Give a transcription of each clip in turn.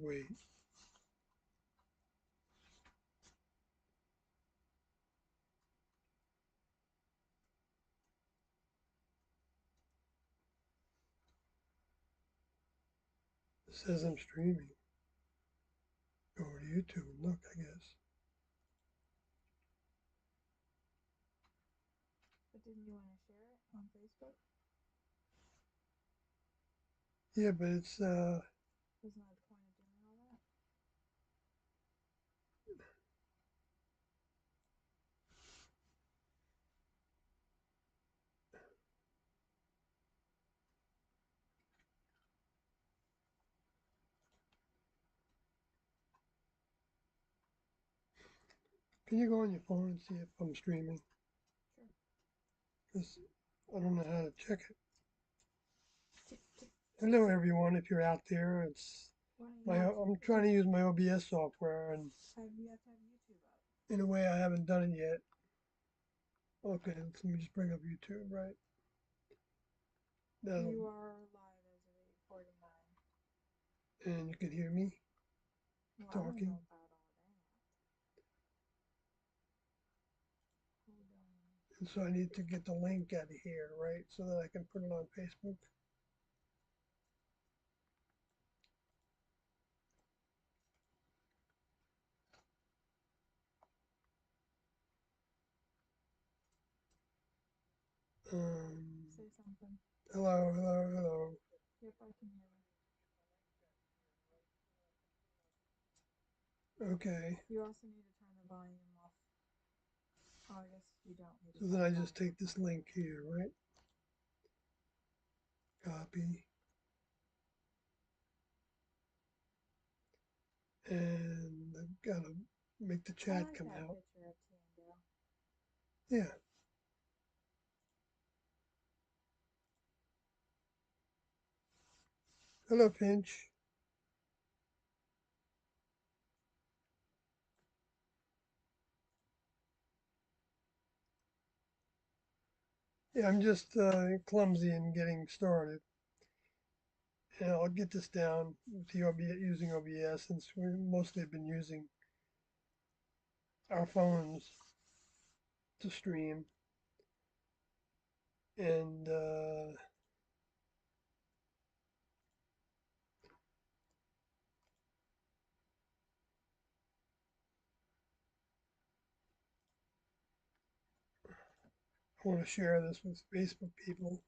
wait. It says I'm streaming. Go over to YouTube and look, I guess. But didn't you want to share it on Facebook? Yeah, but it's Wasn't that the point of doing all that? can you go on your phone and see if I'm streaming? Sure. Because I don't know how to check it. Tick, tick. Hello, everyone. If you're out there, it's Why don't you I'm trying to use my OBS software, and you have to have YouTube up? in a way, I haven't done it yet. Okay, let me just bring up YouTube, right? Now, You are live as of 8:49. and you can hear me Well, I don't talking. know about all that. Hold on. And so I need to get the link out of here, right? So that I can put it on Facebook. Say something. Hello, hello, hello. Yep, I can hear Okay. you. You also need to turn the volume off. Oh, I guess you don't need to So turn then I the just volume take this off. link here, right? Copy. And I've got to make the I chat like come that out. picture of Tango. Yeah. Hello, Finch. Yeah, I'm just clumsy in getting started. And I'll get this down with the OBS, using OBS, since we mostly have been using our phones to stream. And I want to share this with Facebook people.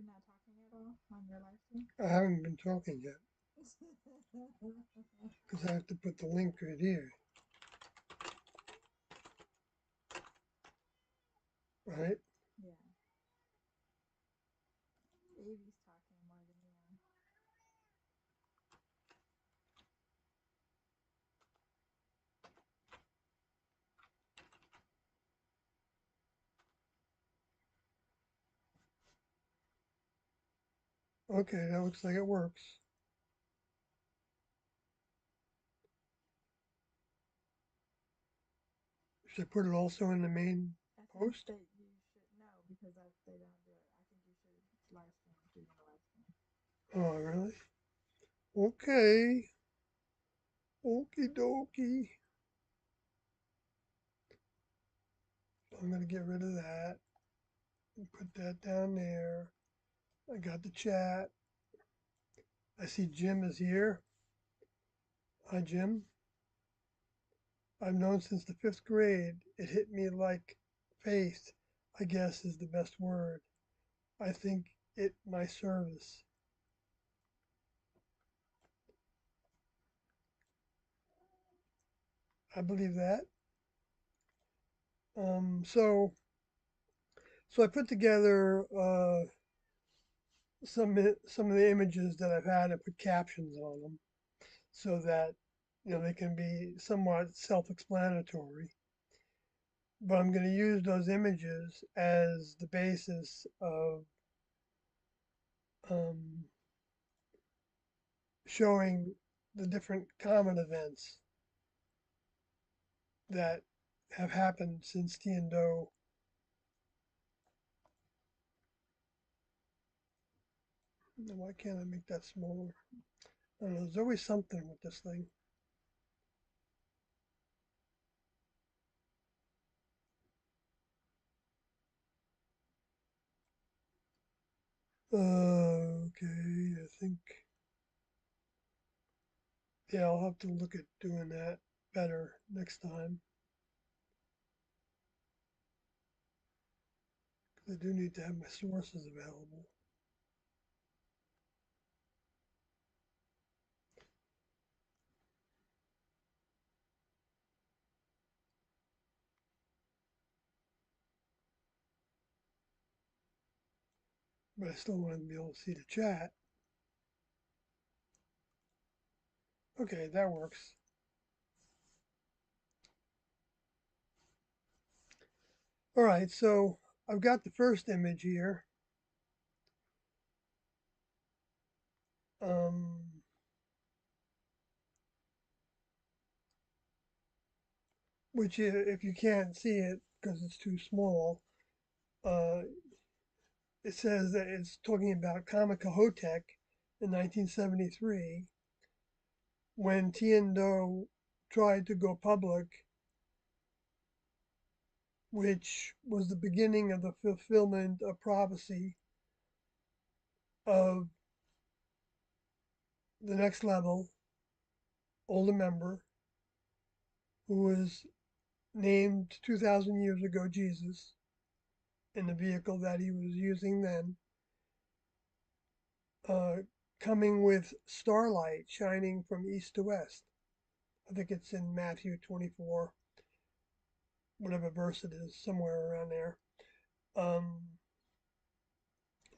You're not talking at all on your live stream? I haven't been talking yet because I have to put the link right here, right? Yeah. Evie's talking more than you are. Okay, that looks like it works. Should I put it also in the main I think post? that you should know because they don't do it. I think you should live stream if you're gonna live stream. Oh, really? Okay. Okie dokie. I'm going to get rid of that and put that down there. I got the chat. I see Jim is here. Hi, Jim. I've known since the fifth grade. It hit me like faith, I guess is the best word. I think it my service. I believe that. Um, so so I put together some of the images that I've had and put captions on them so that they can be somewhat self-explanatory. But I'm going to use those images as the basis of um, showing the different comet events that have happened since Tiando. Why can't I make that smaller? I don't know. There's always something with this thing. Okay, I think, yeah, I'll have to look at doing that better next time. 'Cause I do need to have my sources available. But I still want to be able to see the chat. Okay, that works. All right, so I've got the first image here. Um, which if you can't see it because it's too small, uh, it says that it's talking about Comet in 1973 when Tiando tried to go public, which was the beginning of the fulfillment of prophecy of the next level, older member, who was named 2,000 years ago Jesus in the vehicle that he was using then, uh, coming with starlight shining from east to west. I think it's in Matthew 24, whatever verse it is, somewhere around there. Um,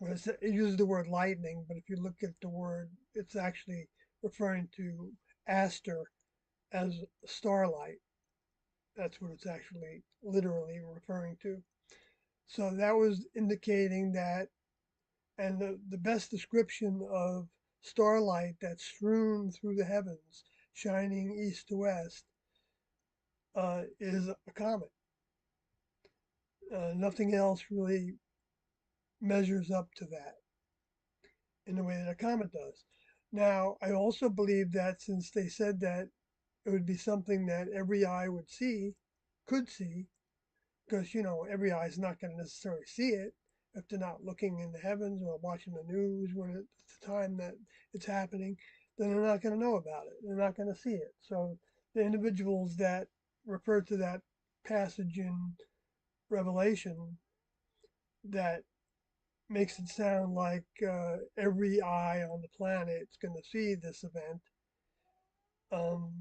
it uses the word lightning, but if you look at the word, it's actually referring to aster as starlight. That's what it's actually literally referring to. So that was indicating that, and the best description of starlight that's strewn through the heavens, shining east to west, is a comet. Nothing else really measures up to that in the way that a comet does. Now, I also believe that since they said that it would be something that every eye would see, could see, because every eye is not going to necessarily see it if they're not looking in the heavens or watching the news when it's the time that it's happening, then they're not going to know about it. They're not going to see it. So the individuals that refer to that passage in Revelation that makes it sound like every eye on the planet is going to see this event. Um,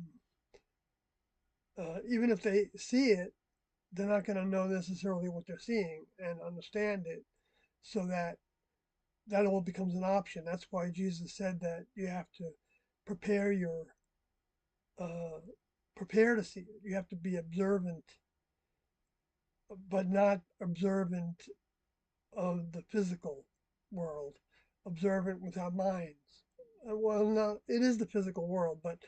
Even if they see it, they're not going to know necessarily what they're seeing and understand it, so that all becomes an option. That's why Jesus said that you have to prepare your uh, prepare to see it. You have to be observant, but not observant of the physical world, observant with our minds. Well, no, it is the physical world, but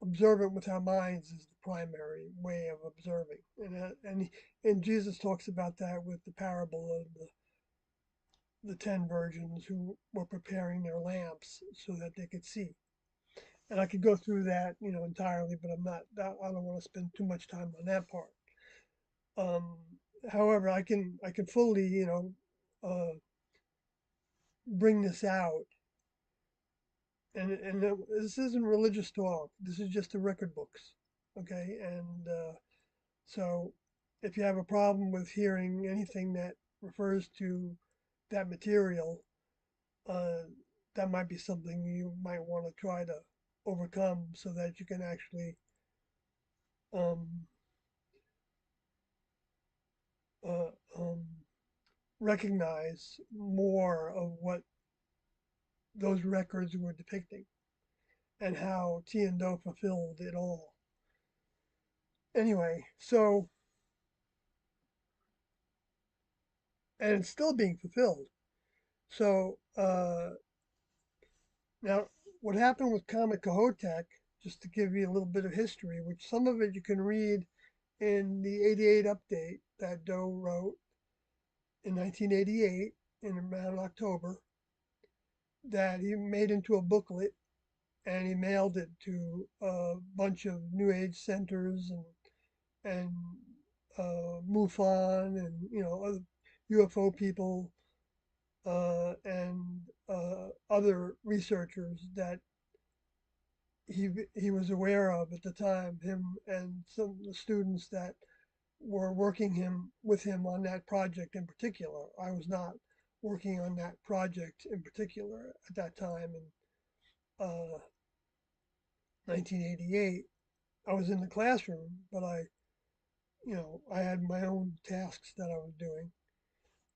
observant with our minds is the primary way of observing. And Jesus talks about that with the parable of the 10 virgins who were preparing their lamps so that they could see. And I could go through that, entirely, but I'm not. I don't want to spend too much time on that part. Um, However, I can fully, bring this out. And this isn't religious talk. This is just the record books, okay? And so, if you have a problem with hearing anything that refers to that material, uh, that might be something you might want to try to overcome so that you can actually um, uh, um, recognize more of what those records were depicting and how Tiendo fulfilled it all. Anyway, so, and it's still being fulfilled. So, now what happened with Comet Kohoutek, just to give you a little bit of history, which some of it you can read in the 88 update that Doe wrote in 1988 in around October, that he made into a booklet and he mailed it to a bunch of New Age centers and MUFON and other UFO people and other researchers that he was aware of at the time. Him and some of the students that were working him with him on that project in particular. I was not working on that project in particular at that time in 1988. I was in the classroom, but I had my own tasks that I was doing,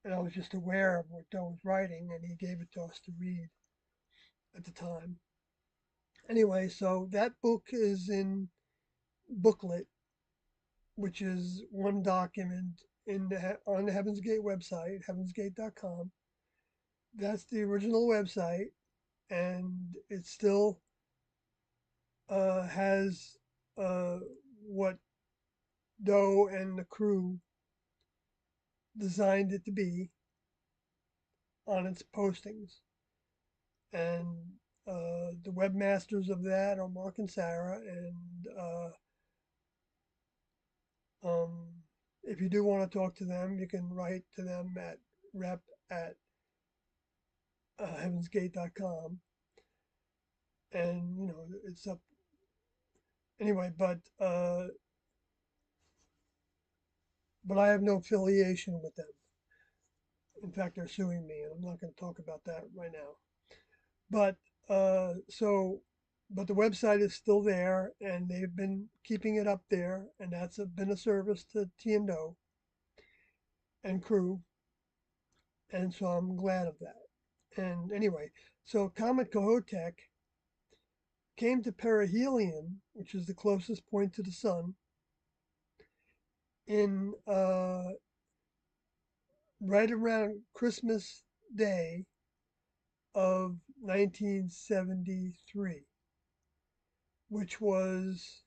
and I was just aware of what Doe was writing, and he gave it to us to read at the time. Anyway, so that book is in booklet, which is one document on the Heaven's Gate website, heavensgate.com. That's the original website, and it still has uh, what Doe and the crew designed it to be on its postings. And the webmasters of that are Mark and Sarah. And um, if you do want to talk to them, you can write to them at rep at heavensgate.com. And, it's up anyway, but I have no affiliation with them. In fact, they're suing me, and I'm not going to talk about that right now. But so, but the website is still there, and they've been keeping it up there, and that's been a service to T&O and crew, and so I'm glad of that. And anyway, so Comet Kohoutek came to perihelion, which is the closest point to the sun, in right around Christmas Day of 1973, which was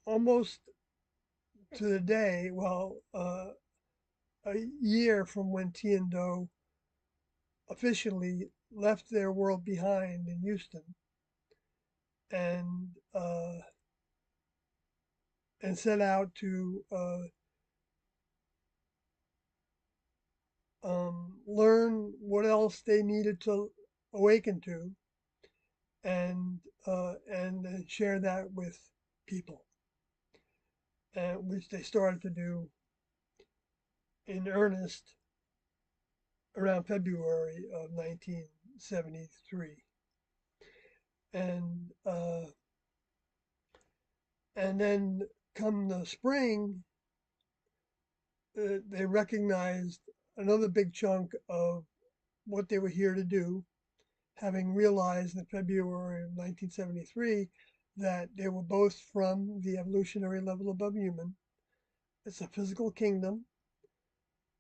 almost to the day, well, a year from when Tiendo officially left their world behind in Houston and uh, and set out to learn what else they needed to awaken to and share that with people, which they started to do in earnest around February of 1973. And uh, and then come the spring, they recognized another big chunk of what they were here to do, having realized in February of 1973 that they were both from the evolutionary level above human. It's a physical kingdom.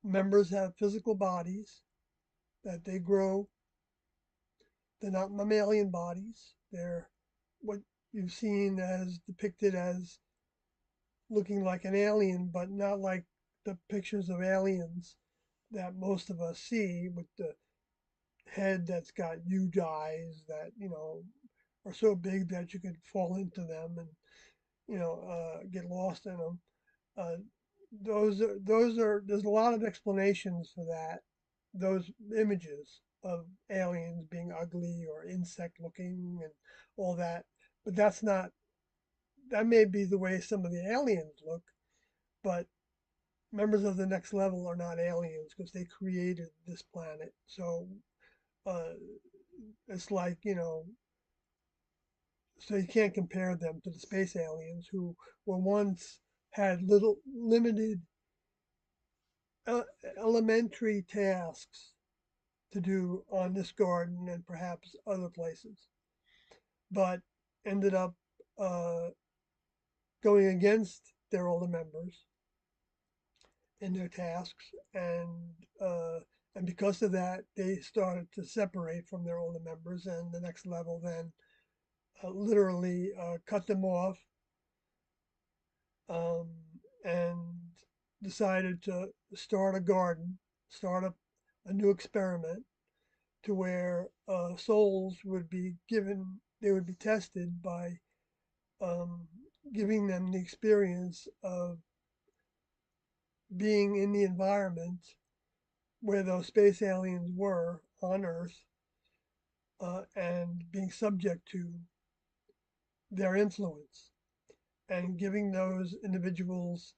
Members have physical bodies that they grow. They're not mammalian bodies. They're what you've seen as depicted as looking like an alien, but not like the pictures of aliens that most of us see with the head that's got huge eyes that, are so big that you could fall into them and, get lost in them. Uh, there's a lot of explanations for that, those images of aliens being ugly or insect looking and all that. But that may be the way some of the aliens look, but members of the next level are not aliens because they created this planet. So uh, it's like, so you can't compare them to the space aliens who were once had little limited uh, elementary tasks to do on this garden and perhaps other places, but ended up uh, going against their older members in their tasks, uh, and because of that, they started to separate from their older members, and the next level then literally cut them off, um, and decided to start a garden, start a new experiment to where souls would be given, they would be tested by um, giving them the experience of being in the environment where those space aliens were on Earth, and being subject to their influence and giving those individuals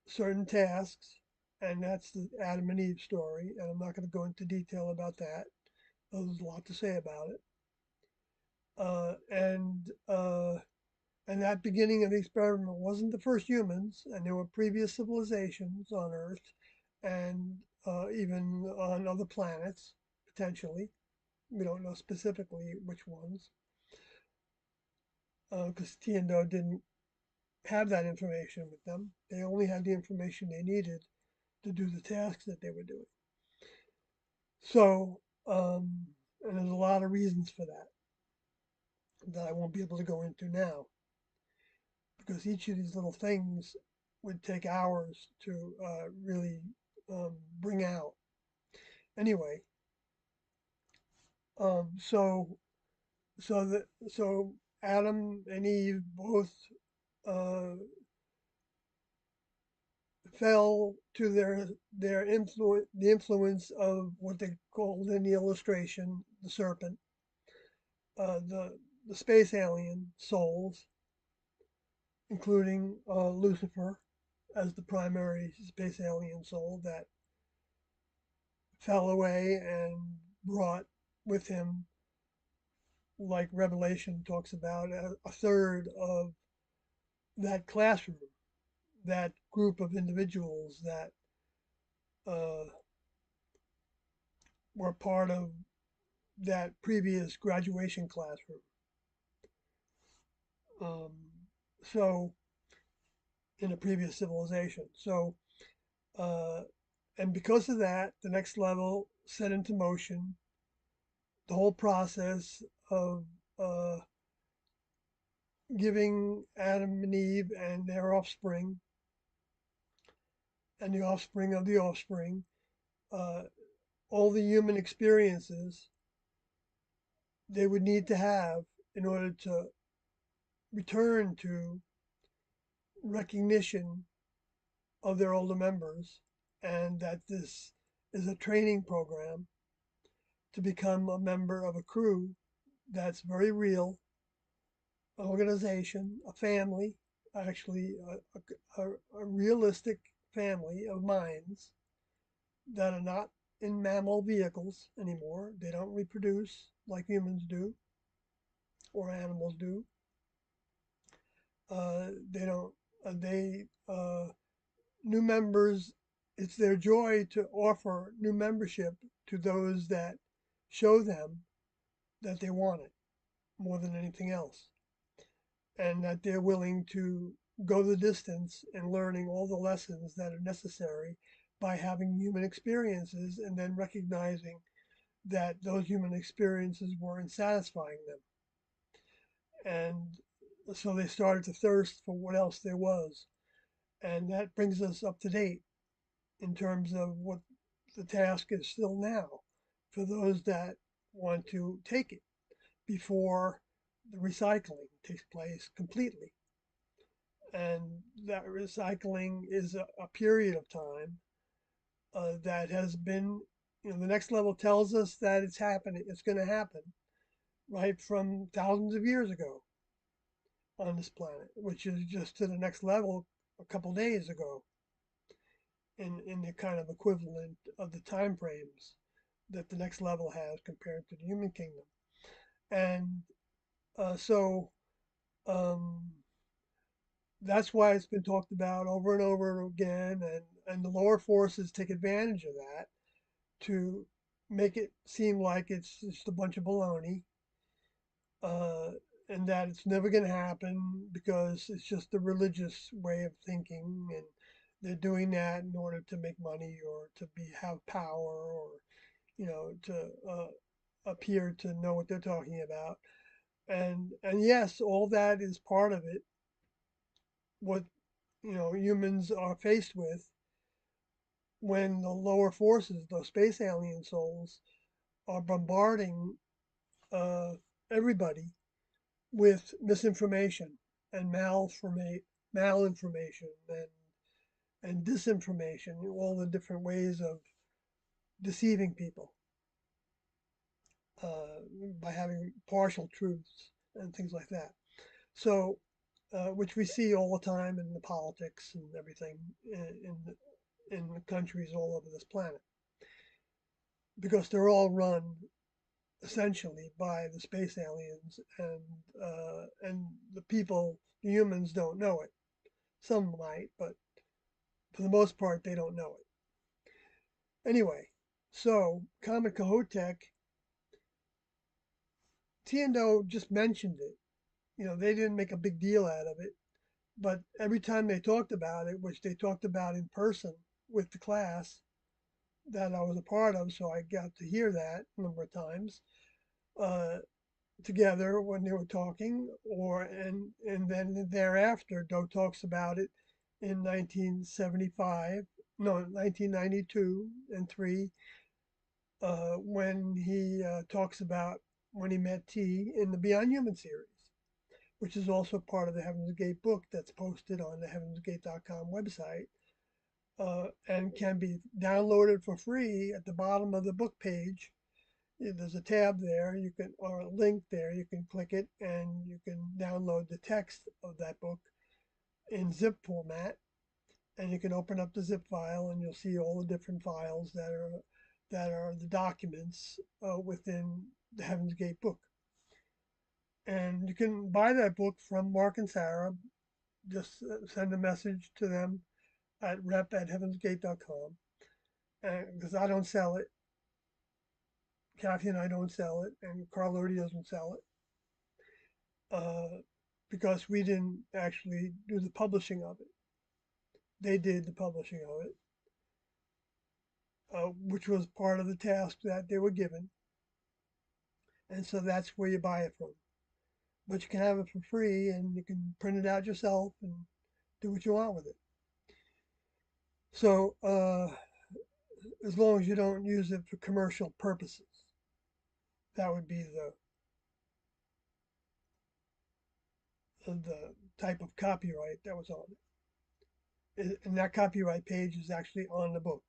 certain tasks. And that's the Adam and Eve story. And I'm not going to go into detail about that. There's a lot to say about it. Uh, and uh, and that beginning of the experiment wasn't the first humans, and there were previous civilizations on Earth, and even on other planets potentially. We don't know specifically which ones, because T and Do didn't have that information with them. They only had the information they needed to do the tasks that they were doing. So, and there's a lot of reasons for that that I won't be able to go into now, because each of these little things would take hours to really bring out. Anyway, um, so so Adam and Eve both uh, fell to their influence, the influence of what they called in the illustration the serpent, the space alien souls, including Lucifer as the primary space alien soul that fell away and brought with him, like Revelation talks about, a third of that classroom, that group of individuals that uh, were part of that previous graduation classroom. Um, so, in a previous civilization. So, uh, and because of that, the next level set into motion the whole process of uh, giving Adam and Eve and their offspring and the offspring of the offspring uh, all the human experiences they would need to have in order to return to recognition of their older members, and that this is a training program to become a member of a crew that's very real, an organization, a family, actually a realistic family of minds that are not in mammal vehicles anymore. They don't reproduce like humans do or animals do. They don't. They New members. It's their joy to offer new membership to those that show them that they want it more than anything else, and that they're willing to go the distance in learning all the lessons that are necessary by having human experiences and then recognizing that those human experiences weren't satisfying them. And so they started to thirst for what else there was. And that brings us up to date in terms of what the task is still now for those that want to take it before the recycling takes place completely. And that recycling is a period of time that has been, the next level tells us that it's happening, it's going to happen right from thousands of years ago on this planet, which is just to the next level a couple days ago in the kind of equivalent of the time frames that the next level has compared to the human kingdom. And so um, that's why it's been talked about over and over again. And the lower forces take advantage of that to make it seem like it's just a bunch of baloney, uh, and that it's never going to happen because it's just a religious way of thinking, and they're doing that in order to make money or to have power or to appear to know what they're talking about. And yes, all that is part of it. What humans are faced with when the lower forces, those space alien souls, are bombarding uh, everybody with misinformation and malinformation and disinformation, all the different ways of deceiving people uh, by having partial truths and things like that. So, which we see all the time in the politics and everything in the countries all over this planet, because they're all run essentially by the space aliens, and the people, the humans, don't know it. Some might, but for the most part, they don't know it. Anyway, so Comet Kohoutek, Tiendo just mentioned it. They didn't make a big deal out of it, but every time they talked about it, which they talked about in person with the class that I was a part of, so I got to hear that a number of times uh, together when they were talking, and then thereafter, Doe talks about it in 1975, no, 1992 and three, when he talks about when he met T in the Beyond Human series, which is also part of the Heaven's Gate book that's posted on the heavensgate.com website, and can be downloaded for free at the bottom of the book page. There's a tab there, or a link there, you can click it and you can download the text of that book in zip format, and you can open up the zip file and you'll see all the different files that are the documents within the Heaven's Gate book. And you can buy that book from Mark and Sarah. Just send a message to them at rep@heavensgate.com, because I don't sell it. Kathy and I don't sell it, and Carl Lodi doesn't sell it, uh, because we didn't actually do the publishing of it. They did the publishing of it, which was part of the task that they were given. And so that's where you buy it from. But you can have it for free and you can print it out yourself and do what you want with it. So, as long as you don't use it for commercial purposes, that would be the type of copyright that was on it. And that copyright page is actually on the book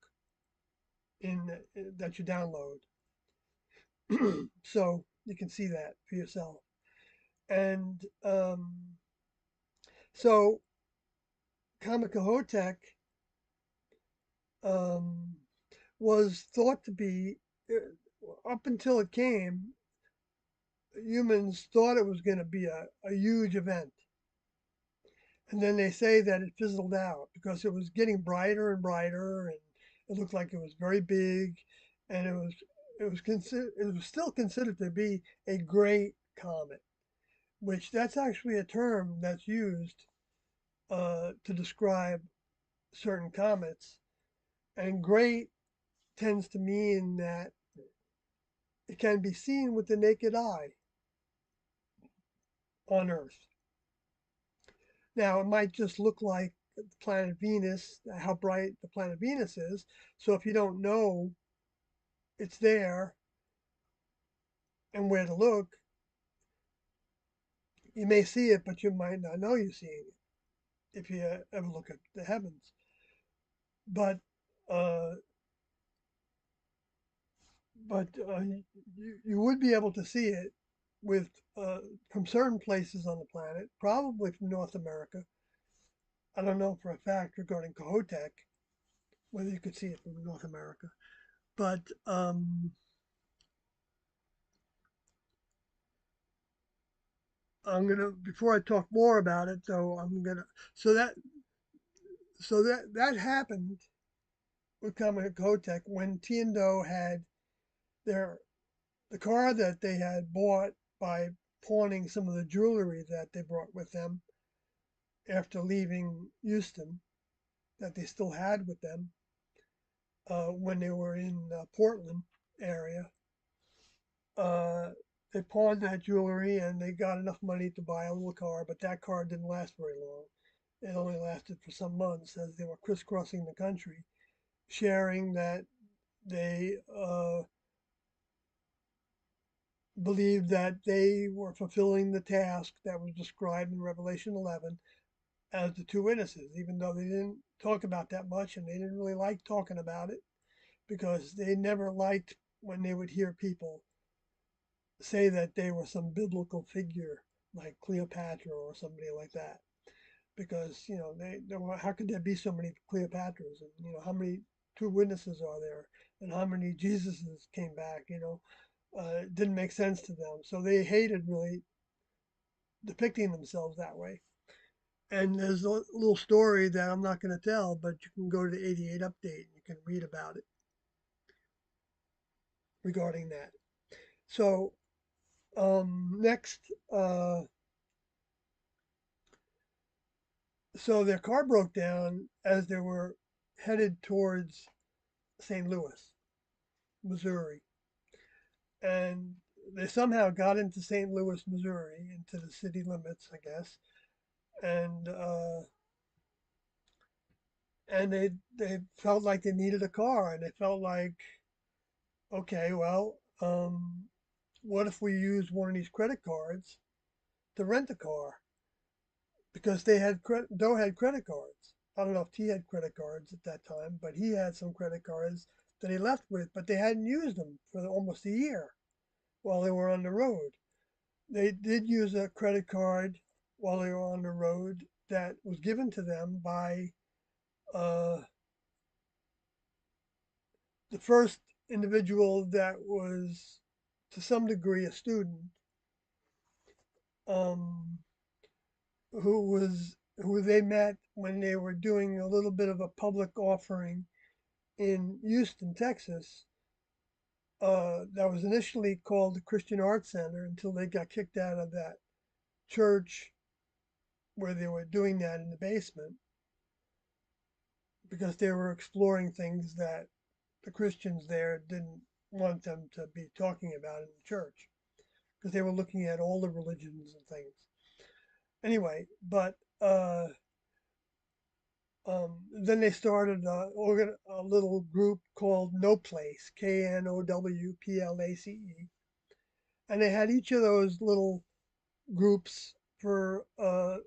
that you download. So you can see that for yourself. And so Kamikahotek um, was thought to be, up until it came, humans thought it was going to be a huge event. And then they say that it fizzled out because it was getting brighter and brighter, and it looked like it was very big, and it was still considered to be a great comet, which that's actually a term that's used to describe certain comets. And great tends to mean that it can be seen with the naked eye on Earth. Now, it might just look like the planet Venus, how bright the planet Venus is. So if you don't know it's there and where to look, you may see it, but you might not know you're seeing it if you ever look at the heavens. But uh, but you would be able to see it with from certain places on the planet, probably from North America. I don't know for a fact regarding Kohoutek whether you could see it from North America, but I'm gonna before I talk more about it though I'm gonna so that that happened with Comet Kohoutek when Tiendo had their the car that they had bought by pawning some of the jewelry that they brought with them after leaving Houston that they still had with them when they were in Portland area. Uh, they pawned that jewelry and they got enough money to buy a little car, but that car didn't last very long. It only lasted for some months as they were crisscrossing the country, sharing that they believed that they were fulfilling the task that was described in Revelation 11 as the two witnesses, even though they didn't talk about that much and they didn't really like talking about it because they never liked when they would hear people say that they were some biblical figure like Cleopatra or somebody like that. Because they were, how could there be so many Cleopatras, and how many two witnesses are there, and how many Jesuses came back? It didn't make sense to them, so they hated really depicting themselves that way. And there's a little story that I'm not going to tell, but you can go to the 88 update and you can read about it regarding that. So next, so their car broke down as they were headed towards St. Louis, Missouri, and they somehow got into St. Louis, Missouri, into the city limits, I guess, and they felt like they needed a car, and they felt like, okay, well, what if we use one of these credit cards to rent a car? Because Doe had credit cards. I don't know if T had credit cards at that time, but he had some credit cards that he left with, but they hadn't used them for almost a year while they were on the road. They did use a credit card while they were on the road that was given to them by uh, the first individual that was, to some degree, a student, um, who they met when they were doing a little bit of a public offering in Houston, Texas. That was initially called the Christian Arts Center until they got kicked out of that church where they were doing that in the basement because they were exploring things that the Christians there didn't want them to be talking about in the church because they were looking at all the religions and things. Anyway, but then they started a little group called No Place, KNOWPLACE, and they had each of those little groups for a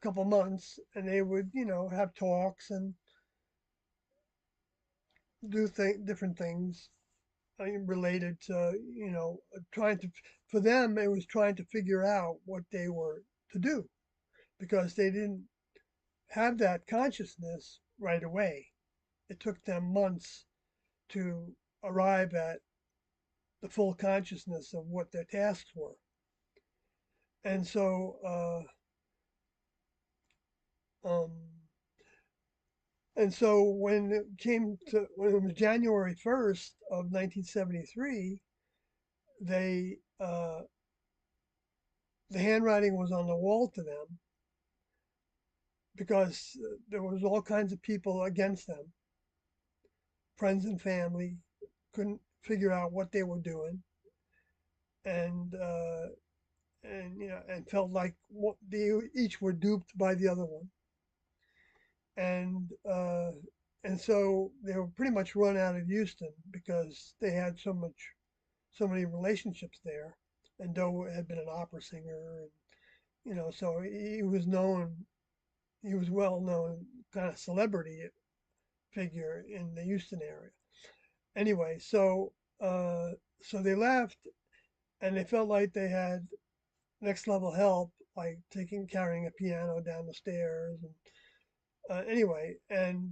couple months, and they would, have talks and do different things related to, trying to, for them, it was trying to figure out what they were to do because they didn't have that consciousness right away. It took them months to arrive at the full consciousness of what their tasks were. And um, so when it was January 1st of 1973, they the handwriting was on the wall to them because there was all kinds of people against them, friends and family, couldn't figure out what they were doing, and and felt like they each were duped by the other one, and uh, and so they were pretty much run out of Houston because they had so many relationships there, and Doe had been an opera singer, and so he was known, he was well known kind of celebrity figure in the Houston area. Anyway, uh, so they left, and they felt like they had next level help, like carrying a piano down the stairs, and anyway, and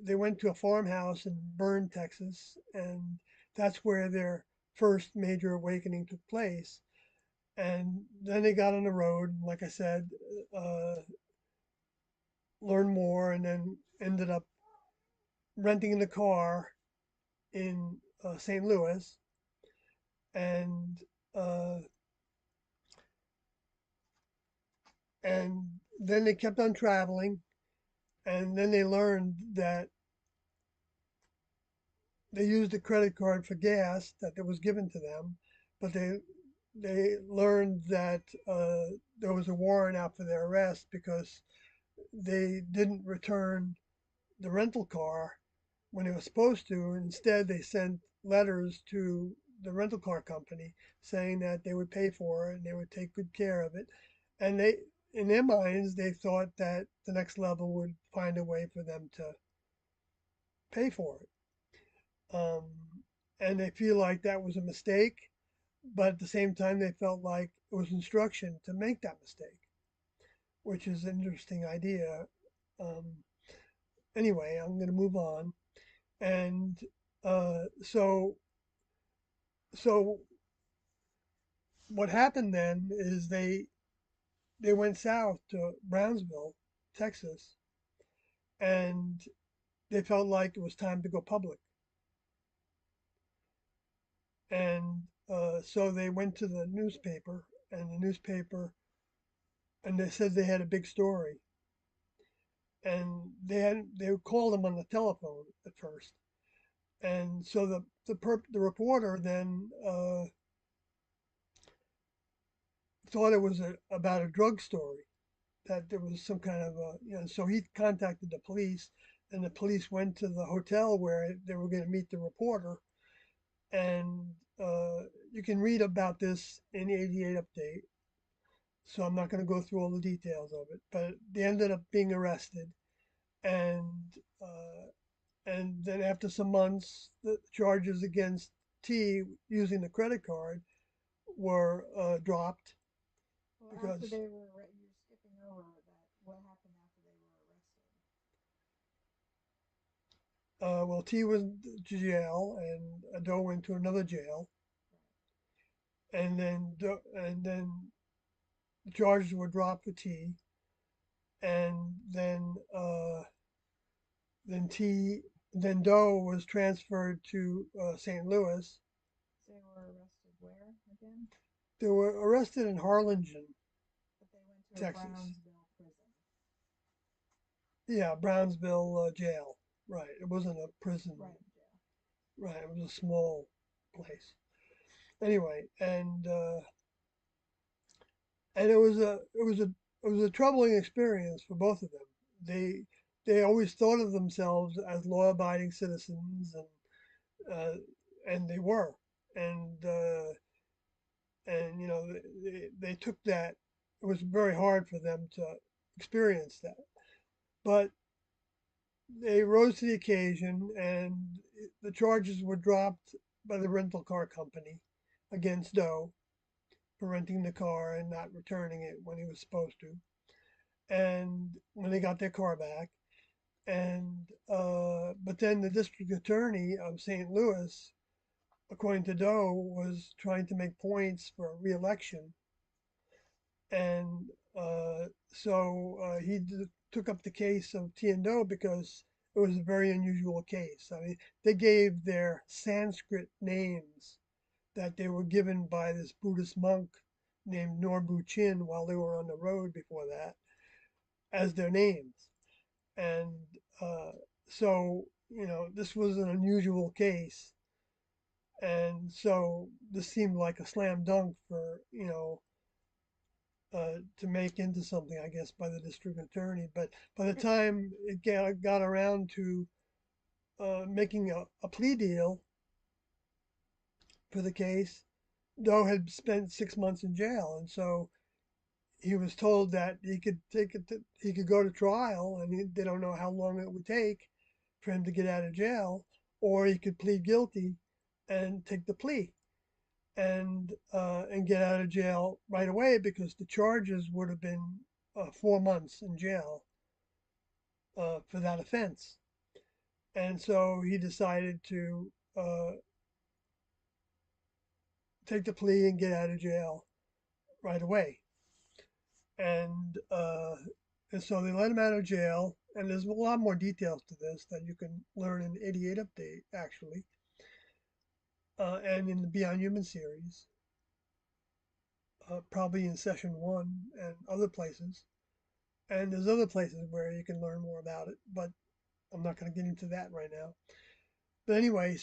they went to a farmhouse in Burn, Texas, and that's where their first major awakening took place. And then they got on the road, and like I said, uh, learned more, and then ended up renting the car in St. Louis, and uh, and then they kept on traveling, and then they learned that they used a credit card for gas that was given to them, but they learned that there was a warrant out for their arrest because they didn't return the rental car when they were supposed to. Instead, they sent letters to the rental car company saying that they would pay for it and they would take good care of it. And in their minds, they thought that the next level would find a way for them to pay for it. Um, and they feel like that was a mistake, but at the same time, they felt like it was instruction to make that mistake, which is an interesting idea. Um, anyway, I'm going to move on. And uh, so, so what happened then is they went south to Brownsville, Texas, and they felt like it was time to go public. And so they went to the newspaper, and and they said they had a big story, and they would call them on the telephone at first, and so the reporter then thought it was about a drug story, that there was some kind of so he contacted the police, and the police went to the hotel where they were going to meet the reporter, and uh, you can read about this in the 88 update, so I'm not going to go through all the details of it, but they ended up being arrested, and uh, and then after some months, the charges against T using the credit card were dropped Well, after because they were you're skipping over that. What happened after they were arrested? well, T was in jail and Ado went to another jail, and then the charges were dropped for T, and then T then Doe was transferred to St. Louis. They were arrested where again? They were arrested in Harlingen, But they went to a Texas. Brownsville prison. Yeah, Brownsville jail. Right. It wasn't a prison. Right, jail. Right. It was a small place. Anyway, and it was a troubling experience for both of them. They they always thought of themselves as law-abiding citizens, uh, and they were, and they took that. It was very hard for them to experience that, but they rose to the occasion, and the charges were dropped by the rental car company against Doe for renting the car and not returning it when he was supposed to. And when they got their car back, And but then the district attorney of St. Louis, according to Doe, was trying to make points for reelection, and took up the case of T and Doe because it was a very unusual case. I mean, they gave their Sanskrit names that they were given by this Buddhist monk named Norbu Chin while they were on the road before that as their names. And uh, this was an unusual case. And so this seemed like a slam dunk for, to make into something, I guess, by the district attorney. But by the time it got around to making a plea deal for the case, Doe had spent 6 months in jail. And so he was told that he could go to trial, and they don't know how long it would take for him to get out of jail, or he could plead guilty and take the plea and get out of jail right away because the charges would have been 4 months in jail for that offense. And so he decided to take the plea and get out of jail right away. and uh, and so they let him out of jail. And there's a lot more details to this that you can learn in the 88 update, actually, and in the Beyond Human series, probably in session one and other places. And there's other places where you can learn more about it, but I'm not going to get into that right now. But anyway,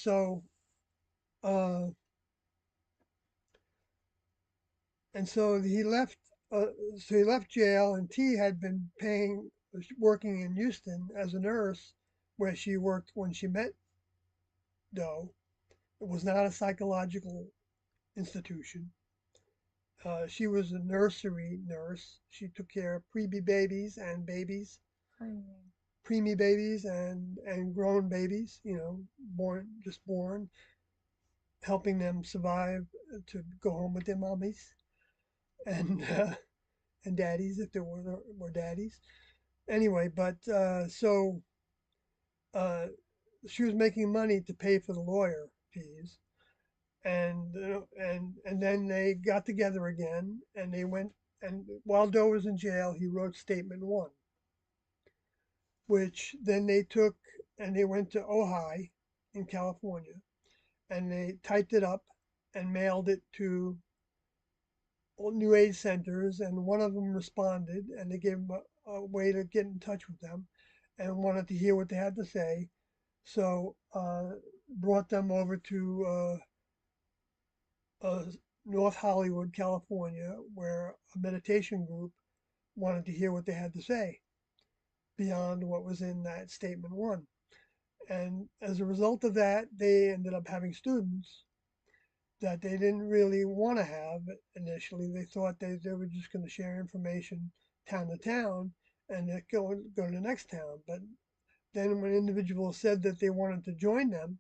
uh, so he left. So he left jail, and T had been working in Houston as a nurse, where she worked when she met Doe. It was not a psychological institution. She was a nursery nurse. She took care of preemie babies and babies, Preemie. preemie babies and grown babies. Born, helping them survive to go home with their mommies and and daddies if there were daddies. Anyway, but uh, she was making money to pay for the lawyer fees, and then they got together again, and they went. And while Doe was in jail, he wrote Statement One, which then they took and they went to Ojai in California, and they typed it up and mailed it to new age centers, and one of them responded, and they gave them a way to get in touch with them, and wanted to hear what they had to say. So brought them over to uh, North Hollywood, California, where a meditation group wanted to hear what they had to say beyond what was in that statement one. And as a result of that, they ended up having students that they didn't really want to have initially. They thought they were just going to share information town to town and go to the next town. But then when individuals said that they wanted to join them,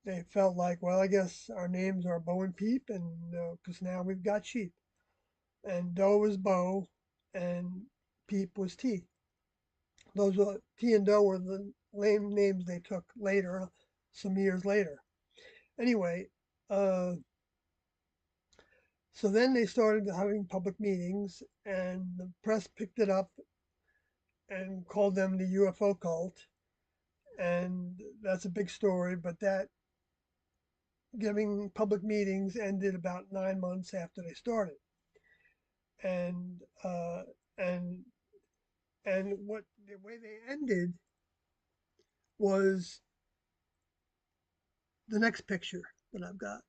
they felt like, well, I guess our names are Bo and Peep, and because now we've got sheep. And Doe was Bo, and Peep was T. Those were T and Doe were the lame names they took later, some years later. Anyway, uh, so then they started having public meetings, and the press picked it up and called them the UFO cult. And that's a big story, but that giving public meetings ended about 9 months after they started. And uh, and what the way they ended was the next picture that I've got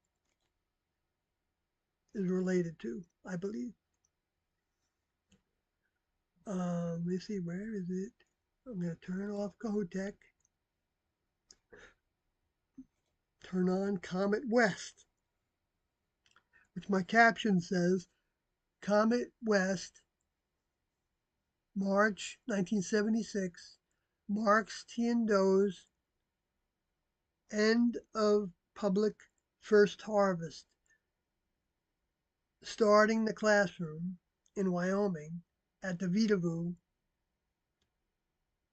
is related to, I believe. Let me see, where is it? I'm going to turn off Kohotech, turn on Comet West, which my caption says Comet West, March 1976, marks Tiando's end of public first harvest, starting the classroom in Wyoming at the Vitavu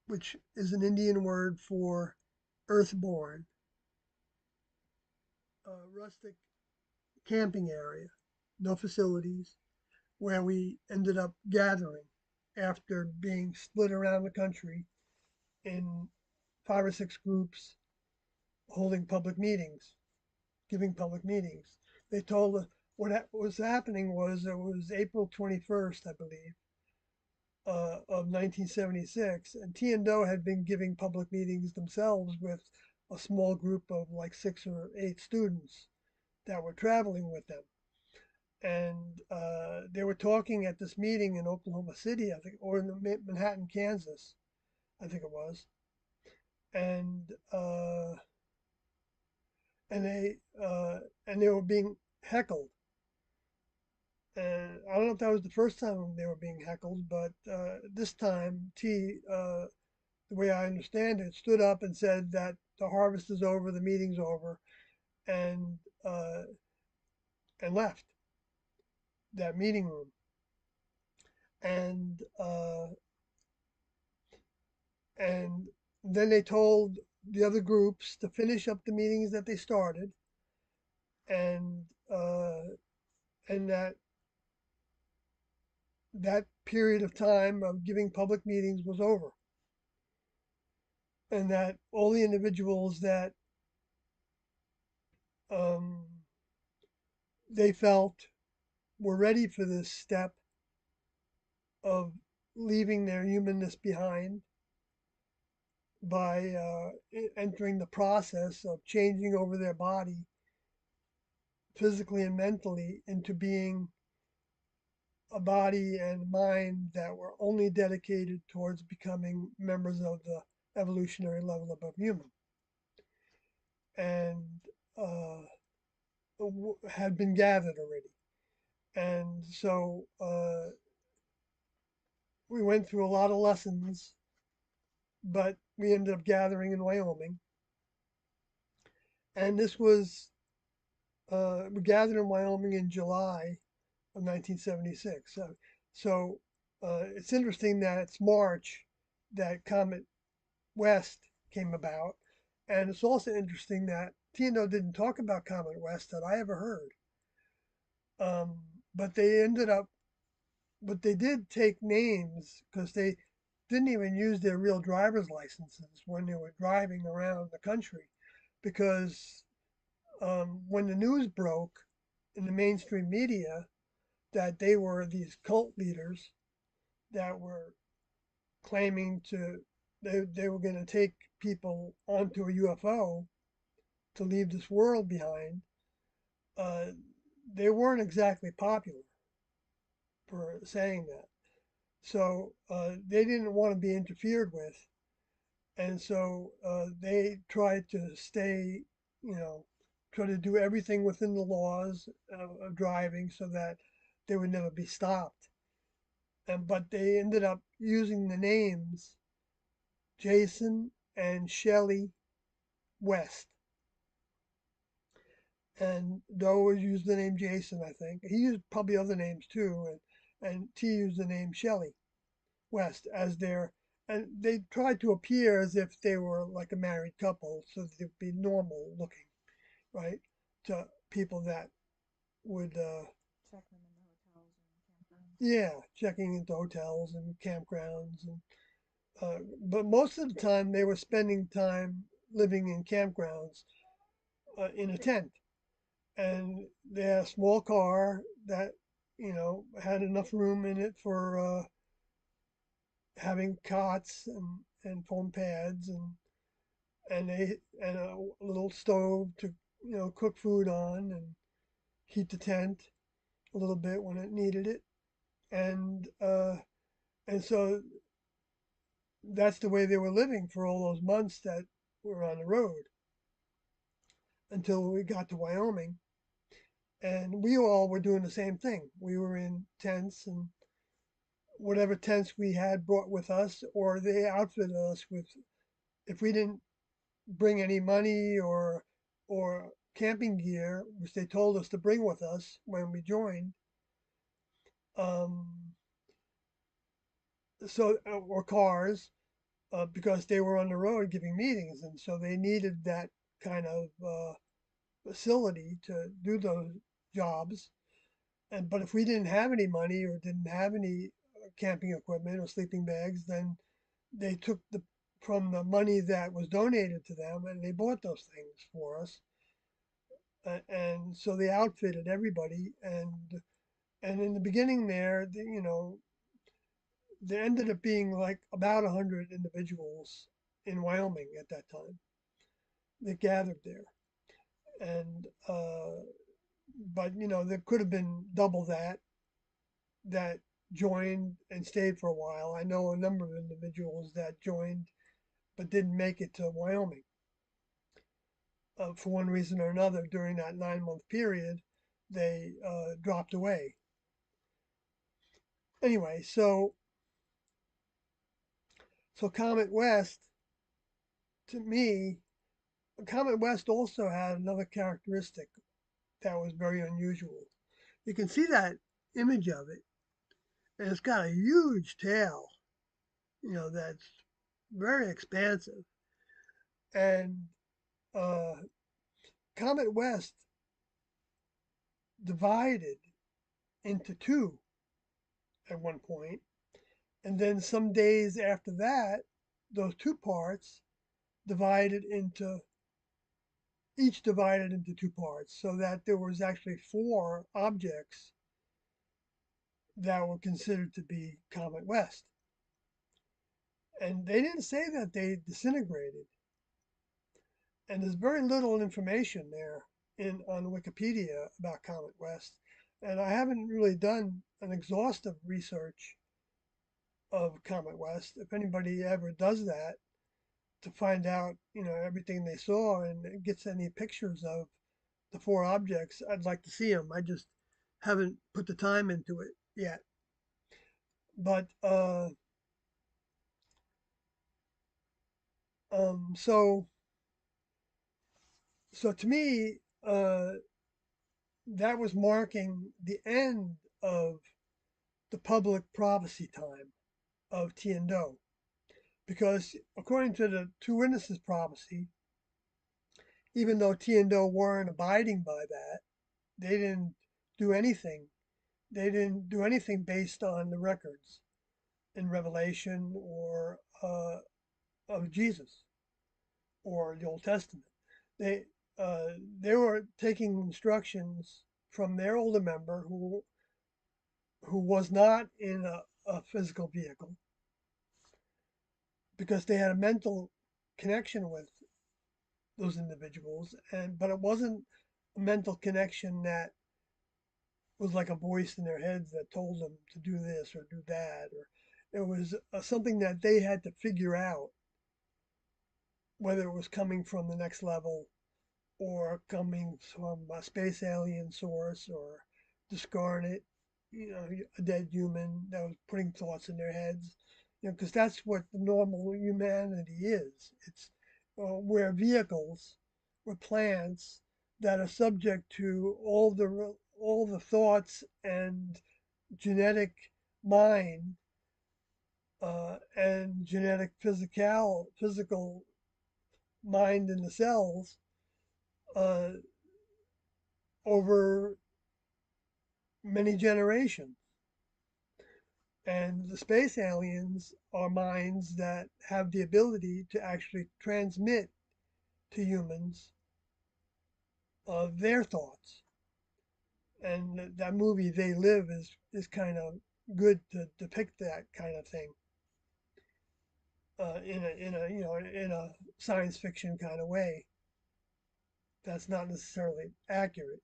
which is an Indian word for earthborn, a rustic camping area, no facilities, where we ended up gathering after being split around the country in 5 or 6 groups, holding public meetings, giving public meetings. They told us what was happening was it was April 21st, I believe, of 1976, and T and Do had been giving public meetings themselves with a small group of like 6 or 8 students that were traveling with them. And they were talking at this meeting in Oklahoma City, I think, or in Manhattan, Kansas, I think it was. And and they uh, and they were being heckled. And I don't know if that was the first time they were being heckled, but this time the way I understand it, stood up and said that the harvest is over, the meeting's over, and uh, and left that meeting room. And and then they told the other groups to finish up the meetings that they started, and and that period of time of giving public meetings was over, and that all the individuals that um, they felt were ready for this step of leaving their humanness behind by entering the process of changing over their body physically and mentally into being a body and mind that were only dedicated towards becoming members of the evolutionary level above human, and uh, had been gathered already. And so we went through a lot of lessons, but we ended up gathering in Wyoming. And this was, we gathered in Wyoming in July of 1976. So it's interesting that it's March that Comet West came about. And it's also interesting that Tino didn't talk about Comet West that I ever heard. Um, but they ended up, but they did take names because they didn't even use their real driver's licenses when they were driving around the country. Because when the news broke in the mainstream media that they were these cult leaders that were claiming they were going to take people onto a UFO to leave this world behind, uh, they weren't exactly popular for saying that. So they didn't want to be interfered with, and so they tried to stay, you know, try to do everything within the laws of driving so that they would never be stopped. And but they ended up using the names Jason and Shelley West. And Doe used the name Jason, I think. He used probably other names too, and T used the name Shelley West as their, and they tried to appear as if they were like a married couple so that they'd be normal looking, right? To people that would, Check them in the hotels and campgrounds. yeah, checking into hotels and campgrounds. And but most of the time they were spending time living in campgrounds in a tent. And they had a small car that had enough room in it for having cots and foam pads and a little stove to cook food on and heat the tent a little bit when it needed it. And uh, and so that's the way they were living for all those months that we were on the road until we got to Wyoming. And we all were doing the same thing. We were in tents and whatever tents we had brought with us, or they outfitted us with. If we didn't bring any money or camping gear, which they told us to bring with us when we joined, um, or cars, because they were on the road giving meetings, and so they needed that kind of facility to do those jobs. And but if we didn't have any money or didn't have any camping equipment or sleeping bags, then they took the from the money that was donated to them and they bought those things for us. And so they outfitted everybody, and in the beginning there, there ended up being like about 100 individuals in Wyoming at that time that gathered there. And but there could have been double that joined and stayed for a while. I know a number of individuals that joined but didn't make it to Wyoming for one reason or another during that 9 month period. They dropped away. Anyway, so Comet West, to me, Comet West also had another characteristic that was very unusual. You can see that image of it, and it's got a huge tail, that's very expansive. And uh, Comet West divided into two at one point, and then some days after that, those two parts divided into each divided into two parts, so that there was actually four objects that were considered to be Comet West. And they didn't say that they disintegrated. And there's very little information there in on Wikipedia about Comet West. And I haven't really done an exhaustive research of Comet West. If anybody ever does that to find out, everything they saw and gets any pictures of the four objects, I'd like to see them. I just haven't put the time into it yet. But so to me, that was marking the end of the public prophecy time of Tiendo. Because according to the two witnesses prophecy, even though Tiendo weren't abiding by that, they didn't do anything. They didn't do anything based on the records in Revelation or of Jesus or the Old Testament. They they were taking instructions from their older member who was not in a physical vehicle because they had a mental connection with those individuals, and but it wasn't a mental connection that was like a voice in their heads that told them to do this or do that, or it was something that they had to figure out whether it was coming from the next level or coming from a space alien source or discarnate, a dead human that was putting thoughts in their heads, because that's what the normal humanity is. It's we're vehicles, we're plants that are subject to all the thoughts and genetic mind and genetic physical mind in the cells uh, over many generations. And the space aliens are minds that have the ability to actually transmit to humans their thoughts. And that movie They Live is kind of good to depict that kind of thing in a science fiction kind of way. That's not necessarily accurate.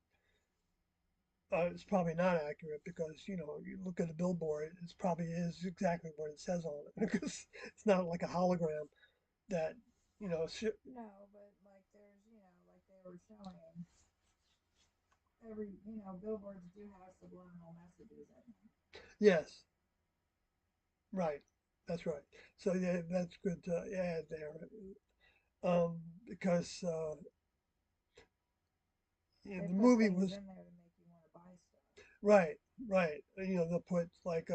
It's probably not accurate because you look at a billboard, it probably is exactly what it says on it because it's not like a hologram that you know. Sh- No, but like there's, like they were showing every, billboards do have subliminal messages in them. yes, right, that's right. So yeah, that's good to add there because They the put movie things was in there to make you want to buy stuff. right, right. They'll put like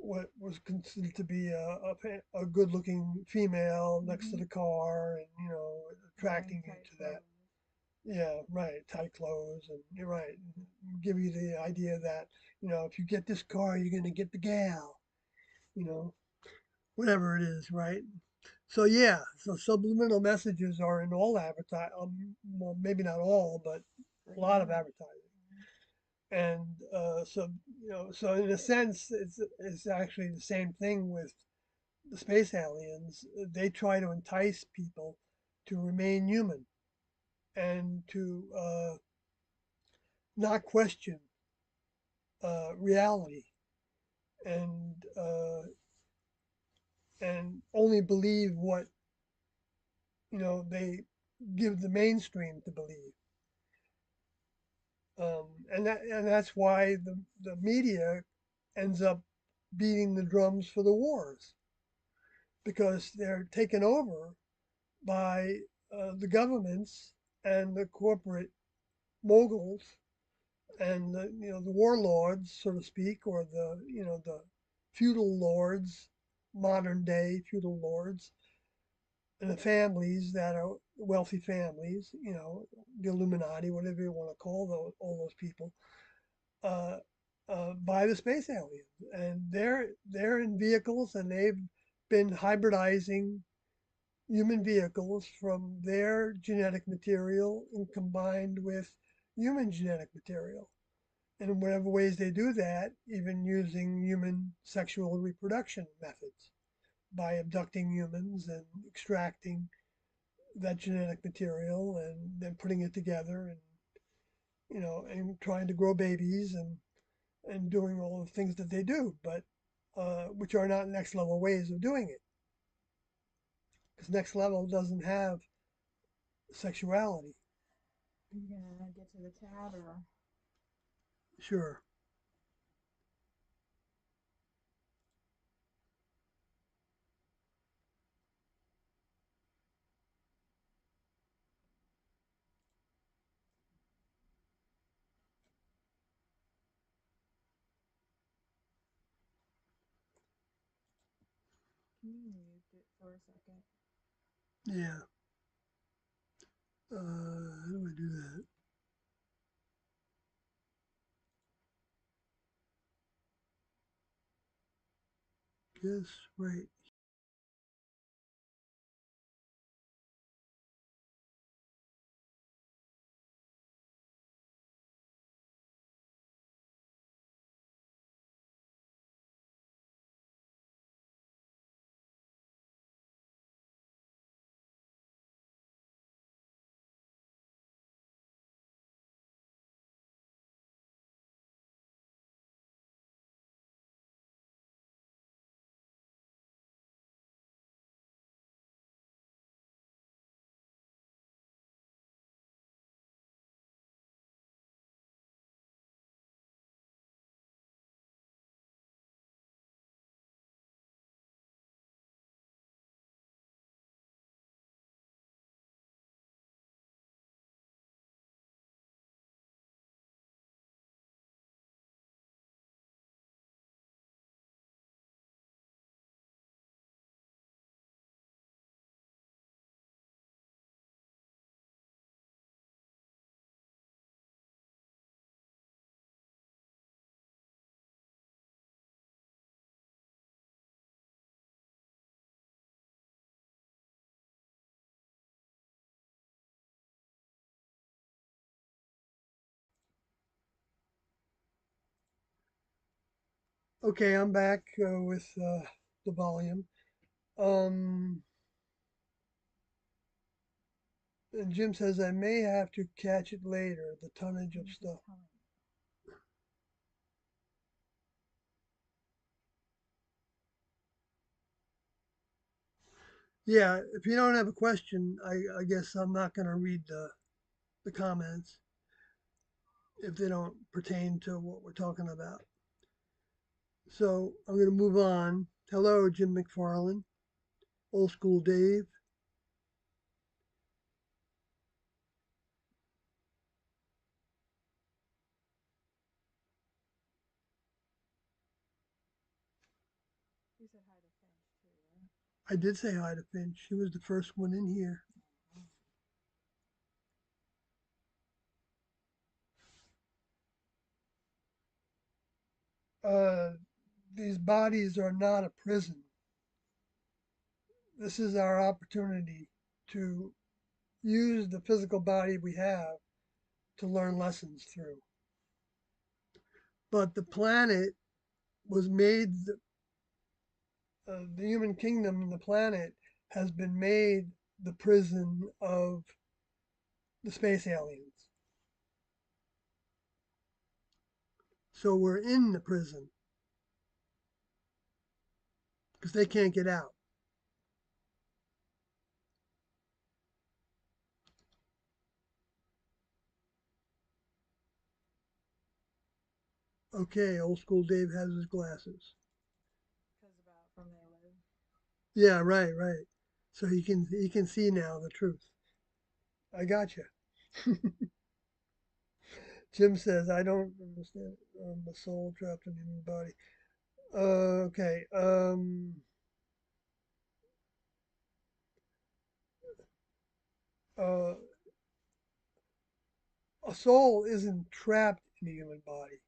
what was considered to be a good looking female next to Mm-hmm. the car, and Wearing attracting you tight to that. clothes. Yeah, right. Tight clothes, and you're right. Give you the idea that if you get this car, you're gonna get the gal. You know, whatever it is, right? So yeah, so subliminal messages are in all advertising. Well, maybe not all, but a Pretty lot of much. advertising. And so so in a sense, it's actually the same thing with the space aliens. They try to entice people to remain human and to not question reality, and only believe what they give the mainstream to believe. And that's why the media ends up beating the drums for the wars, because they're taken over by the governments and the corporate moguls and the warlords, so to speak, or the feudal lords, modern day feudal lords, and the families that are wealthy families, the Illuminati, whatever you want to call all those people, uh, by the space aliens, and they're in vehicles, and they've been hybridizing human vehicles from their genetic material and combined with human genetic material. And in whatever ways they do that, even using human sexual reproduction methods by abducting humans and extracting that genetic material and then putting it together, and trying to grow babies and doing all the things that they do, but which are not next level ways of doing it, because next level doesn't have sexuality. Are you gonna get to the chat or? Sure. Can you mute it for a second? Yeah. How do I do that? Guess right. Okay, I'm back with the volume. Um, and Jim says I may have to catch it later. The tonnage of He's just stuff. telling you. Yeah, if you don't have a question, I guess I'm not going to read the comments if they don't pertain to what we're talking about. So I'm going to move on. Hello, Jim McFarland, Old School Dave. I did say hi to Finch. She was the first one in here. Uh, these bodies are not a prison. This is our opportunity to use the physical body we have to learn lessons through. But the planet was made, the human kingdom and the planet has been made the prison of the space aliens. So we're in the prison because they can't get out. Okay, old school Dave has his glasses. Because about from they live. Yeah, right, right. So he can see now the truth. I got you. Jim says, I don't understand the soul trapped in the human body. Okay. Uh, a soul isn't trapped in the human body.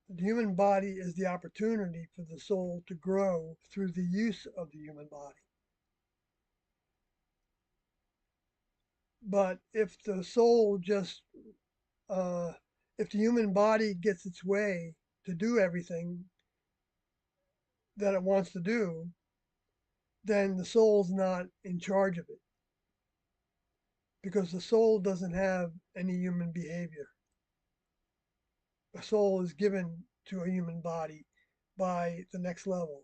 The human body is the opportunity for the soul to grow through the use of the human body. But if the soul just, uh, if the human body gets its way to do everything that it wants to do, then the soul's not in charge of it because the soul doesn't have any human behavior. A soul is given to a human body by the next level.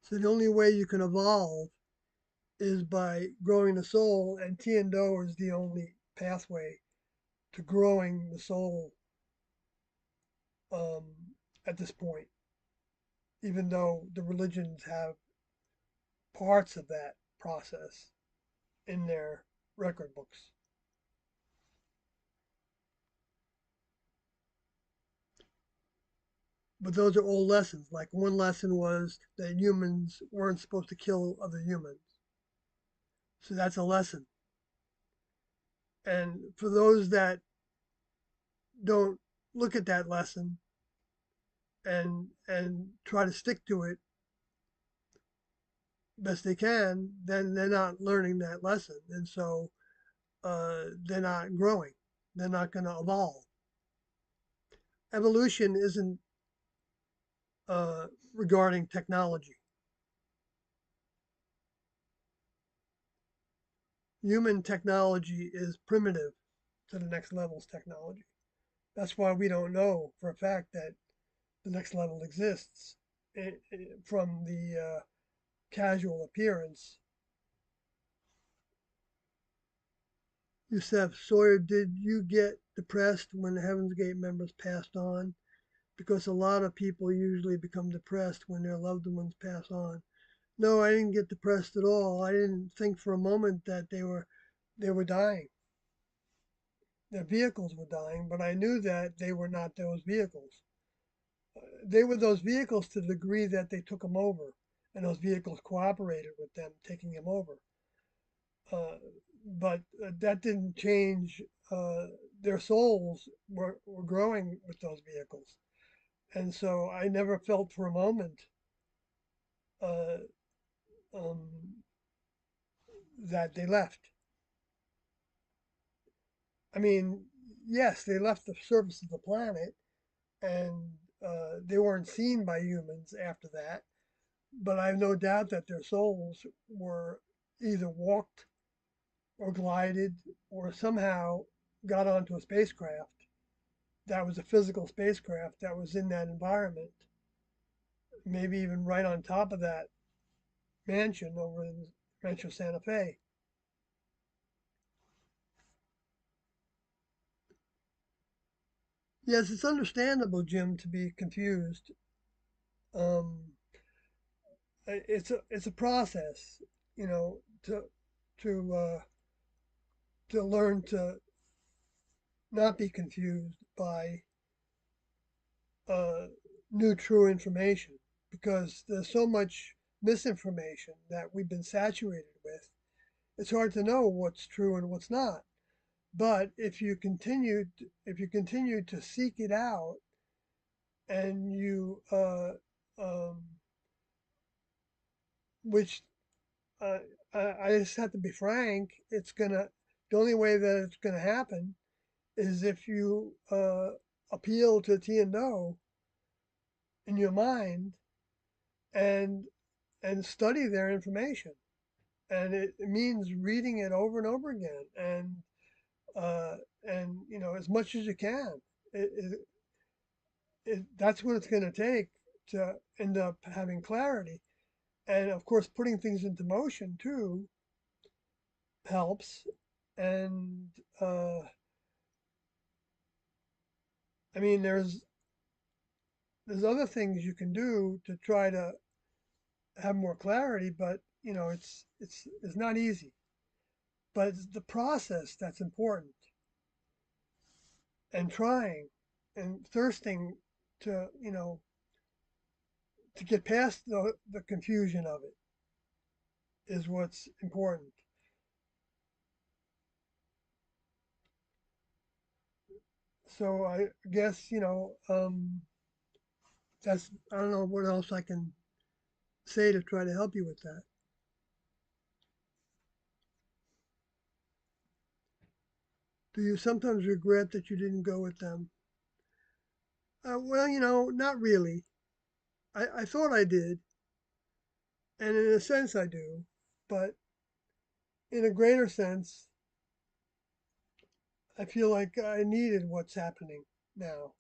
So the only way you can evolve is by growing the soul, and Tiando is the only pathway to growing the soul um, at this point, even though the religions have parts of that process in their record books. But those are old lessons. Like one lesson was that humans weren't supposed to kill other humans. So that's a lesson. And for those that don't look at that lesson and try to stick to it best they can, then they're not learning that lesson, and so they're not growing. They're not going to evolve. Evolution isn't regarding technology. Human technology is primitive to the next level's technology. That's why we don't know for a fact that the next level exists from the casual appearance. Yusef Sawyer, did you get depressed when the Heaven's Gate members passed on? Because a lot of people usually become depressed when their loved ones pass on. No, I didn't get depressed at all. I didn't think for a moment that they were dying. Their vehicles were dying, but I knew that they were not those vehicles. They were those vehicles to the degree that they took them over, and those vehicles cooperated with them taking them over. Uh, but that didn't change. Their souls were growing with those vehicles. And so I never felt for a moment uh, um, that they left. I mean, yes, they left the surface of the planet and they weren't seen by humans after that, but I have no doubt that their souls were either walked or glided or somehow got onto a spacecraft that was a physical spacecraft that was in that environment, maybe even right on top of that mansion over in Rancho Santa Fe. Yes, it's understandable, Jim, to be confused. Um, it's a process, you know, to to learn to not be confused by uh, new true information. because there's so much misinformation that we've been saturated with. It's hard to know what's true and what's not. But if you continue to seek it out and you um, which I just have to be frank, the only way that it's gonna happen is if you appeal to T and O in your mind and study their information. And it means reading it over and over again, uh, and as much as you can. It, it, that's what it's going to take to end up having clarity. And of course, putting things into motion too helps. And uh, I mean, there's other things you can do to try to have more clarity, but it's not easy. But it's the process that's important, and trying and thirsting to to get past the confusion of it is what's important. So I guess that's I don't know what else I can say to try to help you with that. Do you sometimes regret that you didn't go with them? Well, not really. I thought I did, and in a sense I do, but in a greater sense, I feel like I needed what's happening now.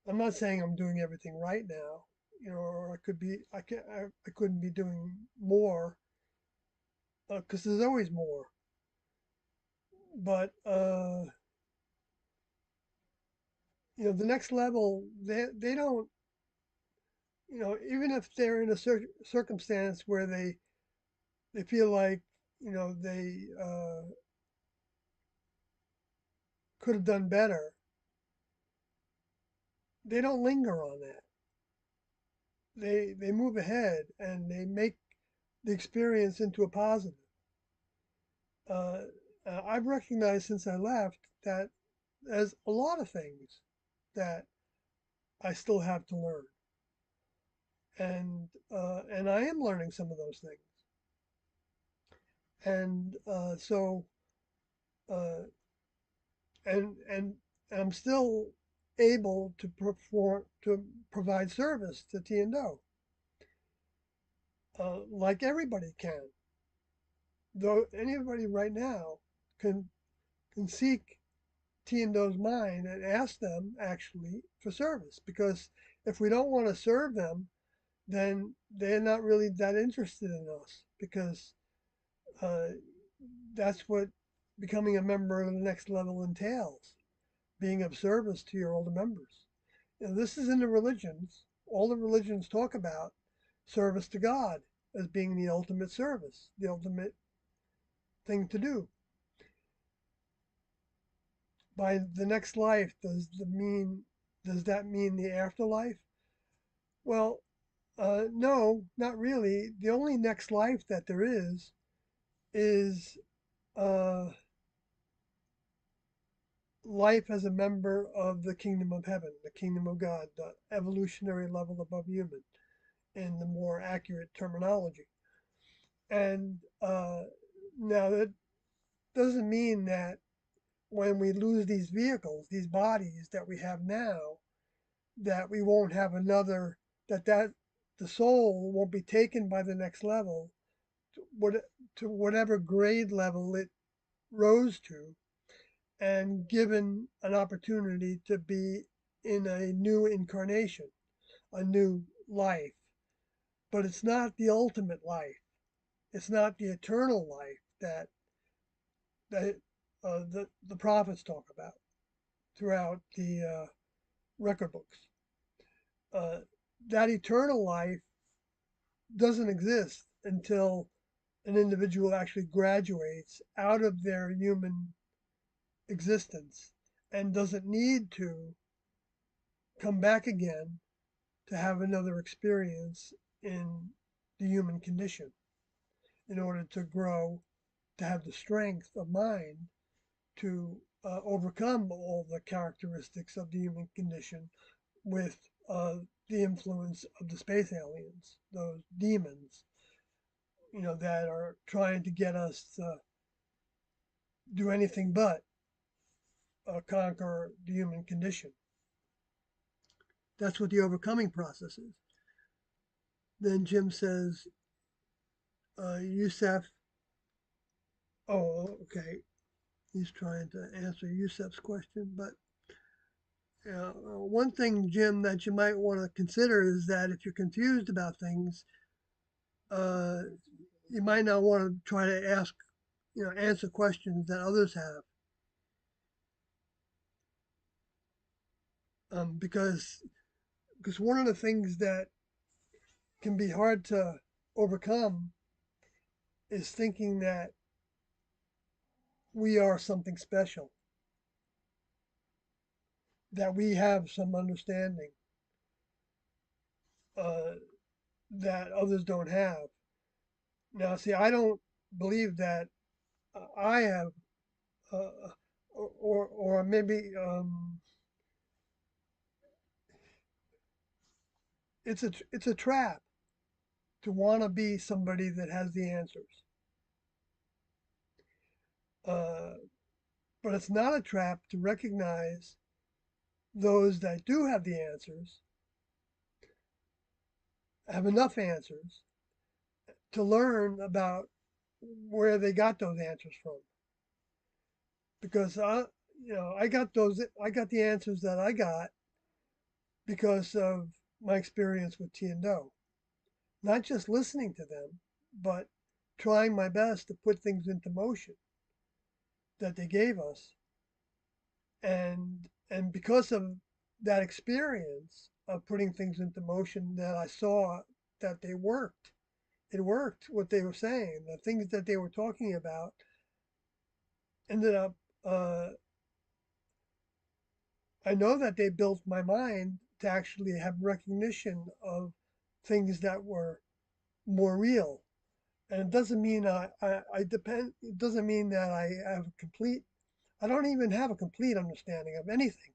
I'm not saying I'm doing everything right now, or I couldn't be doing more, because there's always more. But the next level, they don't, even if they're in a circumstance where they feel like they could have done better, they don't linger on that. They move ahead and they make the experience into a positive. Uh, I've recognized since I left that there's a lot of things that I still have to learn, and I am learning some of those things, and so uh, and I'm still able to provide service to T and O, like everybody can. Though anybody right now can seek T and O's mind and ask them actually for service, because if we don't want to serve them, then they're not really that interested in us, because uh, that's what becoming a member of the next level entails, being of service to your older members. This is in the religions. All the religions talk about service to God as being the ultimate service, the ultimate thing to do. By the next life, does that mean the afterlife? Well, no, not really. The only next life that there is uh, life as a member of the kingdom of heaven, the kingdom of God, the evolutionary level above human, in the more accurate terminology. And now that doesn't mean that when we lose these vehicles, these bodies that we have now, that we won't have another, that the soul won't be taken by the next level what, to whatever grade level it rose to, and given an opportunity to be in a new incarnation, a new life. But it's not the ultimate life. It's not the eternal life that the prophets talk about throughout the record books. Uh, that eternal life doesn't exist until an individual actually graduates out of their human existence and doesn't need to come back again to have another experience in the human condition in order to grow, to have the strength of mind to overcome all the characteristics of the human condition with the influence of the space aliens, those demons, that are trying to get us to do anything but conquer the human condition. That's what the overcoming process is. Then Jim says, Yusef, oh, okay, he's trying to answer Yusef's question, but one thing, Jim, that you might want to consider is that if you're confused about things, uh, you might not want to try to answer questions that others have, because one of the things that can be hard to overcome is thinking that we are something special, that we have some understanding uh, that others don't have. Now, see, I don't believe that I have, uh, or maybe it's a trap to want to be somebody that has the answers. Uh, but it's not a trap to recognize those that do have the answers, have enough answers to learn about where they got those answers from. Because I got the answers that I got because of my experience with Tiendo. Not just listening to them, but trying my best to put things into motion that they gave us. And because of that experience of putting things into motion, that I saw that they worked. It worked what they were saying. The things that they were talking about ended up. I know that they built my mind to actually have recognition of things that were more real. And it doesn't mean I depend. It doesn't mean that I have a complete. I don't even have a complete understanding of anything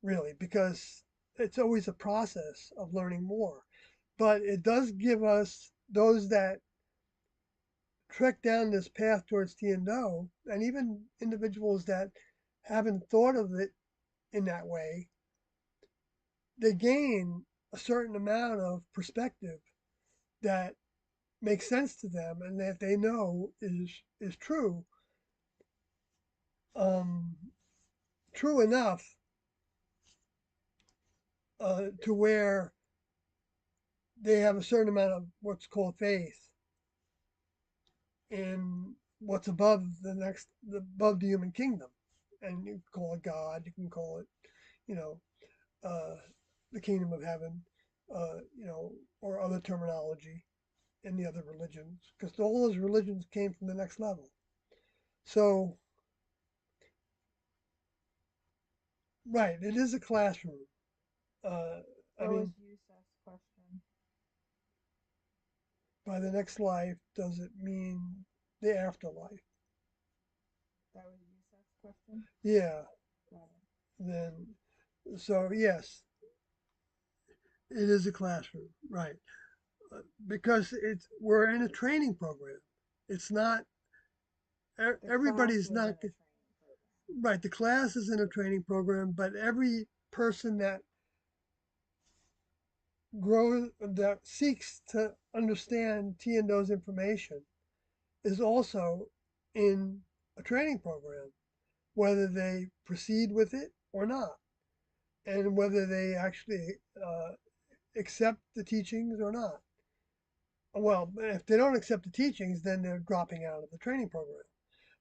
really, because it's always a process of learning more. But it does give us those that trek down this path towards Tiendo, and even individuals that haven't thought of it in that way, they gain a certain amount of perspective that makes sense to them and that they know is true, um, true enough to where they have a certain amount of what's called faith in what's above the human kingdom, and you can call it God, you can call it, you know, uh, the kingdom of heaven, or other terminology in the other religions, because all those religions came from the next level. So, right, it is a classroom. Uh, I What was mean, Yusef's question? by the next life, does it mean the afterlife? That was Yusef's question? Yeah, Got it. then, so yes, it is a classroom, right? Because we're in a training program. It's not The class everybody's was in not a training program. right. The class is in a training program, but every person that seeks to understand T and O's information is also in a training program, whether they proceed with it or not, and whether they actually accept the teachings or not. Well, if they don't accept the teachings, then they're dropping out of the training program.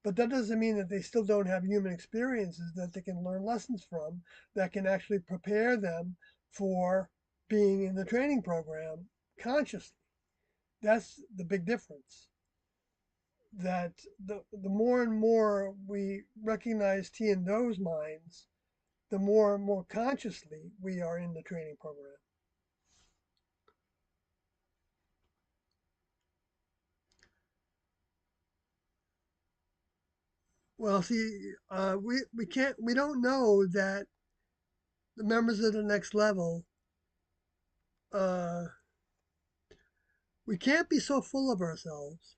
But that doesn't mean that they still don't have human experiences that they can learn lessons from that can actually prepare them for being in the training program consciously. That's the big difference. That the more and more we recognize T and those minds, the more and more consciously we are in the training program. Well, see, we don't know that the members of the next level, uh, we can't be so full of ourselves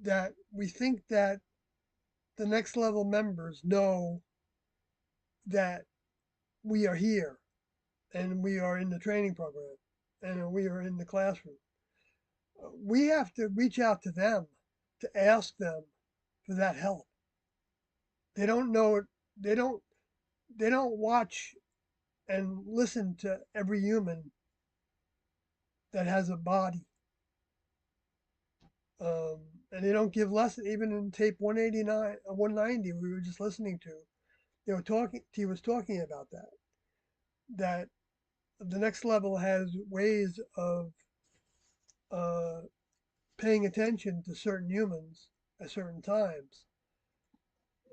that we think that the next level members know that we are here and we are in the training program and we are in the classroom. We have to reach out to them to ask them for that help. They don't know it. They don't. They don't watch and listen to every human that has a body, um, and they don't give lessons. Even in tape 189, 190, we were just listening to. They were talking. He was talking about that. That the next level has ways of uh, paying attention to certain humans at certain times,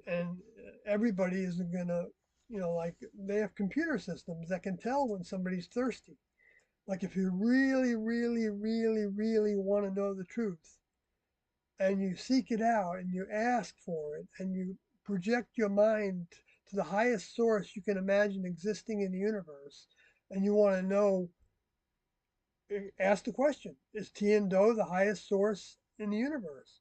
and everybody isn't gonna, like they have computer systems that can tell when somebody's thirsty. Like if you really, really, really, really want to know the truth, and you seek it out and you ask for it and you project your mind to the highest source you can imagine existing in the universe, and you want to know, ask the question: is Tien Do the highest source in the universe?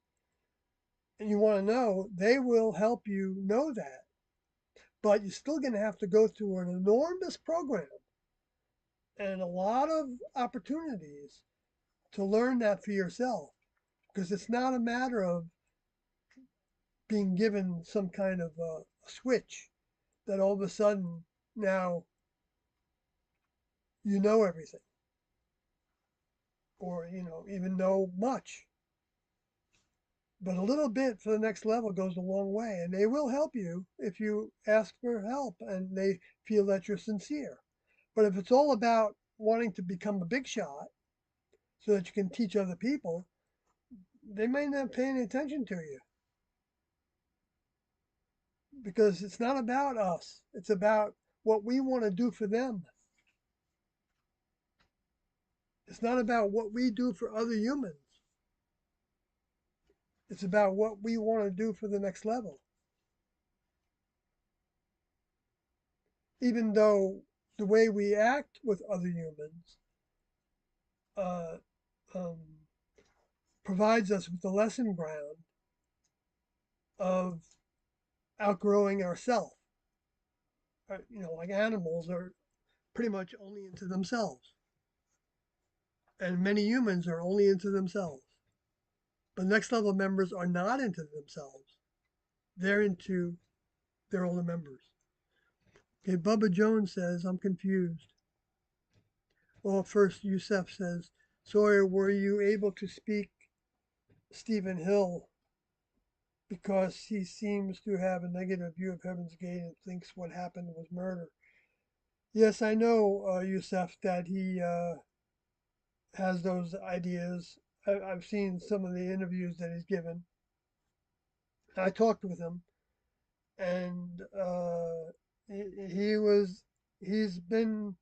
And you want to know, they will help you know that. But you're still going to have to go through an enormous program and a lot of opportunities to learn that for yourself, because it's not a matter of being given some kind of a switch that all of a sudden now you know everything, or even know much. But a little bit for the next level goes a long way, and they will help you if you ask for help and they feel that you're sincere. But if it's all about wanting to become a big shot so that you can teach other people, they may not pay any attention to you, because it's not about us. It's about what we want to do for them. It's not about what we do for other humans. It's about what we want to do for the next level. Even though the way we act with other humans uh, um, provides us with the lesson ground of outgrowing ourselves. Like animals are pretty much only into themselves, and many humans are only into themselves. But next level members are not into themselves; they're into their older members. Okay, Bubba Jones says, "I'm confused." Well, first Yusef says, "Sawyer, were you able to speak Stephen Hill, because he seems to have a negative view of Heaven's Gate and thinks what happened was murder?" Yes, I know, Yusef, that he has those ideas. I've seen some of the interviews that he's given. I talked with him, and he was he's been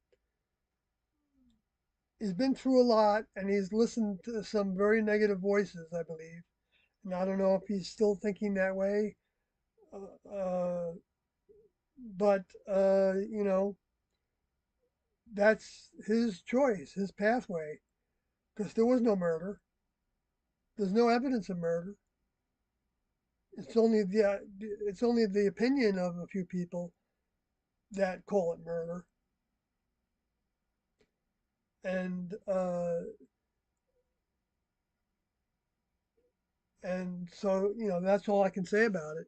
he's been through a lot, and he's listened to some very negative voices, I believe. And I don't know if he's still thinking that way, uh, but that's his choice, his pathway, because there was no murder. There's no evidence of murder. It's only the opinion of a few people that call it murder, and so that's all I can say about it.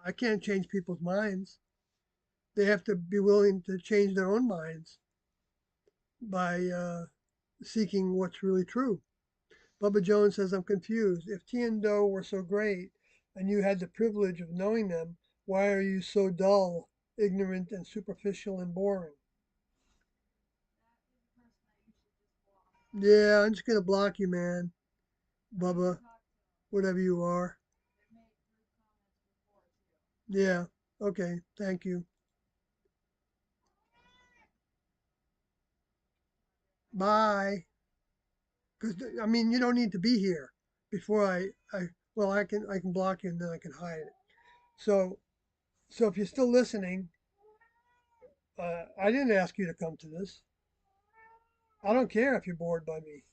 I can't change people's minds. They have to be willing to change their own minds by seeking what's really true. Bubba Jones says, "I'm confused. If Tien Do were so great and you had the privilege of knowing them, why are you so dull, ignorant, and superficial and boring?" Yeah, I'm just going to block you, man. Bubba, whatever you are. Yeah, okay, thank you. Bye. Because, I mean, you don't need to be here before well, I can block you and then I can hide it. So, so if you're still listening, I didn't ask you to come to this. I don't care if you're bored by me.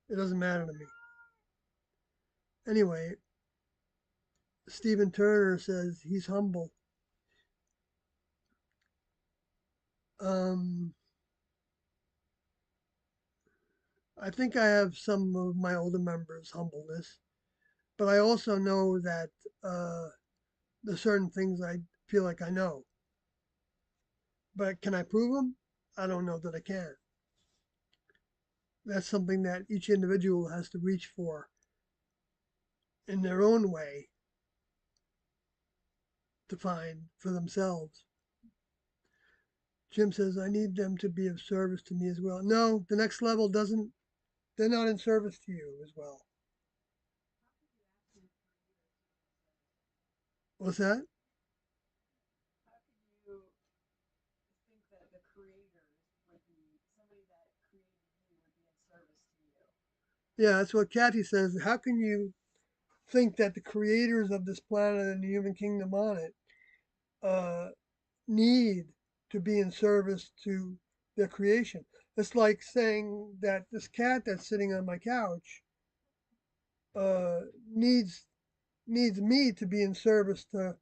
It doesn't matter to me. Anyway, Stephen Turner says he's humble. Um, I think I have some of my older members' humbleness, but I also know that uh, there's certain things I feel like I know. But can I prove them? I don't know that I can. That's something that each individual has to reach for in their own way to find for themselves. Jim says, I need them to be of service to me as well. No, the next level doesn't, they're not in service to you as well. What's that? How can you think that the creators would be somebody that created you would be in service to you? Yeah, that's what Kathy says. How can you think that the creators of this planet and the human kingdom on it uh, need to be in service to their creation? It's like saying that this cat that's sitting on my couch uh, needs needs me to be in service to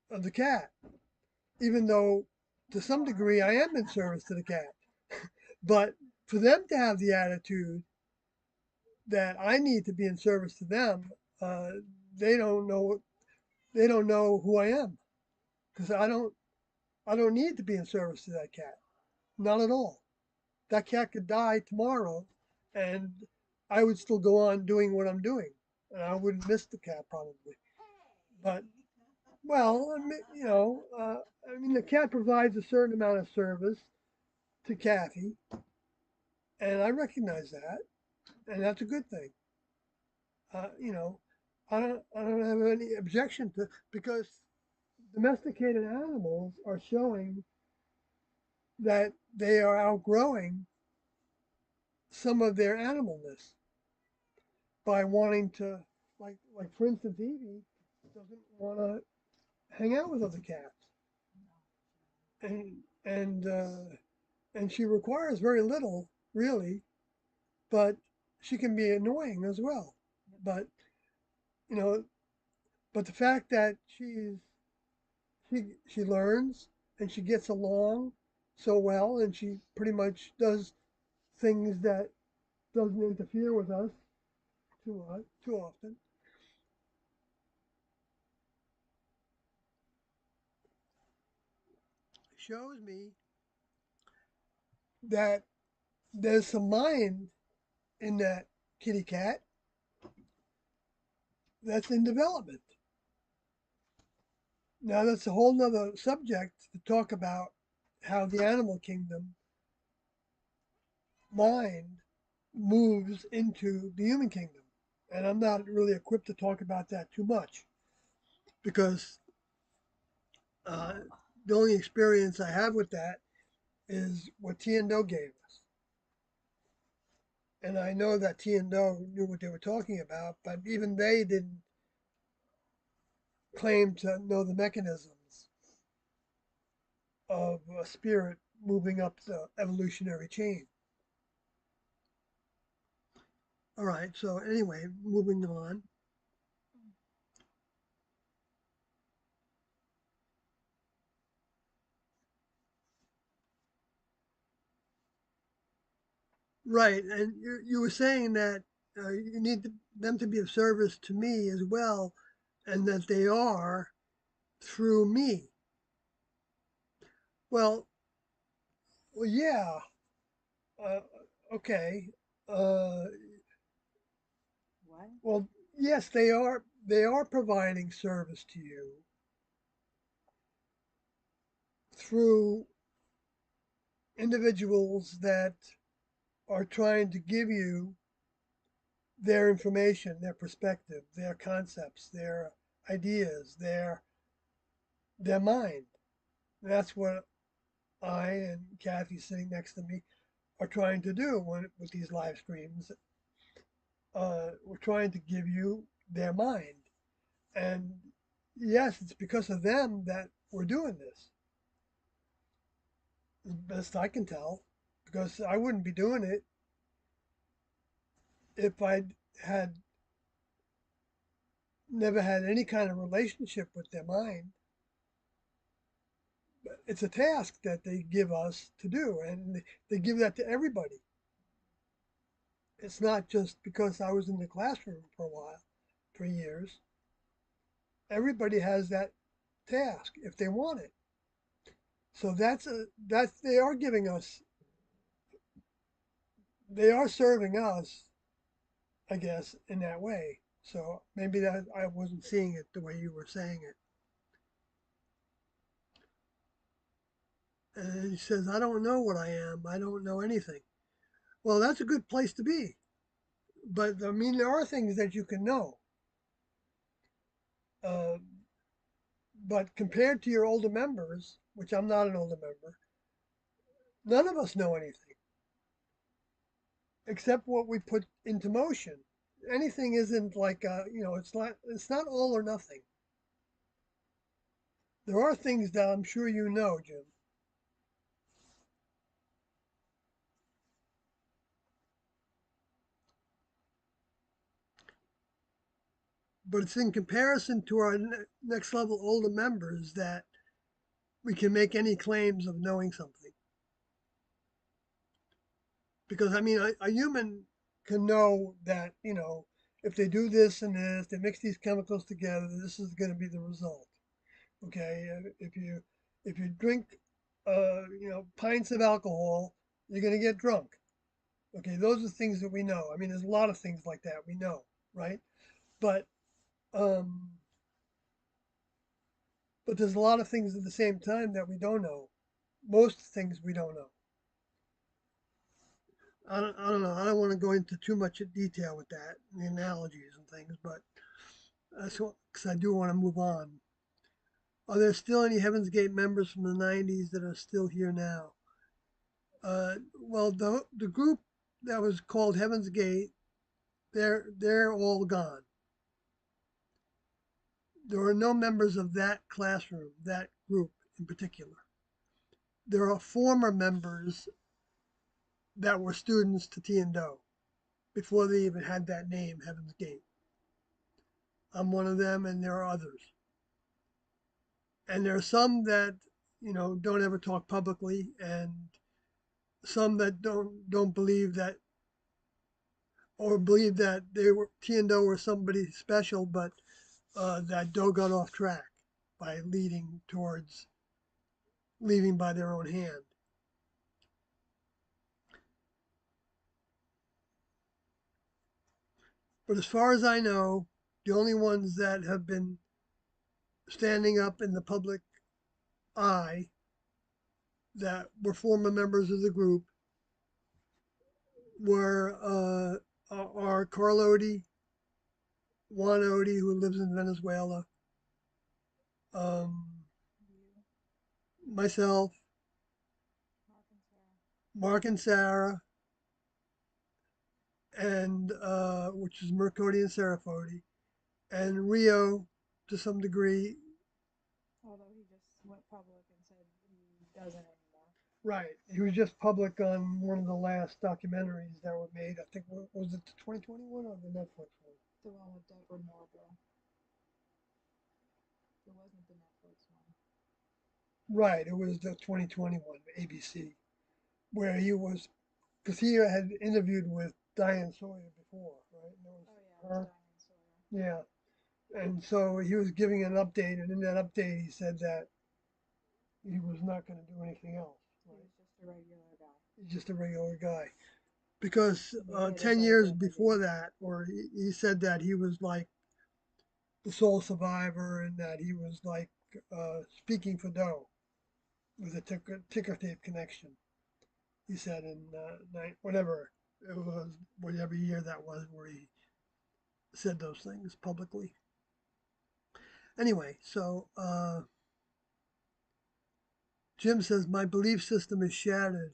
of the cat, even though to some degree I am in service to the cat. But for them to have the attitude that I need to be in service to them, uh, they don't know they don't know who I am because I don't need to be in service to that cat, not at all. That cat could die tomorrow, and I would still go on doing what I'm doing, and I wouldn't miss the cat probably. But well, I mean, the cat provides a certain amount of service to Kathy, and I recognize that, and that's a good thing. You know, I don't have any objection to because domesticated animals are showing that they are outgrowing some of their animalness by wanting to, like for instance, Evie doesn't want to hang out with other cats, and and uh, and she requires very little really, but she can be annoying as well. But you know, but the fact that she learns and she gets along so well, and she pretty much does things that doesn't interfere with us too often, shows me that there's some mind in that kitty cat that's in development. Now that's a whole nother subject to talk about how the animal kingdom mind moves into the human kingdom. And I'm not really equipped to talk about that too much because uh, the only experience I have with that is what T and Do gave us. And I know that T and Do knew what they were talking about, but even they didn't claim to know the mechanisms of a spirit moving up the evolutionary chain. All right, so anyway, moving on. Right, and you were saying that you need them to be of service to me as well, and that they are through me. Well, well, yeah, uh, okay. Uh, What? well, yes, they are. They are providing service to you through individuals that are trying to give you their information, their perspective, their concepts, their ideas, their mind. That's what I and Kathy sitting next to me are trying to do with these live streams. We're trying to give you their mind. And yes, it's because of them that we're doing this, as best I can tell, because I wouldn't be doing it if I had never had any kind of relationship with their mind. But it's a task that they give us to do, and they give that to everybody. It's not just because I was in the classroom for a while, for years. Everybody has that task if they want it. So that's they are giving us, they are serving us, I guess, in that way. So maybe that I wasn't seeing it the way you were saying it. And he says, I don't know what I am. I don't know anything. Well, that's a good place to be. But I mean, there are things that you can know. Uh, but compared to your older members, which I'm not an older member, none of us know anything except what we put into motion. Anything isn't like it's not all or nothing. There are things that I'm sure you know, Jim, but it's in comparison to our next level older members that we can make any claims of knowing something. Because I mean, a human can know that if they do this and this, they mix these chemicals together, this is going to be the result. Okay, if you drink pints of alcohol, you're going to get drunk. Okay, those are things that we know. I mean, there's a lot of things like that we know, right? But um, but there's a lot of things at the same time that we don't know. Most things we don't know. I don't know. I don't want to go into too much detail with that, the analogies and things, but that's because I do want to move on. Are there still any Heaven's Gate members from the '90s that are still here now? Well, the group that was called Heaven's Gate, they're all gone. There are no members of that classroom, that group in particular. There are former members that were students to T and Do before they even had that name, Heaven's Gate. I'm one of them, and there are others. And there are some that don't ever talk publicly, and some that don't believe that, or believe that they were T and Do were somebody special, but that Do got off track by leaving by their own hand. But as far as I know, the only ones that have been standing up in the public eye that were former members of the group were are Carl Odie, Juan Odie, who lives in Venezuela, um, You, myself, Mark and Sarah. Mark and Sarah, and which is Mercodi and Serafodi, and Rio to some degree. Although he just went public and said he doesn't anymore. Right, he was just public on one of the last documentaries that were made. I think was it the 2021 or the Netflix one? The one with Deborah Morgan. It wasn't the Netflix one. Right, it was the 2021 ABC, where he was, because he had interviewed with Diane Sawyer before, right? And it was Oh yeah, it was her, Diane Sawyer. yeah. And so he was giving an update, and in that update, he said that he was not going to do anything else, He right? was just a regular guy. He's just a regular guy. Because And he hid 10 his years identity. before that, or he said that he was like the sole survivor and that he was like speaking for Doe with a ticker tape connection. He said in whatever it was, whatever year that was, where he said those things publicly. Anyway, so Jim says my belief system is shattered.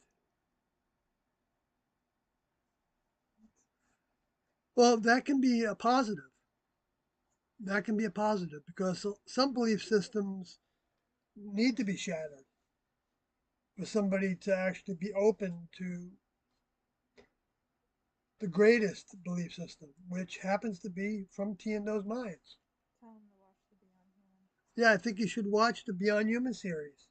Well, that can be a positive. That can be a positive because some belief systems need to be shattered for somebody to actually be open to the greatest belief system, which happens to be from Tiendo's minds. Tell him to watch the Beyond Human. Yeah, I think you should watch the Beyond Human series,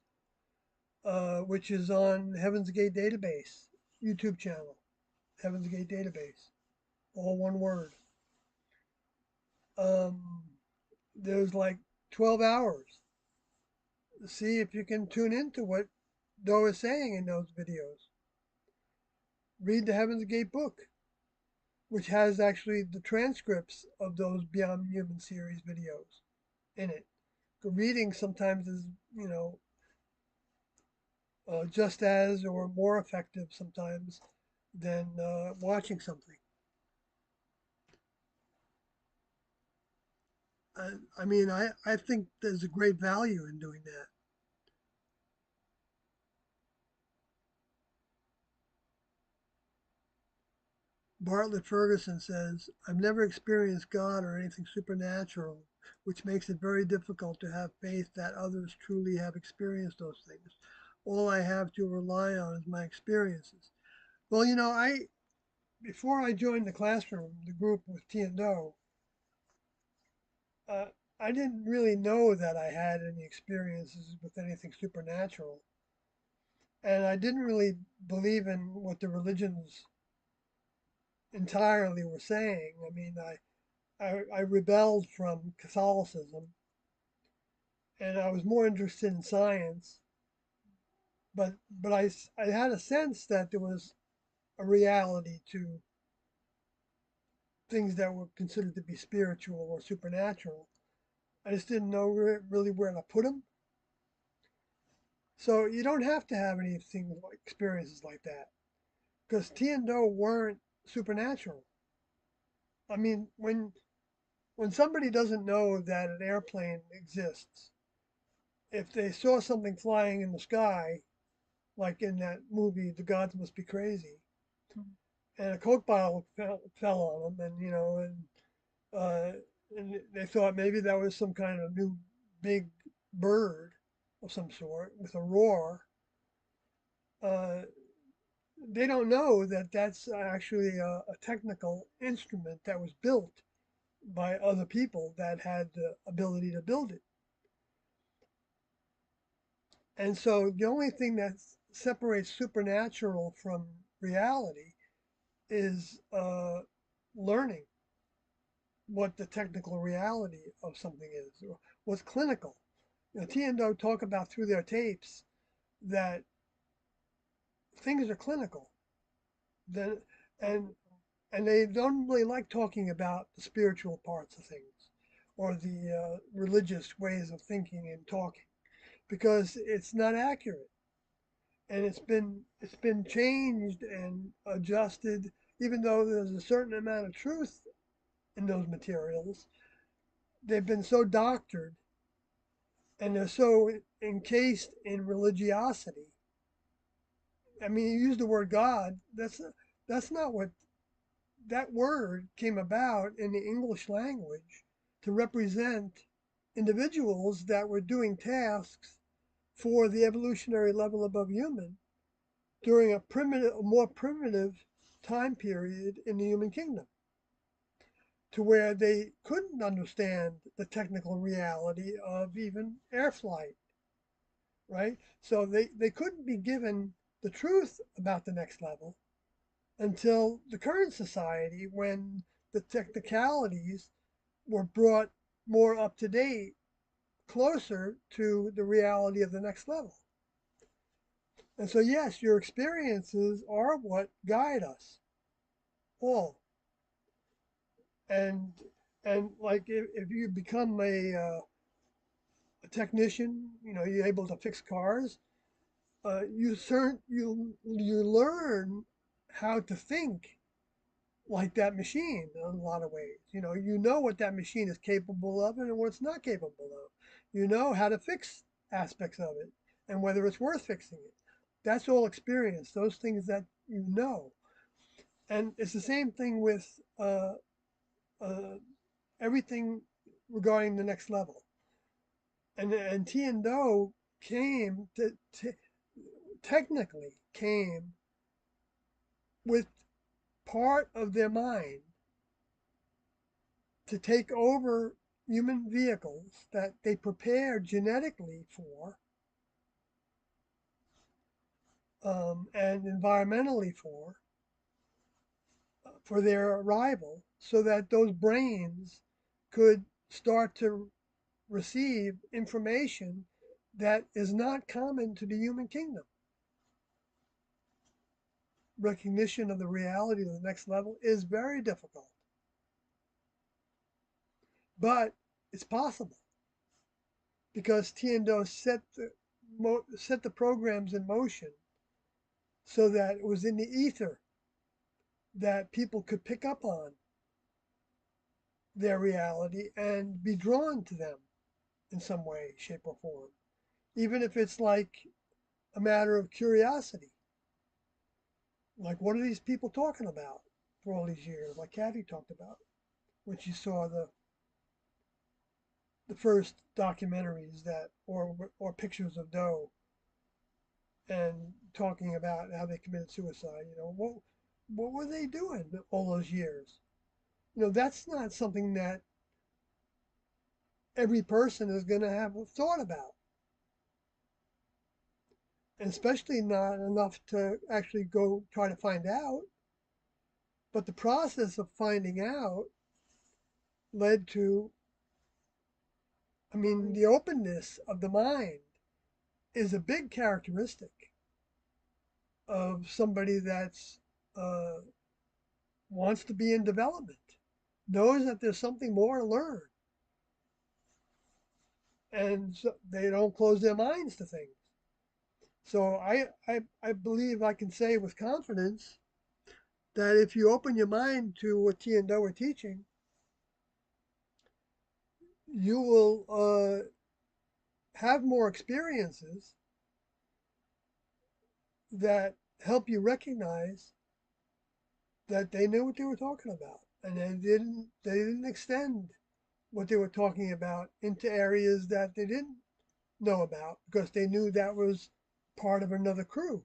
which is on Heaven's Gate Database YouTube channel. Heaven's Gate Database, all one word. Um, there's like 12 hours. See if you can tune into what Doe is saying in those videos. Read the Heaven's Gate book, which has actually the transcripts of those Beyond Human series videos in it. The reading sometimes is, just as or more effective sometimes than watching something. I mean, I think there's a great value in doing that. Bartlett Ferguson says, I've never experienced God or anything supernatural, which makes it very difficult to have faith that others truly have experienced those things. All I have to rely on is my experiences. Well, before I joined the classroom, the group with T and Do, uh, I didn't really know that I had any experiences with anything supernatural. And I didn't really believe in what the religions entirely were saying. I mean, I rebelled from Catholicism and I was more interested in science. But I had a sense that there was a reality to things that were considered to be spiritual or supernatural. I just didn't know really where to put them. So you don't have to have anything like experiences like that because T and Do weren't supernatural. I mean, when somebody doesn't know that an airplane exists, if they saw something flying in the sky, like in that movie, The Gods Must Be Crazy, and a Coke bottle fell on them, uh, and they thought maybe that was some kind of new big bird of some sort with a roar. Uh, they don't know that that's actually a technical instrument that was built by other people that had the ability to build it. And so the only thing that separates supernatural from reality is learning what the technical reality of something is, or what's clinical. T and Do talk about through their tapes that things are clinical. Then, and and they don't really like talking about the spiritual parts of things or the religious ways of thinking and talking because it's not accurate and it's been changed and adjusted even though there's a certain amount of truth in those materials. They've been so doctored and they're so encased in religiosity. I mean, you use the word God. That's not what that word came about in the English language to represent individuals that were doing tasks for the evolutionary level above human during a more primitive time period in the human kingdom, to where they couldn't understand the technical reality of even air flight, right? So they couldn't be given the truth about the next level until the current society when the technicalities were brought more up to date, closer to the reality of the next level. And so, yes, your experiences are what guide us all. And like if you become a technician, you're able to fix cars. You learn how to think like that machine in a lot of ways. You know what that machine is capable of and what it's not capable of. You know how to fix aspects of it and whether it's worth fixing it. That's all experience, those things that you know. And it's the same thing with uh, everything regarding the next level. And Tian came to technically came with part of their mind to take over human vehicles that they prepared genetically and environmentally for their arrival, so that those brains could start to receive information that is not common to the human kingdom. Recognition of the reality of the next level is very difficult, but it's possible because Tiendo set the programs in motion so that it was in the ether that people could pick up on their reality and be drawn to them in some way, shape, or form, even if it's like a matter of curiosity. Like, what are these people talking about for all these years? Like Kathy talked about when she saw the first documentaries that or pictures of Doe and talking about how they committed suicide. What were they doing all those years? That's not something that every person is going to have a thought about, and especially not enough to actually go try to find out. But the process of finding out led to, I mean, the openness of the mind is a big characteristic of somebody that's uh, wants to be in development, knows that there's something more to learn, and so they don't close their minds to things. So I believe I can say with confidence that if you open your mind to what T and Do are teaching, you will have more experiences that help you recognize that they knew what they were talking about, and they didn't extend what they were talking about into areas that they didn't know about because they knew that was part of another crew.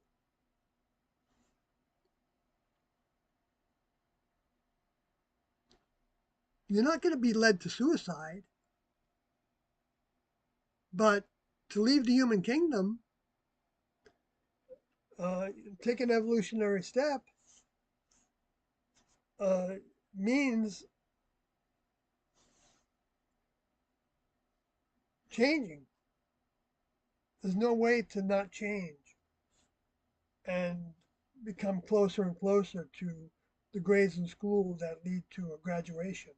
You're not going to be led to suicide, but to leave the human kingdom, uh, take an evolutionary step, uh, means changing. There's no way to not change and become closer and closer to the grades in school that lead to a graduation.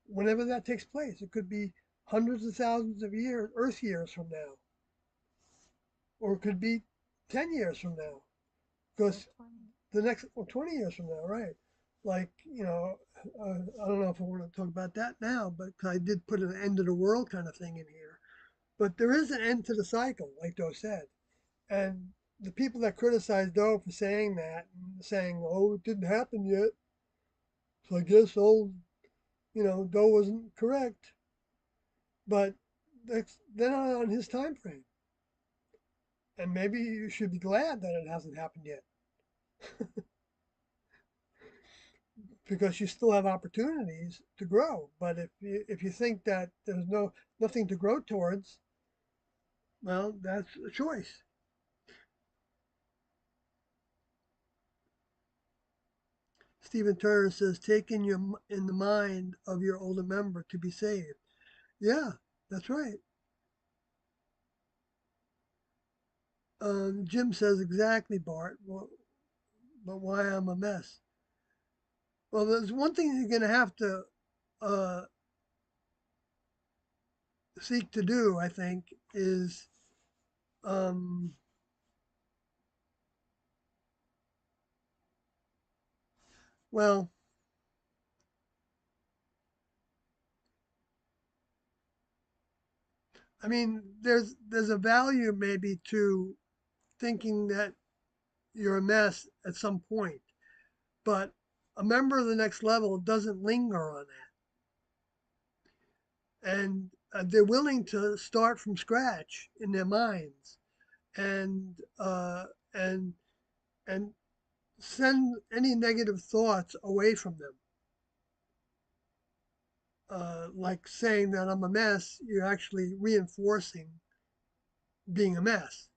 Whenever that takes place, it could be hundreds of thousands of years, Earth years from now, or it could be 10 years from now, because the next, or 20 years from now, right? Like, I don't know if I want to talk about that now, but I did put an end of the world kind of thing in here. But there is an end to the cycle, like Doe said. And the people that criticize Doe for saying that, and saying, oh, it didn't happen yet, so I guess Doe wasn't correct. But they're not on his time frame. And maybe you should be glad that it hasn't happened yet because you still have opportunities to grow. But if you think that there's nothing to grow towards, well, that's a choice. Stephen Turner says, take in the mind of your older member to be saved. Yeah, that's right. Jim says exactly, Bart. Well, but why I'm a mess? Well, there's one thing you're going to have to uh, seek to do, I think, is um, well, I mean, there's a value maybe to thinking that you're a mess at some point, but a member of the next level doesn't linger on and they're willing to start from scratch in their minds, and and and send any negative thoughts away from them. Like saying that I'm a mess, you're actually reinforcing being a mess.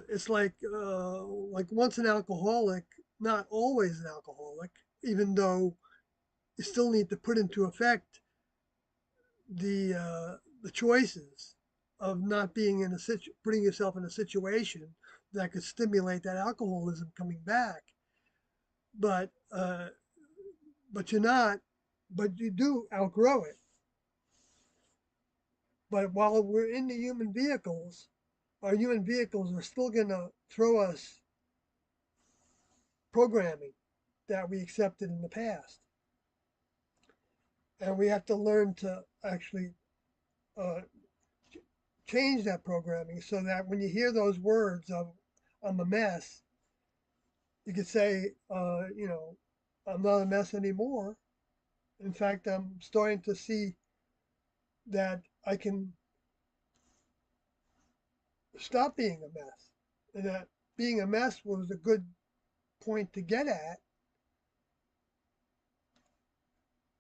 It's like once an alcoholic, not always an alcoholic, even though you still need to put into effect the choices of not being in putting yourself in a situation that could stimulate that alcoholism coming back. But but you're not, but you do outgrow it. But while we're in the human vehicles, our human vehicles are still going to throw us programming that we accepted in the past. And we have to learn to actually uh, change that programming so that when you hear those words of "I'm a mess," you could say, "I'm not a mess anymore. In fact, I'm starting to see that I can stop being a mess, and that being a mess was a good point to get at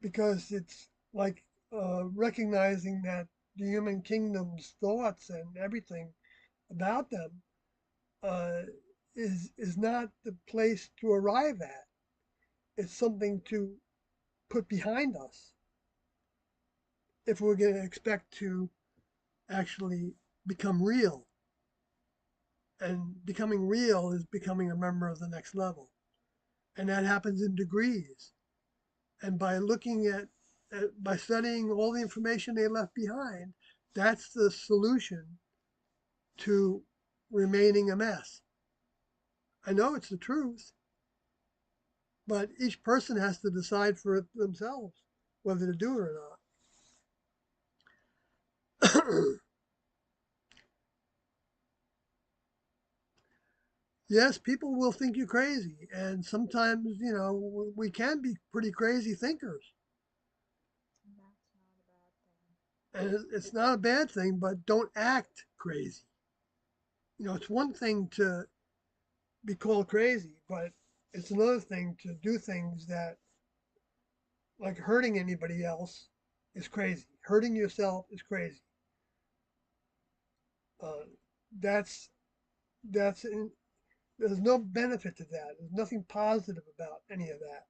because it's like recognizing that the human kingdom's thoughts and everything about them uh, is not the place to arrive at. It's something to put behind us if we're going to expect to actually become real. And becoming real is becoming a member of the next level. And that happens in degrees. And by by studying all the information they left behind, that's the solution to remaining a mess. I know it's the truth, but each person has to decide for themselves whether to do it or not. Yes, people will think you're crazy, and sometimes, we can be pretty crazy thinkers. And that's not a bad thing. And it's not a bad thing, but don't act crazy. It's one thing to be called crazy, but it's another thing to do things that, like hurting anybody else, is crazy. Hurting yourself is crazy. Uh, that's that's in, there's no benefit to that. There's nothing positive about any of that.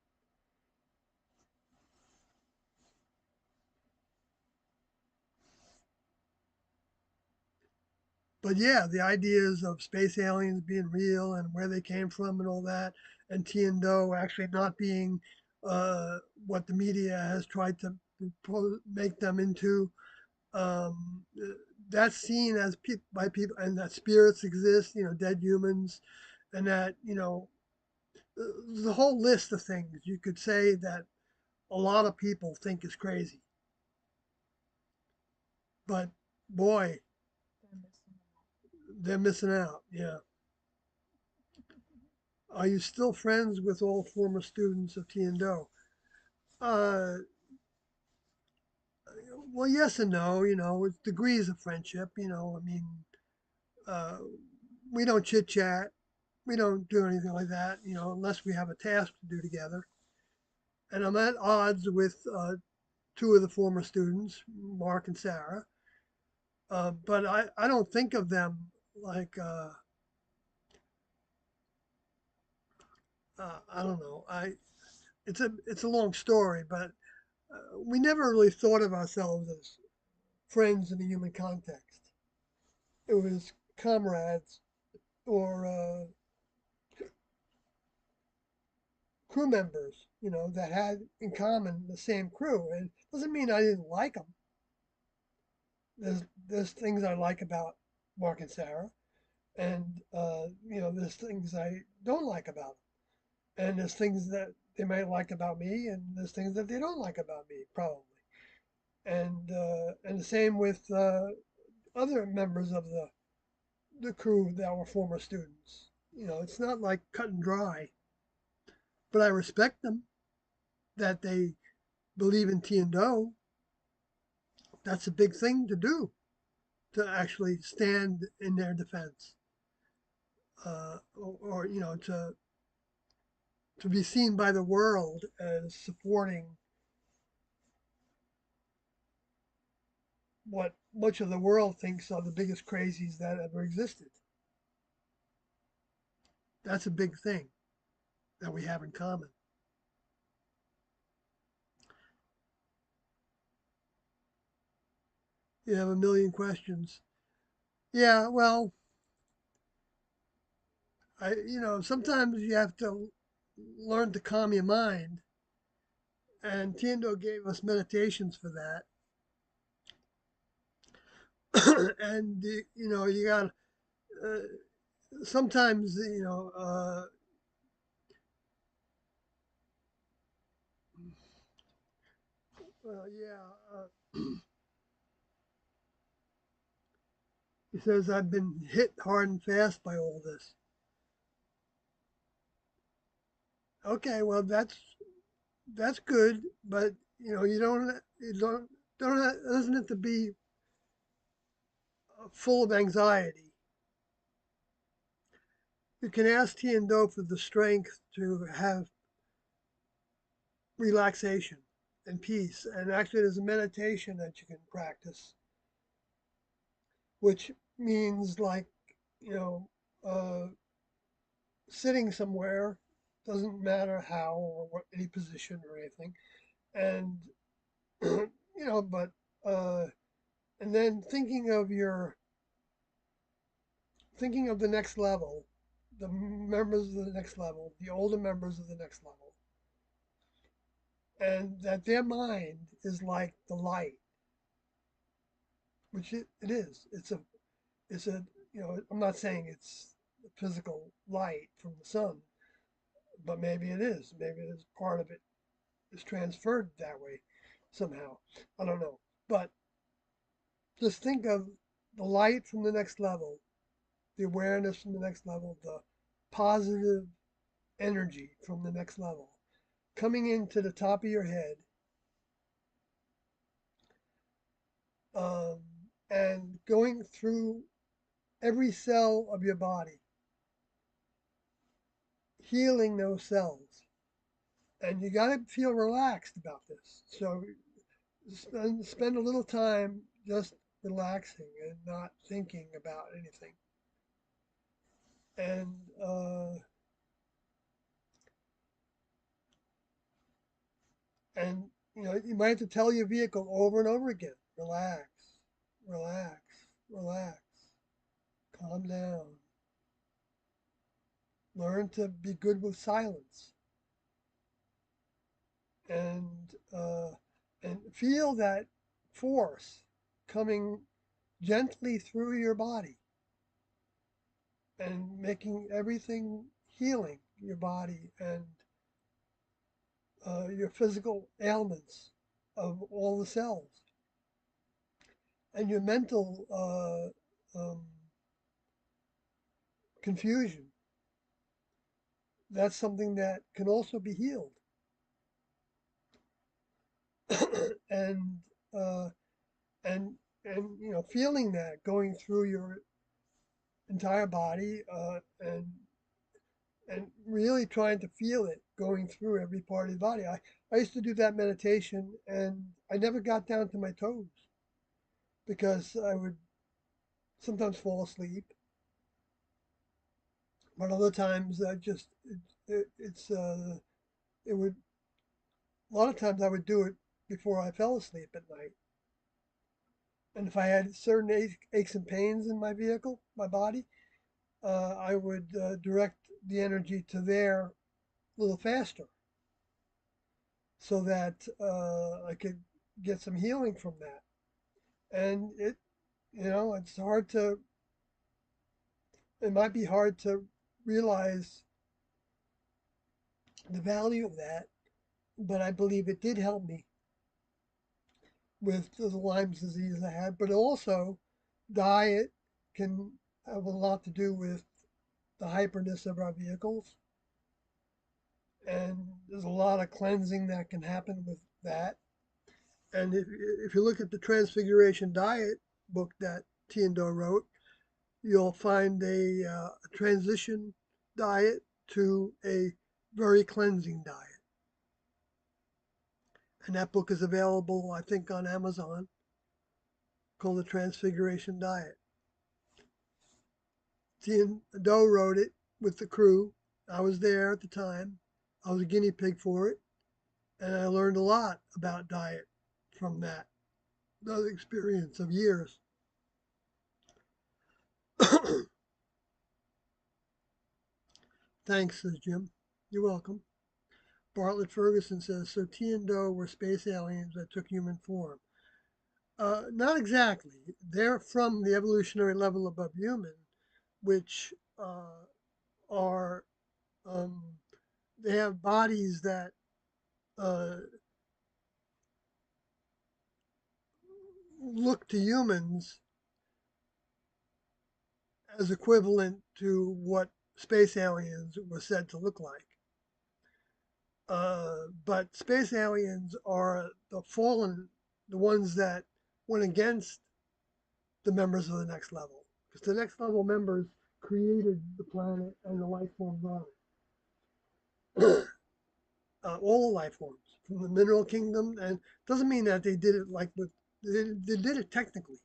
But yeah, the ideas of space aliens being real and where they came from and all that, and Tiando actually not being what the media has tried to make them into, um, that's seen as by people, and that spirits exist, dead humans, and that, the whole list of things you could say that a lot of people think is crazy. But boy, They're missing out. they're missing out. Yeah. Are you still friends with all former students of T and Do? Uh, well, yes and no. It's degrees of friendship. I mean, uh, we don't chit chat. We don't do anything like that. Unless we have a task to do together. And I'm at odds with two of the former students, Mark and Sarah. But I don't think of them like I don't know. It's a long story, but we never really thought of ourselves as friends in a human context. It was comrades or crew members, that had in common the same crew. And it doesn't mean I didn't like them. There's things I like about Mark and Sarah, and there's things I don't like about them, and there's things that they might like about me, and there's things that they don't like about me, probably. And the same with other members of the crew that were former students. It's not like cut and dry, but I respect them that they believe in T and Do. That's a big thing to do, to actually stand in their defense, or to be seen by the world as supporting what much of the world thinks are the biggest crazies that ever existed. That's a big thing that we have in common. You have a million questions. Yeah, well, sometimes you have to learn to calm your mind, and Tiendo gave us meditations for that. And you got uh, sometimes yeah. He says I've been hit hard and fast by all this. Okay, well that's good, but you don't it doesn't have to be full of anxiety. You can ask Tiendo for the strength to have relaxation and peace. And actually, there's a meditation that you can practice, which means like, you know, uh, sitting somewhere, doesn't matter how or what, any position or anything. And, but, uh, and then thinking of the next level, the members of the next level, the older members of the next level, and that their mind is like the light, which it is. It's a I'm not saying it's physical light from the sun, but maybe it is. Maybe it is part of it is transferred that way somehow. I don't know. But just think of the light from the next level, the awareness from the next level, the positive energy from the next level coming into the top of your head, um, and going through every cell of your body, healing those cells. And you got to feel relaxed about this. So spend a little time just relaxing and not thinking about anything. And uh, and you might have to tell your vehicle over and over again, relax, relax, relax, calm down. Learn to be good with silence, and uh, and feel that force coming gently through your body and making everything, healing your body and your physical ailments of all the cells and your mental confusion. That's something that can also be healed. and uh, and feeling that going through your entire body, and really trying to feel it going through every part of the body. I used to do that meditation, and I never got down to my toes because I would sometimes fall asleep, but other times I just it would a lot of times I would do it before I fell asleep at night. And if I had certain aches and pains in my vehicle, my body, I would direct the energy to there a little faster so that I could get some healing from that. And it might be hard to realize the value of that, but I believe it did help me with the Lyme's disease I had. But also, diet can have a lot to do with the hyperness of our vehicles. And there's a lot of cleansing that can happen with that. And if you look at the Transfiguration Diet book that Tiendo wrote, you'll find a transition diet to a very cleansing diet. And that book is available, I think, on Amazon, called The Transfiguration Diet. Tiendo wrote it with the crew. I was there at the time. I was a guinea pig for it. And I learned a lot about diet from that experience of years. Thanks, says Jim. You're welcome. Bartlett Ferguson says, so T and Do were space aliens that took human form. Not exactly. They're from the evolutionary level above human, which are, um, they have bodies that uh, look to humans as equivalent to what space aliens were said to look like. But space aliens are the fallen, the ones that went against the members of the next level. Because the next level members created the planet and the life forms on it. All the life forms from the mineral kingdom. And doesn't mean that they did it like with, they did it technically.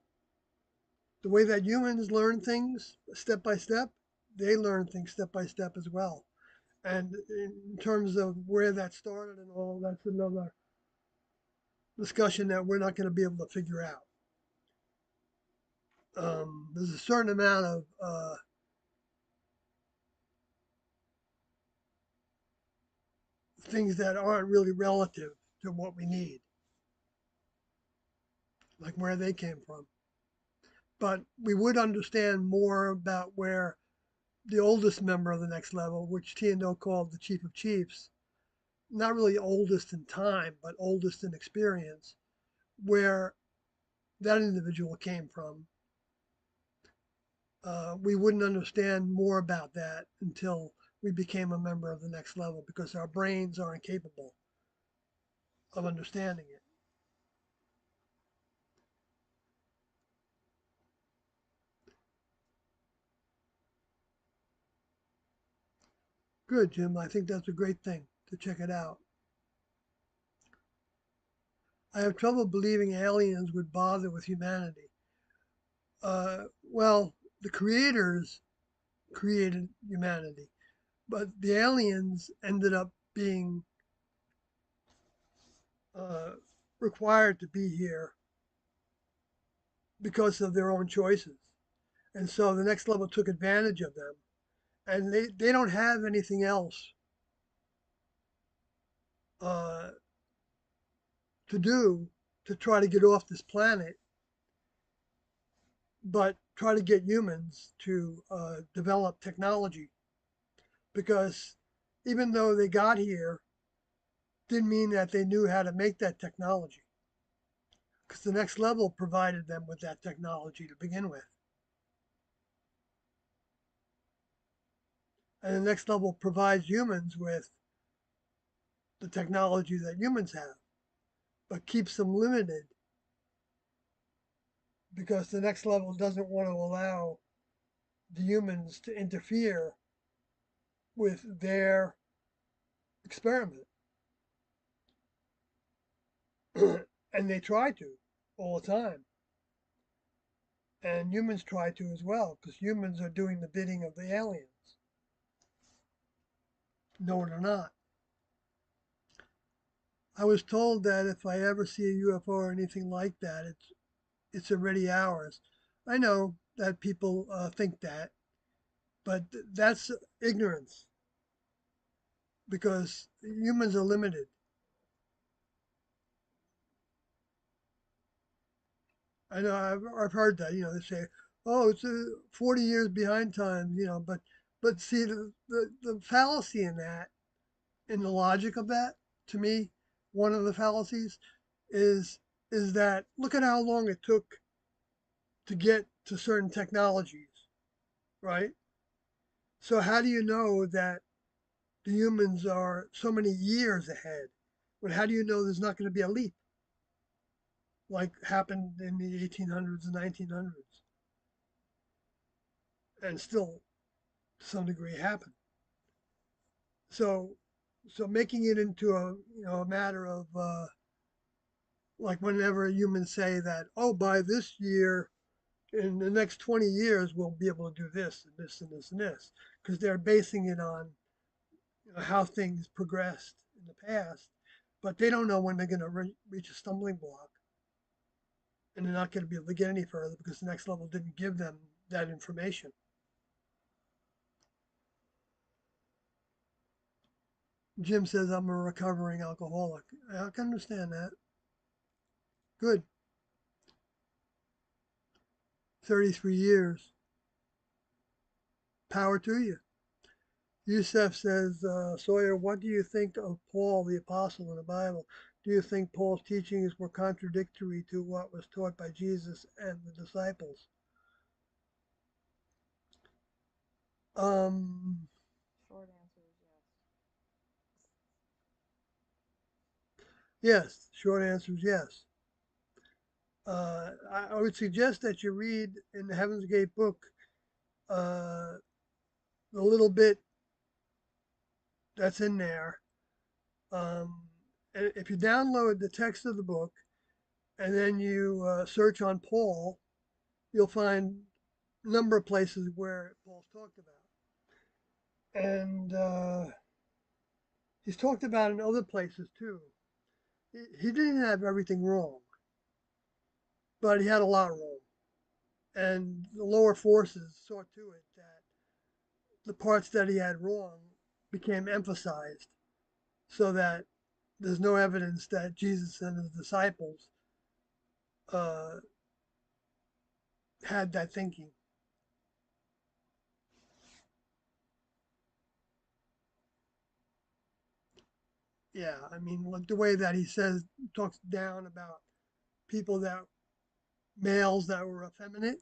The way that humans learn things step by step, they learn things step by step as well. And in terms of where that started and all, that's another discussion that we're not going to be able to figure out. There's a certain amount of things that aren't really relative to what we need, like where they came from. But we would understand more about where the oldest member of the next level, which T&O called the Chief of Chiefs, not really oldest in time, but oldest in experience, where that individual came from. We wouldn't understand more about that until we became a member of the next level because our brains aren't capable of understanding it. Good, Jim. I think that's a great thing to check it out. I have trouble believing aliens would bother with humanity. Well, the creators created humanity, but the aliens ended up being uh, required to be here because of their own choices. And so the next level took advantage of them. And they don't have anything else uh, to do to try to get off this planet, but try to get humans to develop technology. Because even though they got here, didn't mean that they knew how to make that technology. Because the next level provided them with that technology to begin with. And the next level provides humans with the technology that humans have, but keeps them limited because the next level doesn't want to allow the humans to interfere with their experiment. And they try to all the time. And humans try to as well, because humans are doing the bidding of the aliens. No, they're not. I was told that if I ever see a UFO or anything like that, it's already ours. I know that people think that, but that's ignorance because humans are limited. I know I've heard that. They say, "Oh, it's 40 years behind time." But see the fallacy in that, in the logic of that, to me, one of the fallacies is is that look at how long it took to get to certain technologies, right? So how do you know that the humans are so many years ahead? But how do you know there's not going to be a leap? like happened in the 1800s and 1900s, and still to some degree happen. So, so making it into a a matter of like whenever humans say that, oh, by this year, in the next 20 years, we'll be able to do this and this and this and this, because they're basing it on how things progressed in the past, but they don't know when they're going to reach a stumbling block, and they're not going to be able to get any further because the next level didn't give them that information. Jim says I'm a recovering alcoholic. I can understand that. Good. 33 years. Power to you. Yusef says, Sawyer, what do you think of Paul the apostle in the Bible? Do you think Paul's teachings were contradictory to what was taught by Jesus and the disciples? Um, Short answer is yes. yes, short answer is yes. I would suggest that you read in the Heaven's Gate book uh, the little bit that's in there. Um, and if you download the text of the book and then you search on Paul, you'll find a number of places where Paul's talked about. And he's talked about in other places too. He didn't have everything wrong, but he had a lot wrong. And the lower forces saw to it that the parts that he had wrong became emphasized so that there's no evidence that Jesus and his disciples uh, had that thinking. Yeah, I mean, like the way that he says, talks down about people that, males that were effeminate,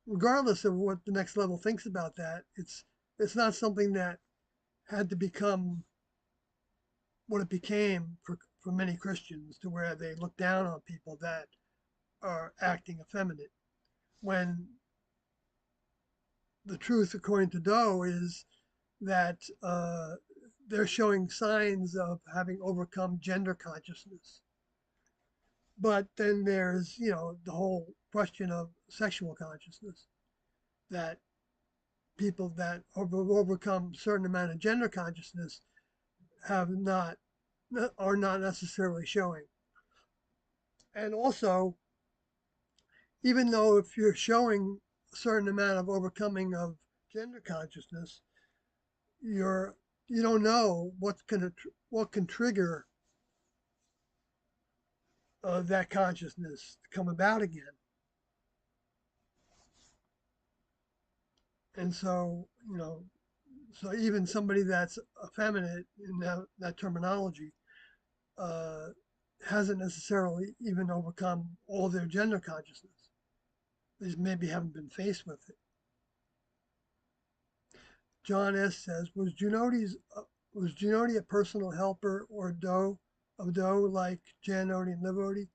regardless of what the next level thinks about that, it's not something that had to become what it became for many Christians to where they look down on people that are acting effeminate. When the truth, according to Doe, is that they're showing signs of having overcome gender consciousness. But then there's, the whole question of sexual consciousness, that people that have overcome a certain amount of gender consciousness have not, are not necessarily showing. And also, even though if you're showing a certain amount of overcoming of gender consciousness, you're you don't know what can trigger that consciousness to come about again. And so, so even somebody that's effeminate in that terminology uh, hasn't necessarily even overcome all their gender consciousness. They just maybe haven't been faced with it. John S. says, was Junodi a personal helper or Doe of Doe like Jan Odie and Liv Odie?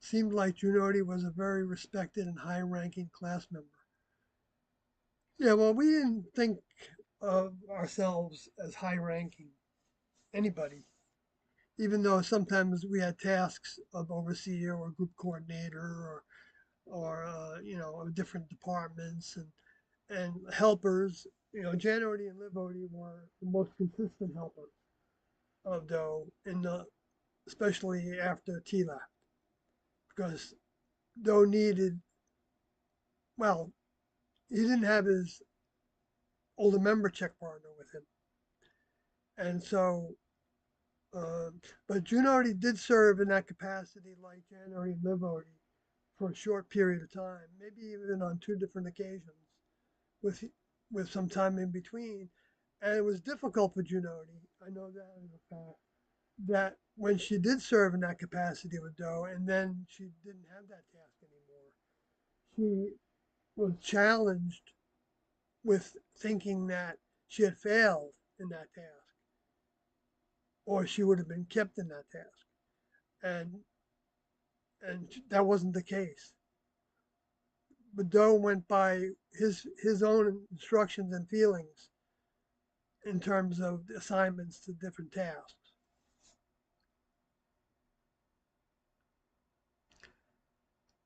Seemed like Junodi was a very respected and high-ranking class member. Yeah, well, we didn't think of ourselves as high-ranking anybody, even though sometimes we had tasks of overseer or group coordinator or of different departments and helpers. Jan Odie and Liv Odie were the most consistent helpers of Doe especially after T left, because Doe needed, well, he didn't have his older member check partner with him, and so. But June Odie did serve in that capacity, like Jan Odie and Liv Odie, for a short period of time, maybe even on two different occasions, with with some time in between. And it was difficult for Junodi. I know that as a fact. That when she did serve in that capacity with Doe, and then she didn't have that task anymore, she was challenged with thinking that she had failed in that task, or she would have been kept in that task. And and that wasn't the case. Badeau went by his own instructions and feelings in terms of assignments to different tasks.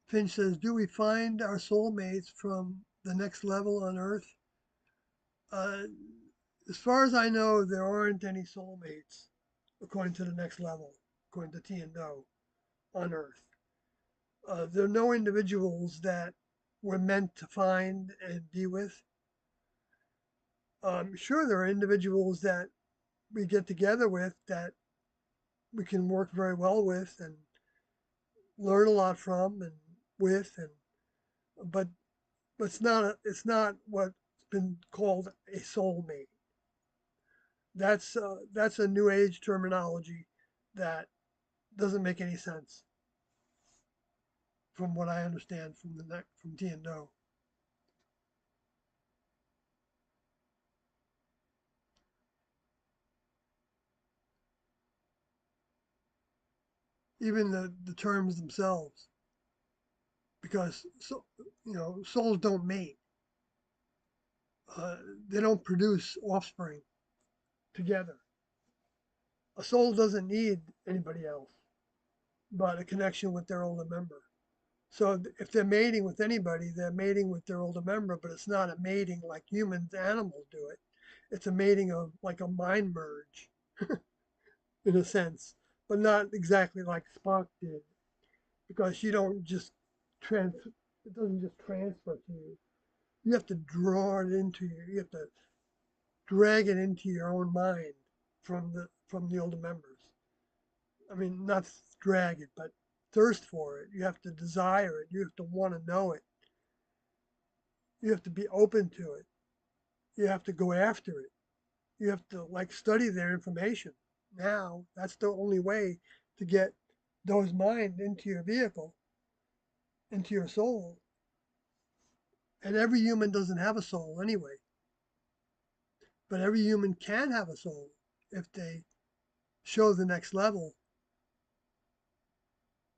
Finch says, "Do we find our soulmates from the next level on Earth?" Uh, as far as I know, there aren't any soulmates according to the next level, according to T and Do, on Earth. There are no individuals that we're meant to find and be with. Sure, there are individuals that we get together with that we can work very well with and learn a lot from and with, and but it's not what's been called a soulmate. That's a new age terminology that doesn't make any sense from what I understand from from T and Do. Even the terms themselves, because souls don't mate. Uh, they don't produce offspring together. A soul doesn't need anybody else but a connection with their older member. So if they're mating with anybody, they're mating with their older member, but it's not a mating like humans, animals do it. It's a mating of like a mind merge in a sense, but not exactly like Spock did, because you don't just trans. It doesn't just transfer to you. You have to draw it into you. You have to drag it into your own mind from the older members. I mean, not drag it, but thirst for it. You have to desire it. You have to want to know it. You have to be open to it. You have to go after it. You have to like study their information. Now, that's the only way to get those mind into your vehicle, into your soul. And every human doesn't have a soul anyway, but every human can have a soul if they show the next level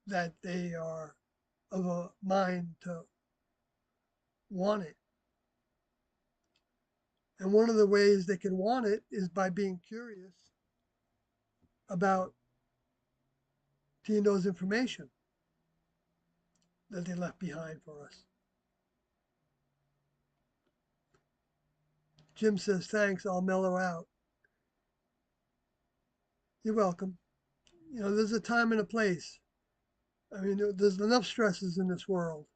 that they are of a mind to want it. And one of the ways they can want it is by being curious about Tino's information that they left behind for us. Jim says, "Thanks, I'll mellow out." You're welcome. There's a time and a place. I mean, there's enough stresses in this world,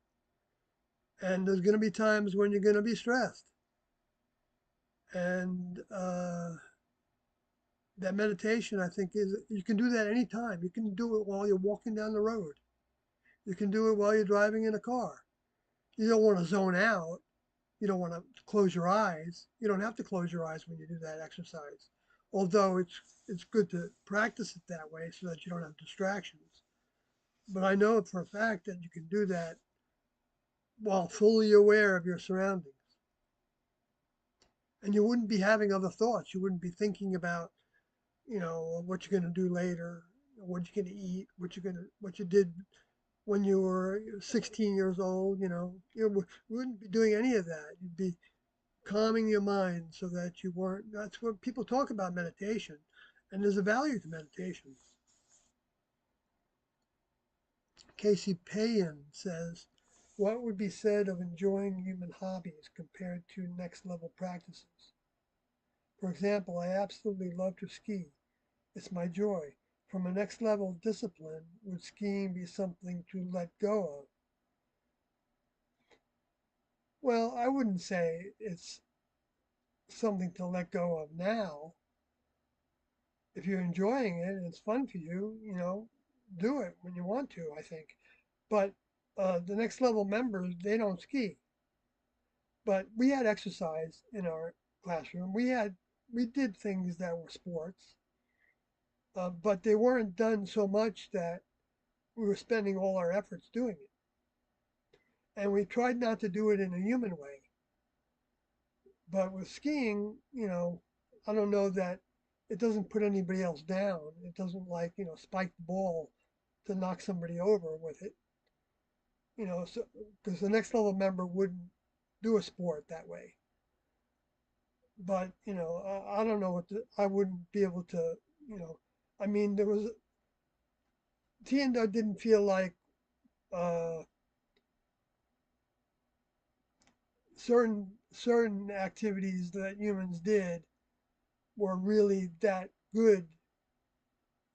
and there's going to be times when you're going to be stressed. And that meditation, I think, is you can do that anytime. You can do it while you're walking down the road. You can do it while you're driving in a car. You don't want to zone out. You don't want to close your eyes. You don't have to close your eyes when you do that exercise. Although it's good to practice it that way so that you don't have distractions. But I know for a fact that you can do that while fully aware of your surroundings. And you wouldn't be having other thoughts. You wouldn't be thinking about, what you're going to do later, what you're going to eat, what you did when you were 16 years old. You wouldn't be doing any of that. You'd be calming your mind so that you weren't. That's what people talk about meditation, and there's a value to meditation. Casey Payan says, "What would be said of enjoying human hobbies compared to next level practices? For example, I absolutely love to ski. It's my joy. From a next level discipline, would skiing be something to let go of?" Well, I wouldn't say it's something to let go of now. If you're enjoying it and it's fun for you, do it when you want to, I think. But the next level members, they don't ski. But we had exercise in our classroom. We did things that were sports, but they weren't done so much that we were spending all our efforts doing it. And we tried not to do it in a human way. But with skiing, I don't know that it doesn't put anybody else down. It doesn't like, spike the ball to knock somebody over with it, so because the next level member wouldn't do a sport that way. But I don't know I wouldn't be able to, you know, I mean, there was Tiendo didn't feel like uh, certain activities that humans did were really that good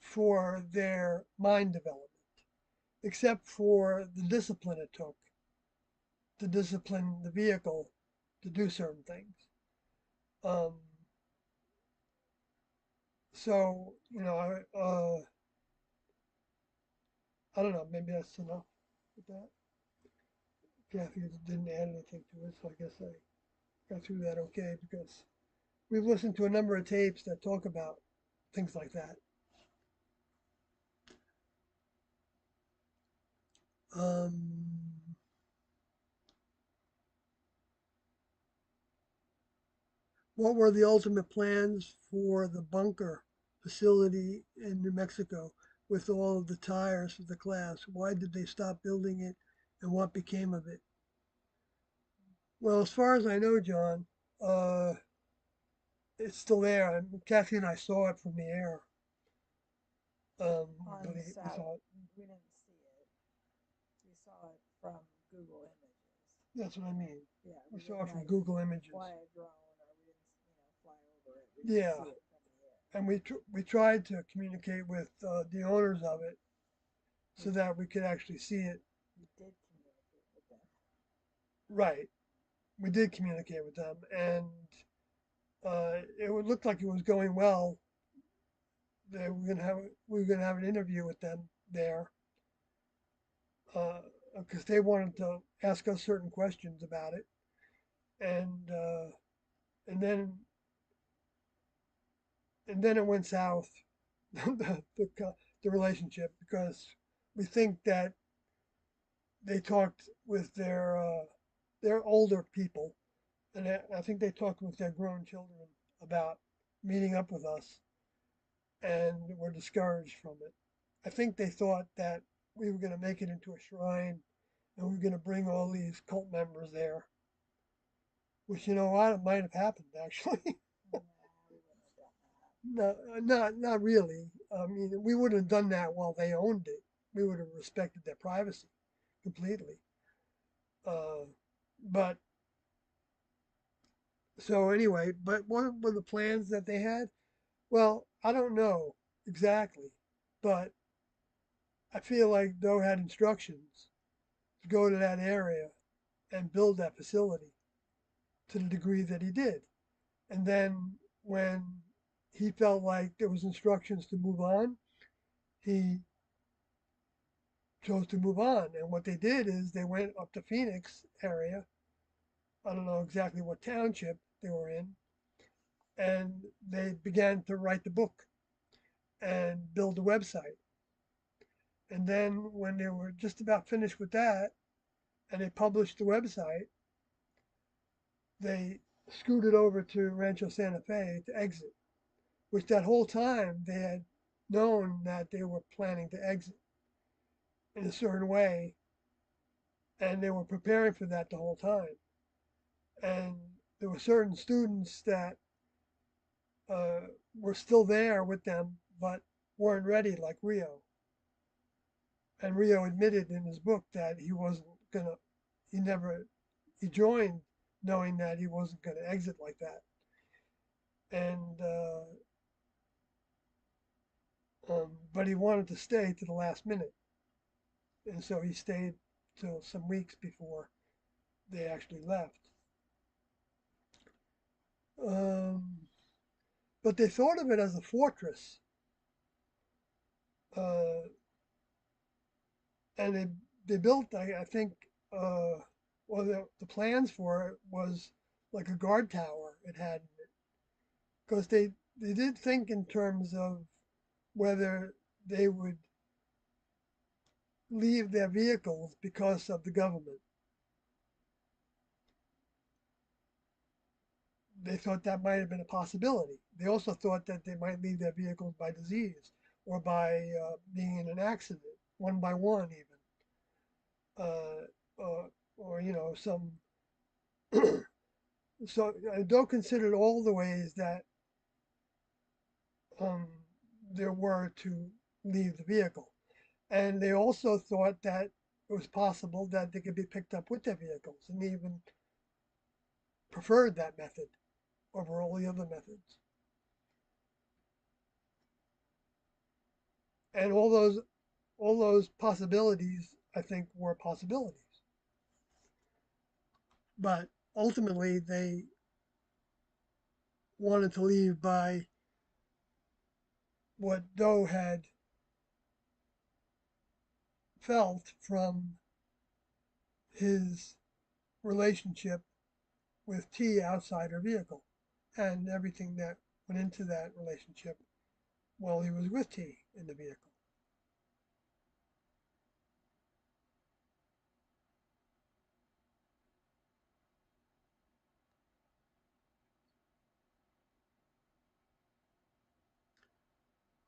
for their mind development, except for the discipline it took to discipline the vehicle to do certain things. Um, so I don't know. Maybe that's enough with that. Kathy didn't add anything to it, so I guess I got through that okay because we've listened to a number of tapes that talk about things like that. Um, what were the ultimate plans for the bunker facility in New Mexico with all of the tires for the class? Why did they stop building it and what became of it? Well, as far as I know, John, uh, it's still there. Kathy and I saw it from the air. On We sat, saw it. we didn't see it. We saw it from Google Images. That's what I mean. Yeah, We we saw didn't it from like Google Images. fly a drone or we didn't, fly over it. We didn't Yeah, see it from the air. and we tried to communicate with the owners of it We, so that we could actually see it. we did communicate with them. Right, we did communicate with them, and it would look like it was going well. They were gonna have we were gonna have an interview with them there because they wanted to ask us certain questions about it, and uh, and then and then it went south, the relationship because we think that they talked with their older people, and I think they talked with their grown children about meeting up with us, and were discouraged from it. I think they thought that we were going to make it into a shrine, and we were going to bring all these cult members there, which you know what might have happened actually. Nah, we wouldn't have done that. No, not really. I mean, we wouldn't have done that while they owned it. We would have respected their privacy completely. Uh, but so anyway, but what were the plans that they had? Well, I don't know exactly, but I feel like Doe had instructions to go to that area and build that facility to the degree that he did. And then when he felt like there was instructions to move on, he chose to move on. And what they did is they went up to Phoenix area. I don't know exactly what township they were in, and they began to write the book and build the website. And then when they were just about finished with that and they published the website, they scooted over to Rancho Santa Fe to exit, which that whole time they had known that they were planning to exit in a certain way, and they were preparing for that the whole time. And there were certain students that uh, were still there with them, but weren't ready, like Rio. And Rio admitted in his book that he wasn't gonna, he never, he joined knowing that he wasn't gonna exit like that. And but he wanted to stay to the last minute, and so he stayed till some weeks before they actually left. Um, but they thought of it as a fortress, uh, and they built, I think, well, the plans for it was like a guard tower. It had because they did think in terms of whether they would leave their vehicles because of the government. They thought that might have been a possibility. They also thought that they might leave their vehicles by disease or by being in an accident. one by one, even, or some. So Doe considered all the ways that um, there were to leave the vehicle. And they also thought that it was possible that they could be picked up with their vehicles, and even preferred that method over all the other methods. And all those possibilities, I think, were possibilities. But ultimately, they wanted to leave by what Doe had felt from his relationship with T outside her vehicle and everything that went into that relationship while he was with T in the vehicle.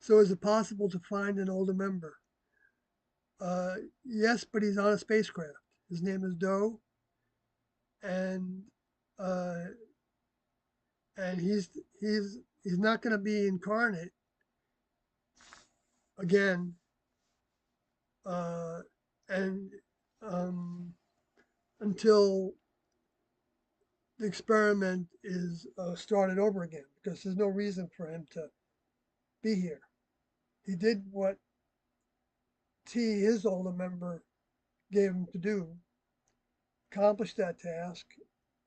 So is it possible to find an older member? Yes, but he's on a spacecraft. His name is Doe, and uh, and he's not going to be incarnate again, uh, and um, until the experiment is started over again, because there's no reason for him to be here. He did what T, his older member, gave him to do, accomplished that task,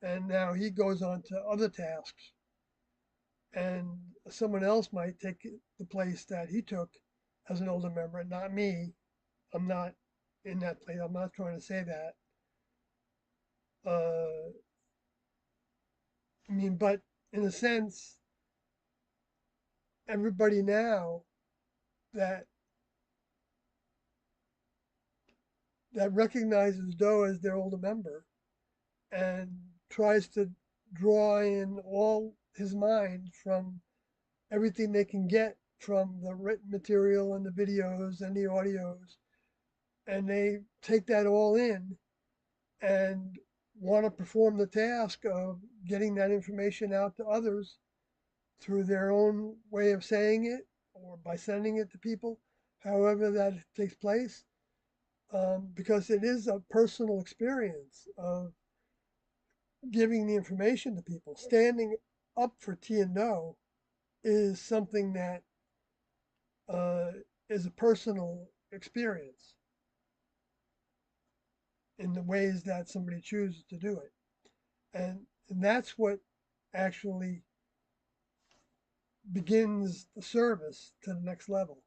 and now he goes on to other tasks, and someone else might take the place that he took as an older member, not me. I'm not in that place. I'm not trying to say that. Uh, I mean, but in a sense, everybody now that that recognizes Doe as their older member and tries to draw in all his mind from everything they can get from the written material and the videos and the audios, and they take that all in and want to perform the task of getting that information out to others through their own way of saying it or by sending it to people, however that takes place, because it is a personal experience of giving the information to people. Standing up for T and No is something that uh, is a personal experience in the ways that somebody chooses to do it. And that's what actually begins the service to the next level.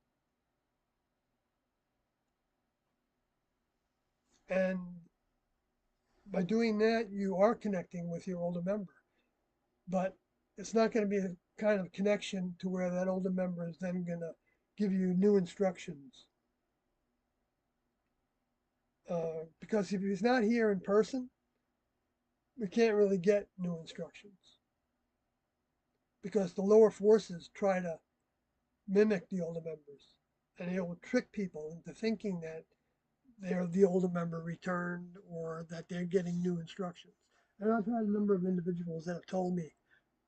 And by doing that, you are connecting with your older member. But it's not going to be a kind of connection to where that older member is then going to give you new instructions. Because if he's not here in person, we can't really get new instructions because the lower forces try to mimic the older members, and it will trick people into thinking that they're the older member returned or that they're getting new instructions. And I've had a number of individuals that have told me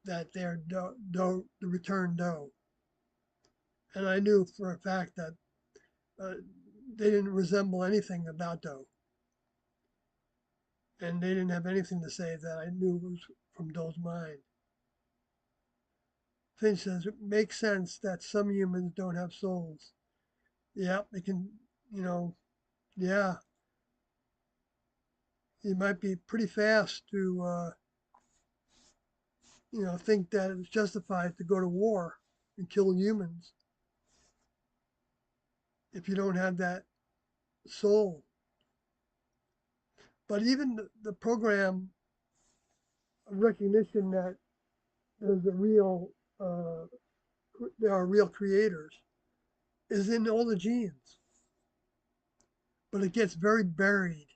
that they're the return Doe, and I knew for a fact that uh, they didn't resemble anything about Doe, and they didn't have anything to say that I knew was from Doe's mind. Finch says it makes sense that some humans don't have souls. Yeah, they can, you know, yeah, you might be pretty fast to, think that it's justified to go to war and kill humans if you don't have that soul. But even the program of recognition that there's a real, uh, there are real creators is in all the genes, but it gets very buried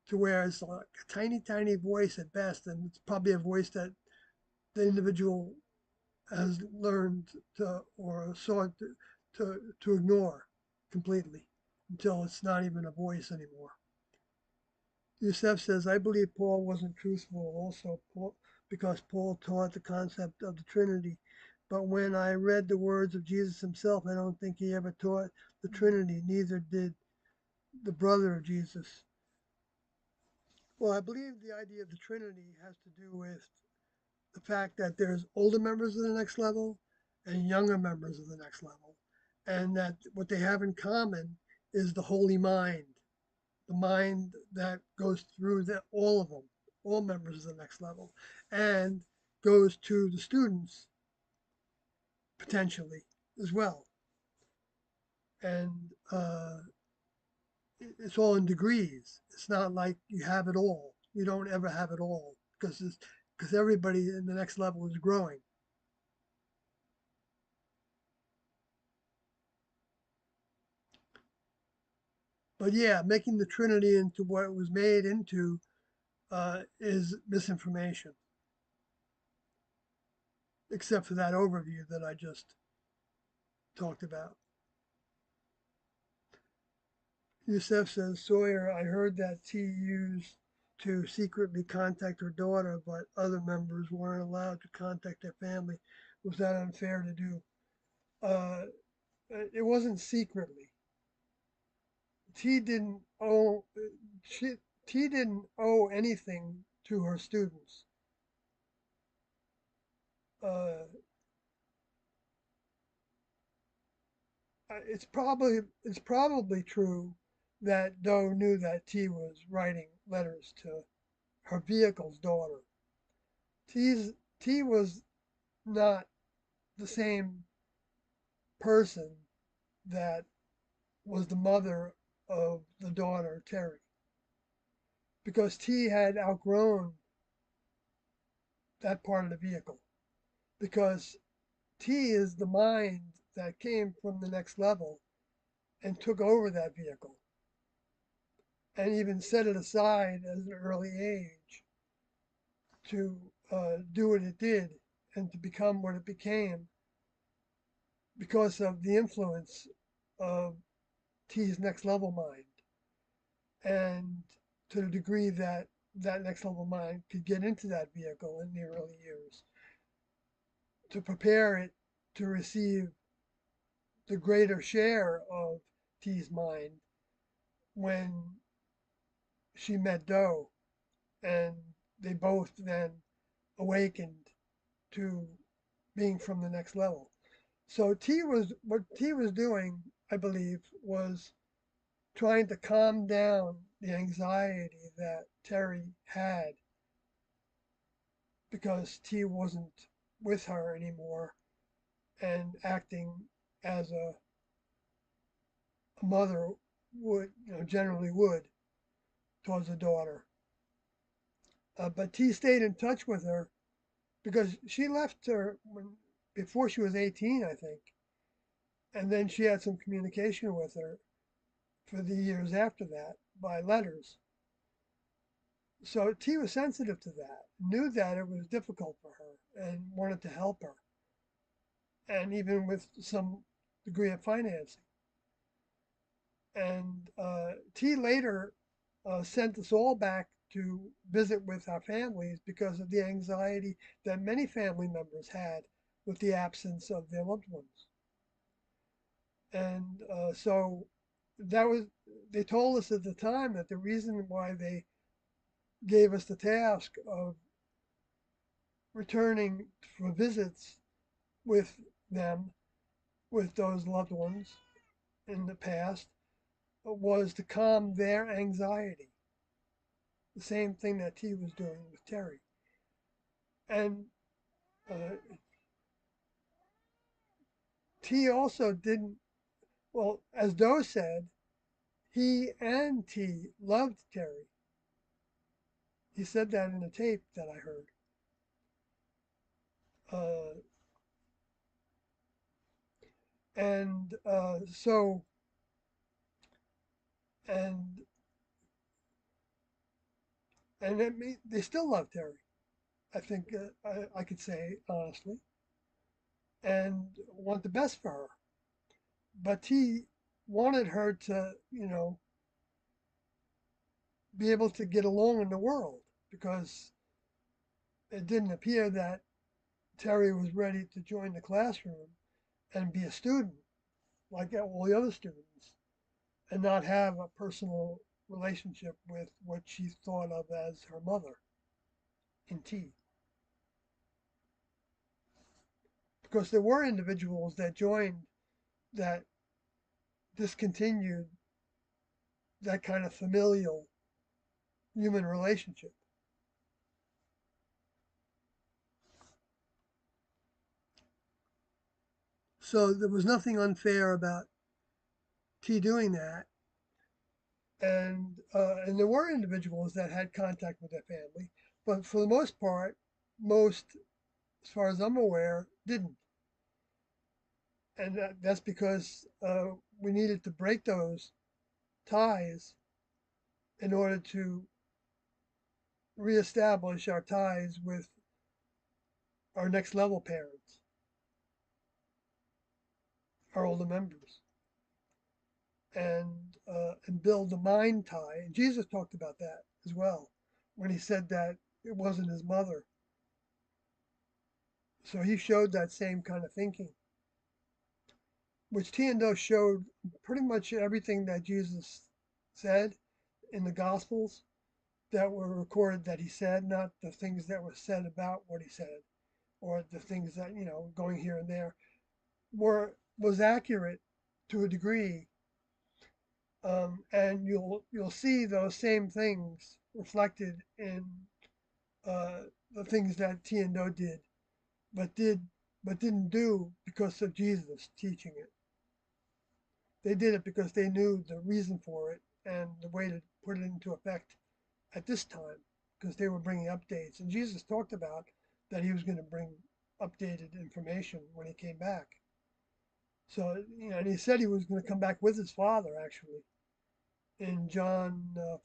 to where it's like a tiny, tiny voice at best, and it's probably a voice that the individual has learned to or sought to ignore completely. until it's not even a voice anymore. Youssef says, I believe Paul wasn't truthful also because Paul taught the concept of the Trinity. But when I read the words of Jesus himself, I don't think he ever taught the Trinity. Neither did the brother of Jesus. Well, I believe the idea of the Trinity has to do with the fact that there's older members of the next level and younger members of the next level, and that what they have in common is the holy mind, the mind that goes through all of them, all members of the next level, and goes to the students potentially as well. And it's all in degrees. It's not like you have it all. You don't ever have it all because everybody in the next level is growing. But yeah, making the Trinity into what it was made into is misinformation, except for that overview that I just talked about. Youssef says, Sawyer, I heard that T used to secretly contact her daughter, but other members weren't allowed to contact their family. Was that unfair to do? Uh, it wasn't secretly. T didn't owe she, T didn't owe anything to her students. Uh, it's probably true that Doe knew that T was writing letters to her vehicle's daughter. T was not the same person that was the mother of the daughter Terry, because T had outgrown that part of the vehicle. Because T is the mind that came from the next level and took over that vehicle and even set it aside at an early age to do what it did and to become what it became because of the influence of T's next level mind, and to the degree that that next level mind could get into that vehicle in the early years to prepare it to receive the greater share of T's mind when she met Doe, and they both then awakened to being from the next level. So what T was doing, I believe, was trying to calm down the anxiety that Terry had because T wasn't with her anymore and acting as a mother would, generally would towards a daughter. But T stayed in touch with her because she left her before she was 18, I think, and then she had some communication with her for the years after that by letters. So T was sensitive to that, knew that it was difficult for her, and wanted to help her, and even with some degree of financing. And T later sent us all back to visit with our families because of the anxiety that many family members had with the absence of their loved ones. And so that was, they told us at the time that the reason why they gave us the task of returning for visits with them, with those loved ones in the past, was to calm their anxiety. The same thing that T was doing with Terry. And uh, T also didn't, well, as Doe said, he and T loved Terry. He said that in a tape that I heard. Uh, and so, and and they still love Terry. I think I could say honestly, and want the best for her. But T wanted her to, be able to get along in the world because it didn't appear that Terry was ready to join the classroom and be a student like all the other students and not have a personal relationship with what she thought of as her mother in T. Because there were individuals that joined that discontinued that kind of familial human relationship. So there was nothing unfair about T doing that. And there were individuals that had contact with their family, but for the most part, most, as far as I'm aware, didn't. And that's because we needed to break those ties in order to reestablish our ties with our next level parents, our older members, and build a mind tie. And Jesus talked about that as well when he said that it wasn't his mother. So he showed that same kind of thinking, which Tiendo showed pretty much everything that Jesus said in the Gospels that were recorded that he said, not the things that were said about what he said, or the things that, going here and there, was accurate to a degree. And you'll see those same things reflected in the things that Tiendo did, but didn't do because of Jesus teaching it. They did it because they knew the reason for it and the way to put it into effect at this time, because they were bringing updates. And Jesus talked about that he was going to bring updated information when he came back. So, and he said he was going to come back with his father, actually, in John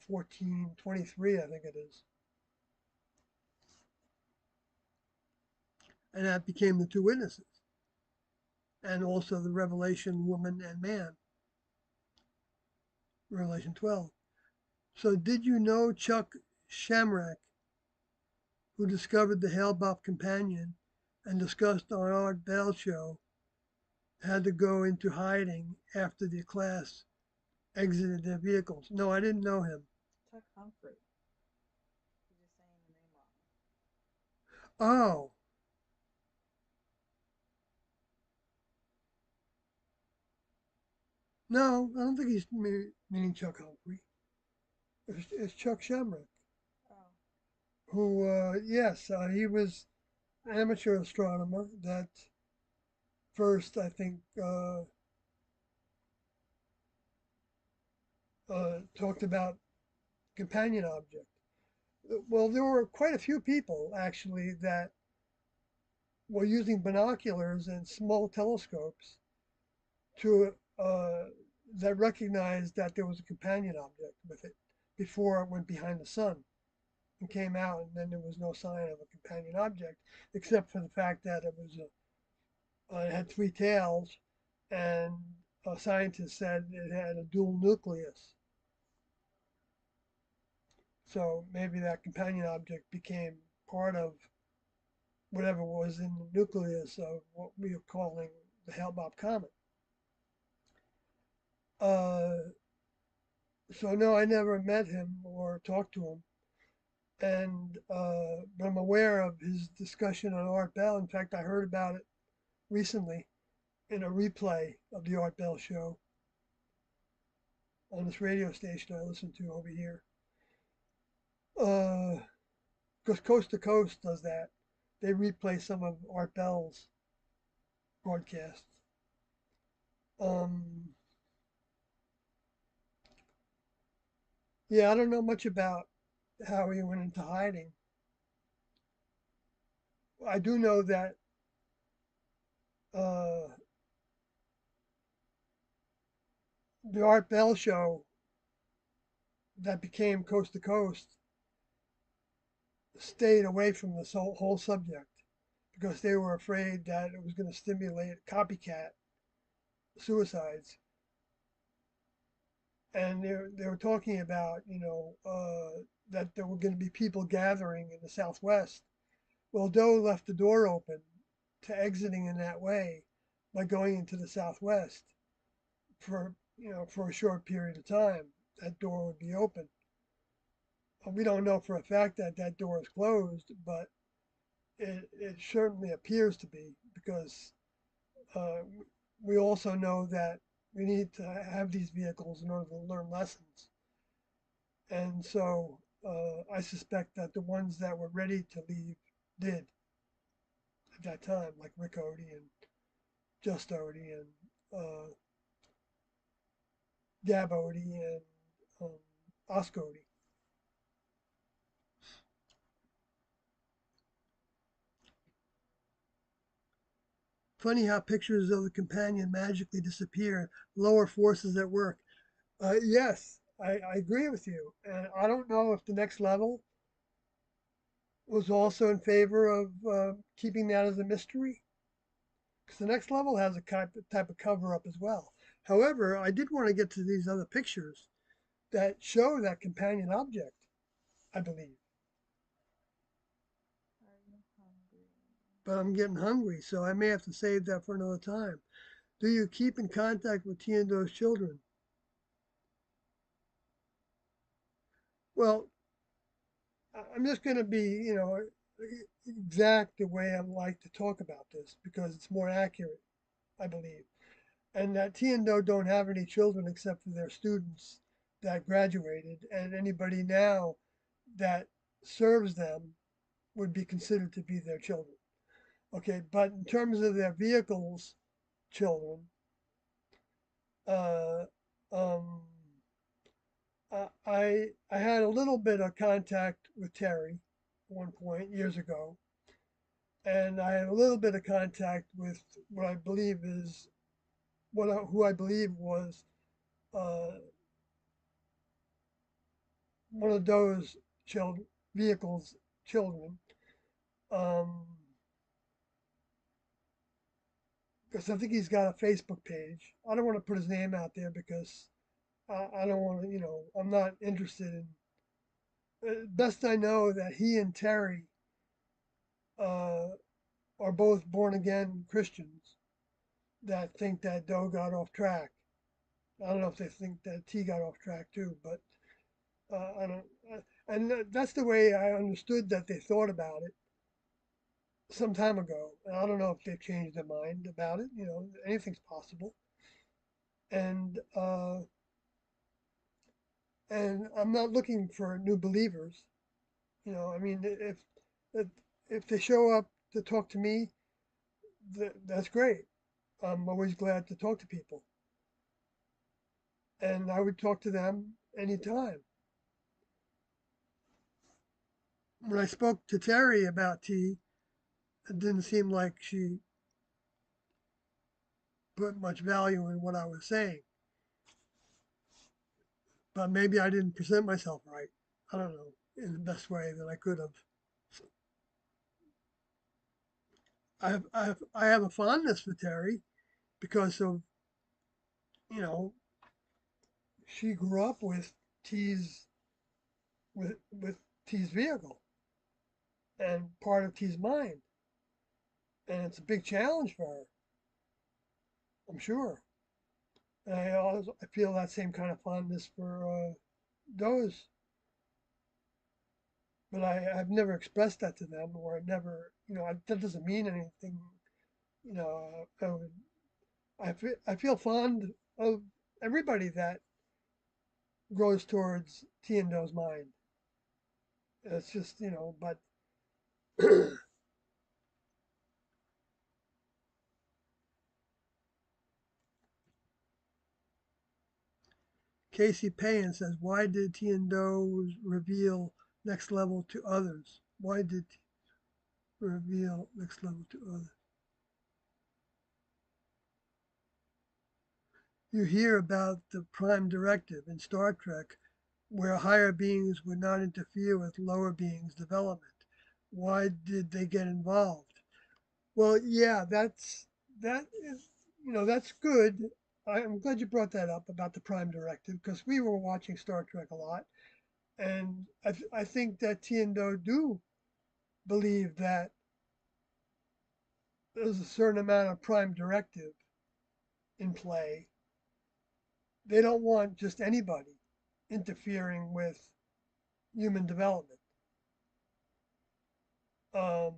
14:23, I think it is. And that became the two witnesses, and also the revelation woman and man, Revelation 12. So, did you know Chuck Shamrock, who discovered the Hale-Bopp companion and discussed on Art Bell show, had to go into hiding after the class exited their vehicles? No, I didn't know him. Chuck Humphrey. He's just saying the name wrong. Oh, no, I don't think he's meaning Chuck Humphrey. It's Chuck Shamrock, Oh. who, yes, he was an amateur astronomer that first, I think, talked about companion object. Well, there were quite a few people actually that were using binoculars and small telescopes to that recognized that there was a companion object with it before it went behind the sun and came out, and then there was no sign of a companion object except for the fact that it had three tails, and scientists said it had a dual nucleus. So maybe that companion object became part of whatever was in the nucleus of what we are calling the Hale-Bopp comet. Uh, so no, I never met him or talked to him, and but I'm aware of his discussion on Art Bell. In fact, I heard about it recently in a replay of the Art Bell show on this radio station I listen to over here. Because Coast to Coast does that. They replay some of Art Bell's broadcasts. Um, yeah, I don't know much about how he went into hiding. I do know that uh, the Art Bell show that became Coast to Coast stayed away from this whole subject because they were afraid that it was going to stimulate copycat suicides. and they were talking about, that there were going to be people gathering in the Southwest. Well, Doe left the door open to exiting in that way by going into the Southwest for a short period of time. That door would be open. We don't know for a fact that that door is closed, but it certainly appears to be because uh, we also know that we need to have these vehicles in order to learn lessons. And so I suspect that the ones that were ready to leave did at that time, like Rick Odie and Just Odie and Gab Odie and um, Oscar Odie. Funny how pictures of the companion magically disappear, lower forces at work. Yes, I agree with you. And I don't know if the next level was also in favor of keeping that as a mystery, because the next level has a type of cover up as well. However, I did want to get to these other pictures that show that companion object, I believe. Are you hungry? But I'm getting hungry, so I may have to save that for another time. Do you keep in contact with Tiendo's children? Well, I'm just going to be, exact the way I like to talk about this because it's more accurate, I believe. And that Tiendo don't have any children except for their students that graduated, and anybody now that serves them would be considered to be their children. Okay, but in terms of their vehicles, children, uh, um, I had a little bit of contact with Terry at one point years ago, and I had a little bit of contact with what I believe is who I believe was uh, one of those children vehicles children. Um, because I think he's got a Facebook page. I don't want to put his name out there because I don't want to, I'm not interested in. Best I know that he and Terry uh, are both born again Christians that think that Doe got off track. I don't know if they think that T got off track too, but I don't. And that's the way I understood that they thought about it some time ago. And I don't know if they've changed their mind about it. Anything's possible. And and I'm not looking for new believers. I mean, if if they show up to talk to me, that's great. I'm always glad to talk to people, and I would talk to them anytime. When I spoke to Terry about tea, it didn't seem like she put much value in what I was saying, but maybe I didn't present myself right. I don't know in the best way that I could have. So I have a fondness for Terry because of you know she grew up with T's with T's vehicle and part of T's mind, and it's a big challenge for her, I'm sure. And I feel that same kind of fondness for those, but I've never expressed that to them, or I never, that doesn't mean anything. You know, I feel fond of everybody that grows towards T and Do's mind. It's just, but Casey Payne says, why did T and Do reveal next level to others? Why did reveal next level to others? You hear about the Prime Directive in Star Trek where higher beings would not interfere with lower beings' development. Why did they get involved? Well, yeah, that is, that's good. I'm glad you brought that up about the Prime Directive because we were watching Star Trek a lot, and I think that Tiendo do believe that there's a certain amount of Prime Directive in play. They don't want just anybody interfering with human development. Um,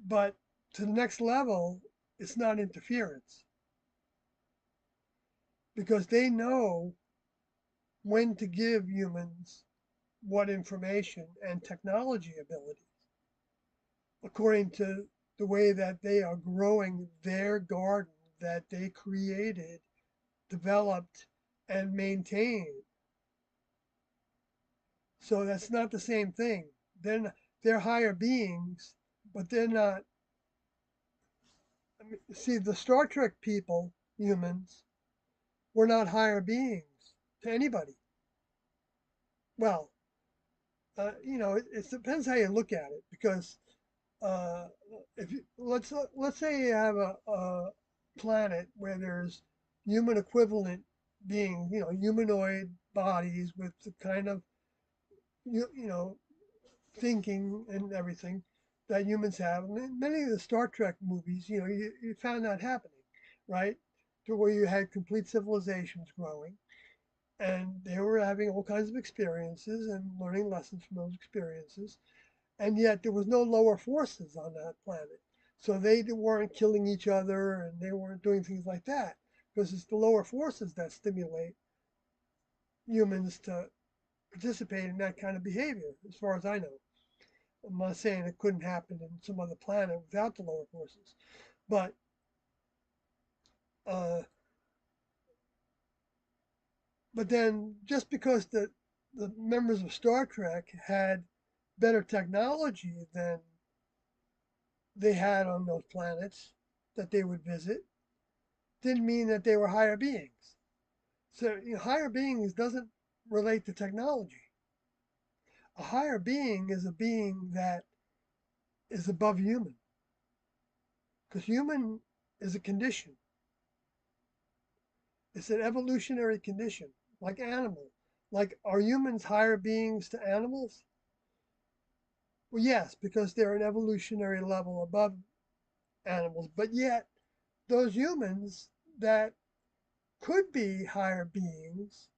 but to the next level, it's not interference because they know when to give humans what information and technology abilities according to the way that they are growing their garden that they created, developed, and maintained. So that's not the same thing. They're higher beings, but they're not. I mean, see, the Star Trek people, humans, were not higher beings to anybody. Well, it depends how you look at it because uh, if you, let's say you have a planet where there's human equivalent being, humanoid bodies with the kind of you know thinking and everything that humans have. And in many of the Star Trek movies, you found that happening, right? To where you had complete civilizations growing, and they were having all kinds of experiences and learning lessons from those experiences, and yet there was no lower forces on that planet. So they weren't killing each other and they weren't doing things like that because it's the lower forces that stimulate humans to participate in that kind of behavior, as far as I know. I'm not saying it couldn't happen in some other planet without the lower forces, but uh, then just because the members of Star Trek had better technology than they had on those planets that they would visit didn't mean that they were higher beings. So higher beings doesn't relate to technology. A higher being is a being that is above human, because human is a condition. It's an evolutionary condition, like animal. Like, are humans higher beings to animals? Well, yes, because they're an evolutionary level above animals. But yet, those humans that could be higher beings,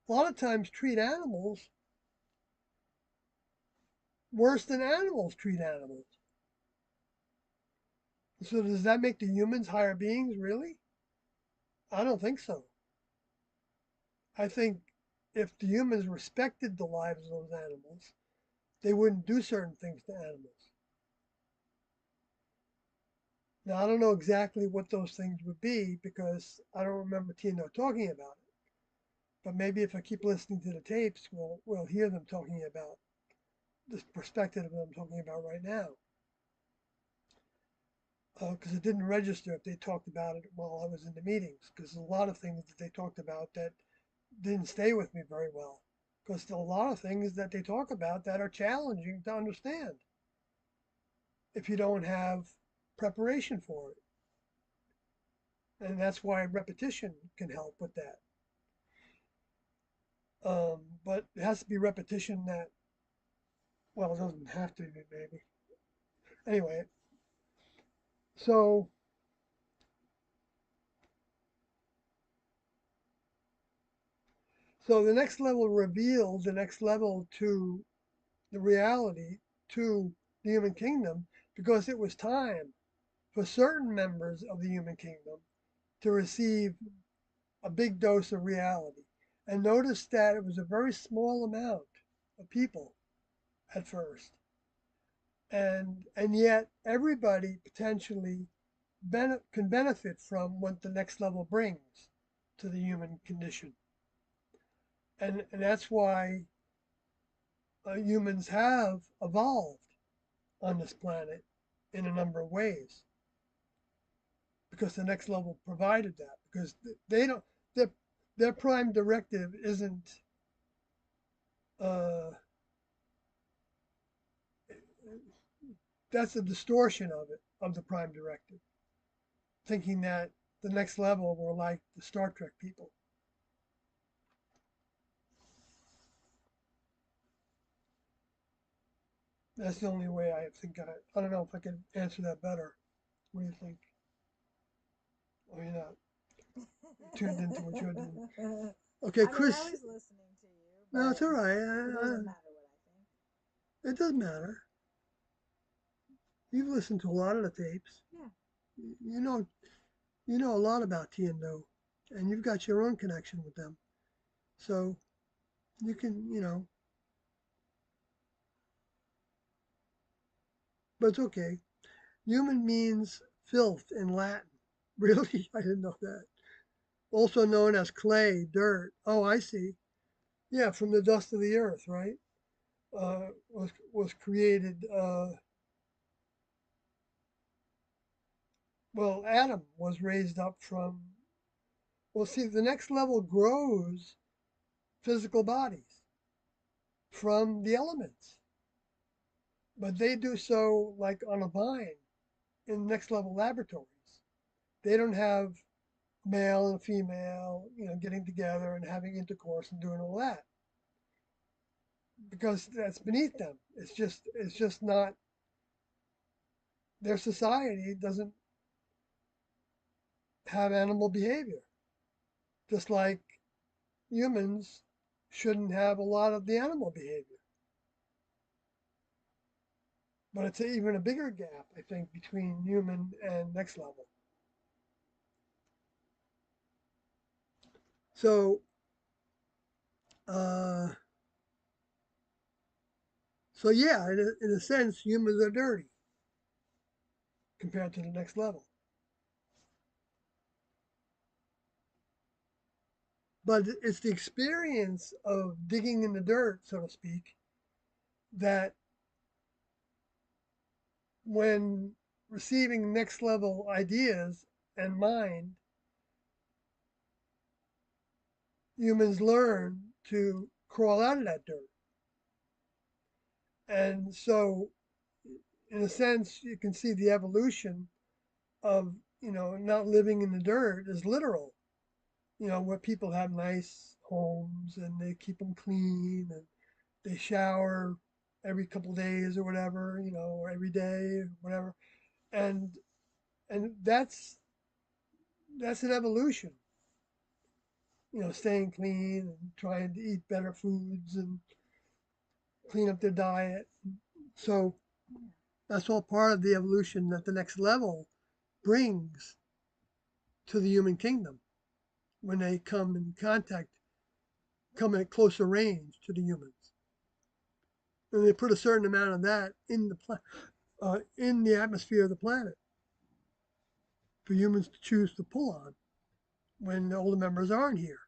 a lot of times treat animals worse than animals treat animals. So does that make the humans higher beings, really? I don't think so. I think if the humans respected the lives of those animals, they wouldn't do certain things to animals. Now, I don't know exactly what those things would be because I don't remember Tino talking about it. But maybe if I keep listening to the tapes, we'll hear them talking about this perspective that I'm talking about right now. Because it didn't register if they talked about it while I was in the meetings. Because there's a lot of things that they talked about that didn't stay with me very well. Because there are a lot of things that they talk about that are challenging to understand if you don't have preparation for it. And that's why repetition can help with that. But it has to be repetition that, well, it doesn't have to be, maybe. Anyway, so the next level revealed the next level to the reality to the human kingdom because it was time for certain members of the human kingdom to receive a big dose of reality. And notice that it was a very small amount of people at first. And yet everybody potentially can benefit from what the next level brings to the human condition. And that's why humans have evolved on this planet in a number of ways because the next level provided that because they don't their their prime directive isn't uh, that's a distortion of it of the prime directive thinking that the next level were like the Star Trek people. That's the only way I think I don't know if I can answer that better. What do you think? Oh, you're not tuned into what you're doing. Okay, I mean, I Chris. was listening to you, No, it's but all right. it doesn't matter what I think. It doesn't matter. You've listened to a lot of the tapes. Yeah. You know, you know a lot about T and O, and you've got your own connection with them. So you can, but it's okay. Human means filth in Latin. Really? I didn't know that. Also known as clay, dirt. Oh, I see. Yeah, from the dust of the earth, right? Was created. Well, Adam was raised up from. Well, see, the next level grows physical bodies from the elements, but they do so like on a vine in next level laboratories. They don't have male and female, getting together and having intercourse and doing all that because that's beneath them. It's just not their society doesn't have animal behavior. Just like humans shouldn't have a lot of the animal behavior. But it's even a bigger gap, I think, between human and next level. So, uh, so yeah, in a sense, humans are dirty compared to the next level. But it's the experience of digging in the dirt, so to speak, that when receiving next level ideas and mind, humans learn to crawl out of that dirt. And so, in a sense, you can see the evolution of, not living in the dirt is literal, where people have nice homes and they keep them clean and they shower every couple of days or whatever, or every day, or whatever. And and that's an evolution, staying clean and trying to eat better foods and clean up their diet. So that's all part of the evolution that the next level brings to the human kingdom when they come in contact, come at closer range to the humans. And they put a certain amount of that in the atmosphere of the planet for humans to choose to pull on when the older members aren't here.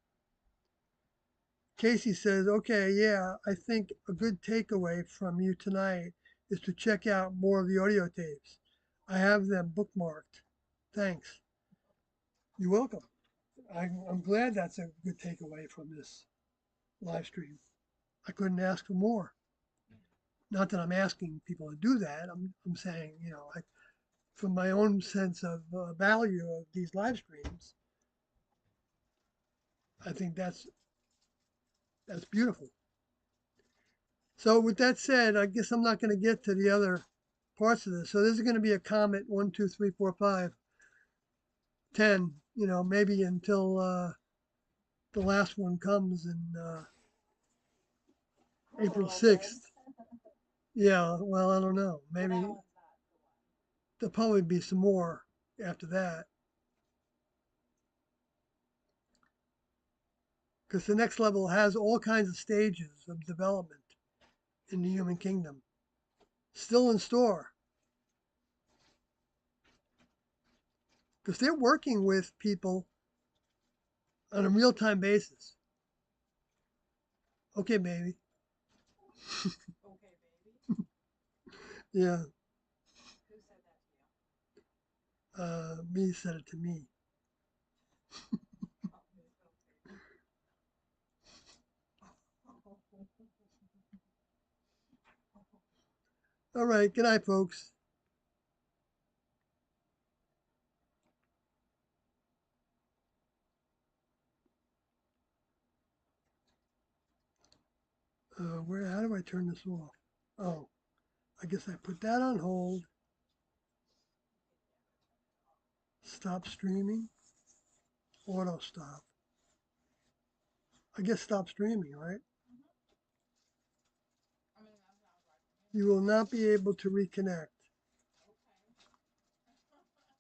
Casey says, okay, yeah, I think a good takeaway from you tonight is to check out more of the audio tapes. I have them bookmarked. Thanks. You're welcome. I'm glad that's a good takeaway from this live stream. I couldn't ask for more. Not that I'm asking people to do that. I'm saying, from my own sense of value of these live streams, I think that's beautiful. So with that said, I guess I'm not going to get to the other parts of this. So this is going to be a comet 1, 2, 3, 4, 5, 10. Maybe until the last one comes in April 6th. Yeah, well, I don't know. Maybe there'll probably be some more after that because the next level has all kinds of stages of development in the human kingdom still in store because they're working with people on a real time basis. Okay, baby. Okay, baby. Yeah, Who said that to you? me said it to me. Oh, okay. All right, good night, folks. How do I turn this off? Oh, I guess I put that on hold. Stop streaming. Auto stop. I guess stop streaming, right? I mean, that sounds right to me. You will not be able to reconnect.